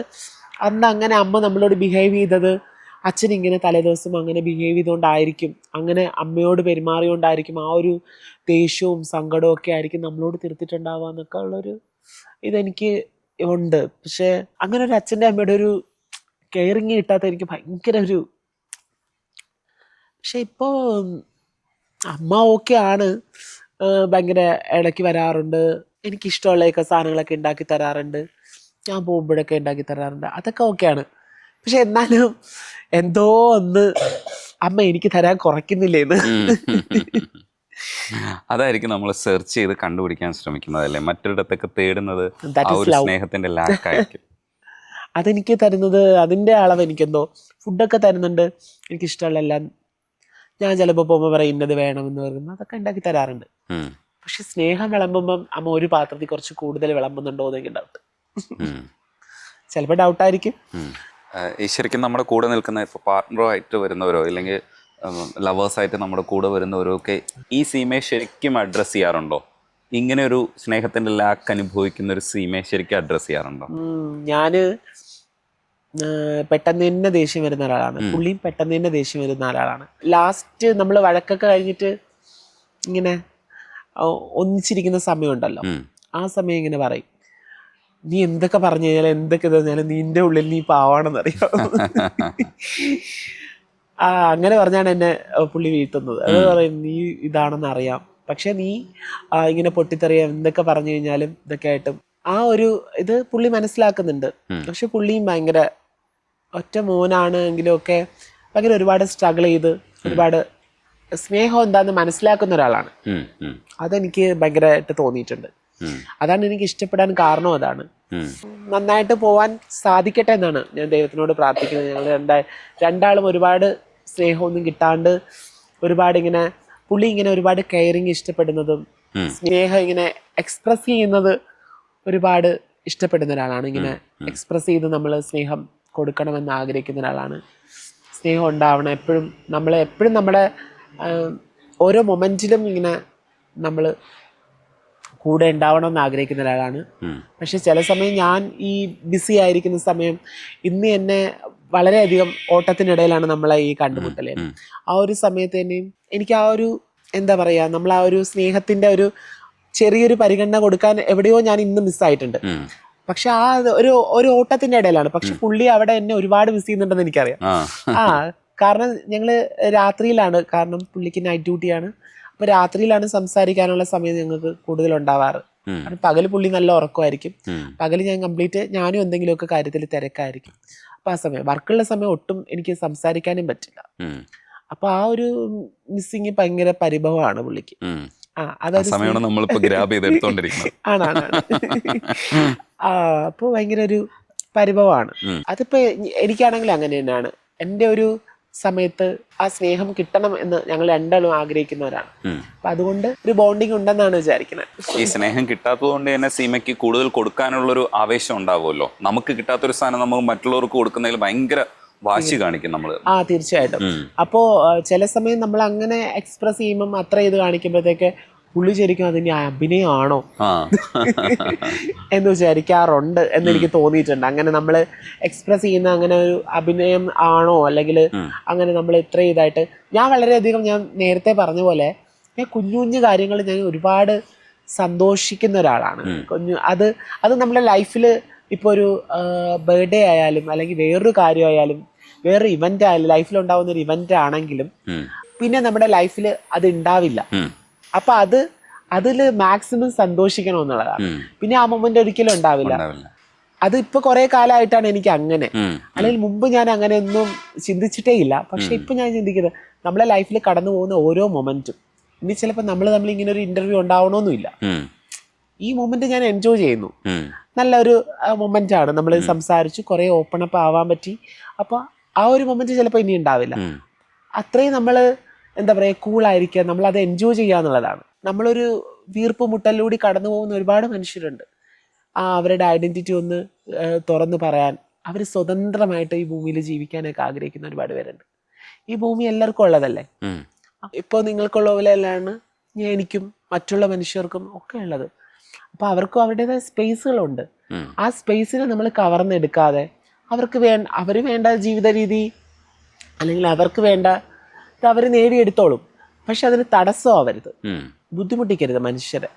അന്ന് അങ്ങനെ അമ്മ നമ്മളോട് ബിഹേവ് ചെയ്തത് അച്ഛൻ ഇങ്ങനെ തലേദിവസം അങ്ങനെ ബിഹേവ് ചെയ്തുകൊണ്ടായിരിക്കും, അങ്ങനെ അമ്മയോട് പെരുമാറിയോണ്ടായിരിക്കും, ആ ഒരു ദേഷ്യവും സങ്കടവും ഒക്കെ ആയിരിക്കും നമ്മളോട് തീർത്തിട്ടുണ്ടാവുക എന്നൊക്കെ ഉള്ളൊരു ഇതെനിക്ക് ഉണ്ട്. പക്ഷെ അങ്ങനെ ഒരു അച്ഛൻ്റെ അമ്മയുടെ ഒരു കെയറിങ് കിട്ടാത്ത എനിക്ക് ഭയങ്കര പക്ഷെ ഇപ്പോൾ അമ്മ ഓക്കെ ആണ്. ഭയങ്കര ഇടയ്ക്ക് വരാറുണ്ട്. എനിക്കിഷ്ടമുള്ളതൊക്കെ സാധനങ്ങളൊക്കെ ഉണ്ടാക്കി തരാറുണ്ട്. ഞാൻ പോകുമ്പോഴൊക്കെ ഉണ്ടാക്കി തരാറുണ്ട്. അതൊക്കെ ഓക്കെയാണ്. പക്ഷെ എന്നാലും എന്തോ ഒന്ന് അമ്മ എനിക്ക് തരാൻ കുറയ്ക്കുന്നില്ലേന്ന്. അതായിരിക്കും നമ്മൾ സെർച്ച് ചെയ്ത് കണ്ടുപിടിക്കാൻ ശ്രമിക്കുന്നതല്ലേ, മറ്റൊരിടത്തൊക്കെ തേടുന്നത് ആ ഒരു സ്നേഹത്തിന്റെ ലാക്കായിരിക്കും. അതെനിക്ക് തരുന്നത് അതിൻ്റെ അളവ് എനിക്കെന്തോ ഫുഡൊക്കെ തരുന്നുണ്ട്. എനിക്കിഷ്ടമുള്ള എല്ലാം ഞാൻ ചിലപ്പോൾ പോകുമ്പോൾ പറയും ഇന്നത് വേണമെന്ന് പറയുമ്പോൾ അതൊക്കെ ഉണ്ടാക്കി തരാറുണ്ട്. പക്ഷെ സ്നേഹം വിളമ്പുമ്പം അമ്മ ഒരു പാത്രത്തിൽ കുറച്ച് കൂടുതൽ വിളമ്പുന്നുണ്ടോ എന്നെങ്കിൽ ഡൗട്ട്. ചിലപ്പോൾ ഡൗട്ടായിരിക്കും. ഈ ശരിക്കും നമ്മുടെ കൂടെ നിൽക്കുന്ന ഇപ്പോൾ പാർട്ട്ണറോ ആയിട്ട് വരുന്നവരോ ഇല്ലെങ്കിൽ ലവേഴ്സായിട്ട് നമ്മുടെ കൂടെ വരുന്നവരോ ഒക്കെ ഈ സീമയെ ശരിക്കും അഡ്രസ്സ് ചെയ്യാറുണ്ടോ? ഇങ്ങനെ ഒരു സ്നേഹത്തിന്റെ ലാക്ക് അനുഭവിക്കുന്ന ഒരു സീമയെ ശരിക്കും അഡ്രസ്സ് ചെയ്യാറുണ്ടോ? ഞാൻ പെട്ടെന്ന് തന്നെ ദേഷ്യം വരുന്ന ഒരാളാണ്. പുള്ളിയും പെട്ടെന്ന് തന്നെ ദേഷ്യം വരുന്ന ഒരാളാണ്. ലാസ്റ്റ് നമ്മൾ വഴക്കൊക്കെ കഴിഞ്ഞിട്ട് ഇങ്ങനെ ഒന്നിച്ചിരിക്കുന്ന സമയമുണ്ടല്ലോ, ആ സമയം ഇങ്ങനെ പറയും, നീ എന്തൊക്കെ പറഞ്ഞു കഴിഞ്ഞാൽ എന്തൊക്കെ പറഞ്ഞാലും നിന്റെ ഉള്ളിൽ നീ പാവാണെന്നറിയാം. അങ്ങനെ പറഞ്ഞാണ് എന്നെ പുള്ളി വീഴ്ത്തുന്നത്. അത് പറയും നീ ഇതാണെന്ന് അറിയാം, പക്ഷെ നീ ഇങ്ങനെ പൊട്ടിത്തെറിയാം എന്തൊക്കെ പറഞ്ഞു കഴിഞ്ഞാലും ഇതൊക്കെ ആയിട്ടും ആ ഒരു ഇത് പുള്ളി മനസ്സിലാക്കുന്നുണ്ട്. പക്ഷെ പുള്ളിയും ഭയങ്കര ഒറ്റ മോനാണ് എങ്കിലും ഒക്കെ ഭയങ്കര ഒരുപാട് സ്ട്രഗിൾ ചെയ്ത് ഒരുപാട് സ്നേഹം എന്താന്ന് മനസ്സിലാക്കുന്ന ഒരാളാണ്. അതെനിക്ക് ഭയങ്കരമായിട്ട് തോന്നിയിട്ടുണ്ട്. അതാണ് എനിക്ക് ഇഷ്ടപ്പെടാൻ കാരണം. അതാണ് നന്നായിട്ട് പോവാൻ സാധിക്കട്ടെ എന്നാണ് ഞാൻ ദൈവത്തിനോട് പ്രാർത്ഥിക്കുന്നത്. ഞങ്ങൾ രണ്ടാളും ഒരുപാട് സ്നേഹമൊന്നും കിട്ടാണ്ട് ഒരുപാട് ഇങ്ങനെ പുള്ളി ഇങ്ങനെ ഒരുപാട് കെയറിങ് ഇഷ്ടപ്പെടുന്നതും സ്നേഹം ഇങ്ങനെ എക്സ്പ്രസ് ചെയ്യുന്നത് ഒരുപാട് ഇഷ്ടപ്പെടുന്ന ഒരാളാണ്. ഇങ്ങനെ എക്സ്പ്രസ് ചെയ്ത് നമ്മൾ സ്നേഹം കൊടുക്കണമെന്ന് ആഗ്രഹിക്കുന്ന ഒരാളാണ്. സ്നേഹം ഉണ്ടാവണം എപ്പോഴും, എപ്പോഴും നമ്മുടെ ഓരോ മൊമെന്റിലും ഇങ്ങനെ നമ്മൾ കൂടെ ഉണ്ടാവണമെന്ന് ആഗ്രഹിക്കുന്ന ഒരാളാണ്. പക്ഷെ ചില സമയം ഞാൻ ഈ ബിസി ആയിരിക്കുന്ന സമയം ഇന്ന് എന്നെ വളരെയധികം ഓട്ടത്തിനിടയിലാണ് നമ്മളെ ഈ കണ്ടുമുട്ടല്. ആ ഒരു സമയത്ത് തന്നെയും എനിക്ക് ആ ഒരു എന്താ പറയുക, നമ്മൾ ആ ഒരു സ്നേഹത്തിന്റെ ഒരു ചെറിയൊരു പരിഗണന കൊടുക്കാൻ എവിടെയോ ഞാൻ ഇന്ന് മിസ്സായിട്ടുണ്ട്. പക്ഷെ ആ ഒരു ഓട്ടത്തിന്റെ ഇടയിലാണ്. പക്ഷെ പുള്ളി അവിടെ എന്നെ ഒരുപാട് മിസ് ചെയ്യുന്നുണ്ടെന്ന് എനിക്കറിയാം. കാരണം ഞങ്ങള് രാത്രിയിലാണ്, കാരണം പുള്ളിക്ക് നൈറ്റ് ഡ്യൂട്ടിയാണ്. അപ്പൊ രാത്രിയിലാണ് സംസാരിക്കാനുള്ള സമയം ഞങ്ങൾക്ക് കൂടുതൽ ഉണ്ടാവാറ്. കാരണം പകല് പുള്ളി നല്ല ഉറക്കമായിരിക്കും, പകല് ഞാൻ കംപ്ലീറ്റ് ഞാനും എന്തെങ്കിലുമൊക്കെ കാര്യത്തിൽ തിരക്കായിരിക്കും. അപ്പൊ ആ സമയം വർക്കുള്ള സമയം ഒട്ടും എനിക്ക് സംസാരിക്കാനും പറ്റില്ല. അപ്പൊ ആ ഒരു മിസ്സിങ് ഭയങ്കര പരിഭവമാണ് പുള്ളിക്ക്. ആണ്. അപ്പൊ ഭയങ്കര ഒരു പരിഭവമാണ്. അതിപ്പോ എനിക്കാണെങ്കിൽ അങ്ങനെ തന്നെയാണ്. എൻ്റെ ഒരു സമയത്ത് ആ സ്നേഹം കിട്ടണം എന്ന് ഞങ്ങൾ രണ്ടാളും ആഗ്രഹിക്കുന്നവരാണ്. അപ്പൊ അതുകൊണ്ട് ഒരു ബോണ്ടിങ് ഉണ്ടെന്നാണ് വിചാരിക്കുന്നത്. ഈ സ്നേഹം കിട്ടാത്തത് കൊണ്ട് തന്നെ സീമയ്ക്ക് കൂടുതൽ കൊടുക്കാനുള്ളൊരു ആവേശം ഉണ്ടാവുമല്ലോ. നമുക്ക് കിട്ടാത്തൊരു സാധനം നമുക്ക് മറ്റുള്ളവർക്ക് കൊടുക്കുന്നതിൽ ഭയങ്കര വാശി കാണിക്കും നമ്മള്. തീർച്ചയായിട്ടും. അപ്പോ ചില സമയം നമ്മൾ അങ്ങനെ എക്സ്പ്രസ് ചെയ്യുമ്പം അത്ര ഇത് കാണിക്കുമ്പോഴത്തേക്ക് പുള്ളി ശരിക്കും അതിന്റെ അഭിനയമാണോ എന്ന് വിചാരിക്കാറുണ്ട് എന്ന് എനിക്ക് തോന്നിയിട്ടുണ്ട്. അങ്ങനെ നമ്മൾ എക്സ്പ്രസ് ചെയ്യുന്ന അങ്ങനെ ഒരു അഭിനയം ആണോ, അല്ലെങ്കിൽ അങ്ങനെ നമ്മൾ ഇത്ര ഇതായിട്ട് ഞാൻ വളരെയധികം ഞാൻ നേരത്തെ പറഞ്ഞ പോലെ ഞാൻ കുഞ്ഞു കുഞ്ഞു കാര്യങ്ങൾ ഞാൻ ഒരുപാട് സന്തോഷിക്കുന്ന ഒരാളാണ്. അത് നമ്മുടെ ലൈഫിൽ ഇപ്പോൾ ഒരു ബർത്ത്ഡേ ആയാലും അല്ലെങ്കിൽ വേറൊരു കാര്യമായാലും വേറൊരു ഇവന്റ് ആയാലും ലൈഫിലുണ്ടാവുന്ന ഒരു ഇവന്റ് ആണെങ്കിലും പിന്നെ നമ്മുടെ ലൈഫിൽ അത് ഉണ്ടാവില്ല. അപ്പൊ അതില് മാക്സിമം സന്തോഷിക്കണം എന്നുള്ളതാണ്. പിന്നെ ആ മൊമെന്റ് ഒരിക്കലും ഉണ്ടാവില്ല. അത് ഇപ്പൊ കുറെ കാലമായിട്ടാണ് എനിക്ക് അങ്ങനെ, അല്ലെങ്കിൽ മുമ്പ് ഞാൻ അങ്ങനെ ഒന്നും ചിന്തിച്ചിട്ടേ ഇല്ല. പക്ഷെ ഇപ്പൊ ഞാൻ ചിന്തിക്കുന്നത് നമ്മളെ ലൈഫിൽ കടന്നു പോകുന്ന ഓരോ മൊമെന്റും, ഇനി ചിലപ്പോൾ നമ്മൾ ഇങ്ങനെ ഒരു ഇന്റർവ്യൂ ഉണ്ടാവണമെന്നില്ല. ഈ മൊമെന്റ് ഞാൻ എൻജോയ് ചെയ്യുന്നു. നല്ലൊരു മൊമെന്റ് ആണ്. നമ്മൾ സംസാരിച്ചു കുറെ ഓപ്പൺ അപ്പ് ആവാൻ പറ്റി. അപ്പൊ ആ ഒരു മൊമെന്റ് ചിലപ്പോൾ ഇനി ഉണ്ടാവില്ല. അത്രയും നമ്മൾ എന്താ പറയുക കൂളായിരിക്കുക, നമ്മളത് എൻജോയ് ചെയ്യുക എന്നുള്ളതാണ്. നമ്മളൊരു വീർപ്പ് മുട്ടലിലൂടെ കടന്നു പോകുന്ന ഒരുപാട് മനുഷ്യരുണ്ട്. അവരുടെ ഐഡന്റിറ്റി ഒന്ന് തുറന്നു പറയാൻ, അവർ സ്വതന്ത്രമായിട്ട് ഈ ഭൂമിയിൽ ജീവിക്കാനൊക്കെ ആഗ്രഹിക്കുന്ന ഒരുപാട് പേരുണ്ട്. ഈ ഭൂമി എല്ലാവർക്കും ഉള്ളതല്ലേ. ഇപ്പോൾ നിങ്ങൾക്കുള്ള പോലെ അല്ലാണ് എനിക്കും മറ്റുള്ള മനുഷ്യർക്കും ഒക്കെ ഉള്ളത്. അപ്പൊ അവർക്കും അവരുടേതായ സ്പേസുകളുണ്ട്. ആ സ്പേസിനെ നമ്മൾ കവർന്നെടുക്കാതെ അവര് വേണ്ട ജീവിത രീതി അല്ലെങ്കിൽ അവർക്ക് വേണ്ട അവർ നേടിയെടുത്തോളും. പക്ഷെ അതിന് തടസ്സമാവരുത്, ബുദ്ധിമുട്ടിക്കരുത് മനുഷ്യരെ.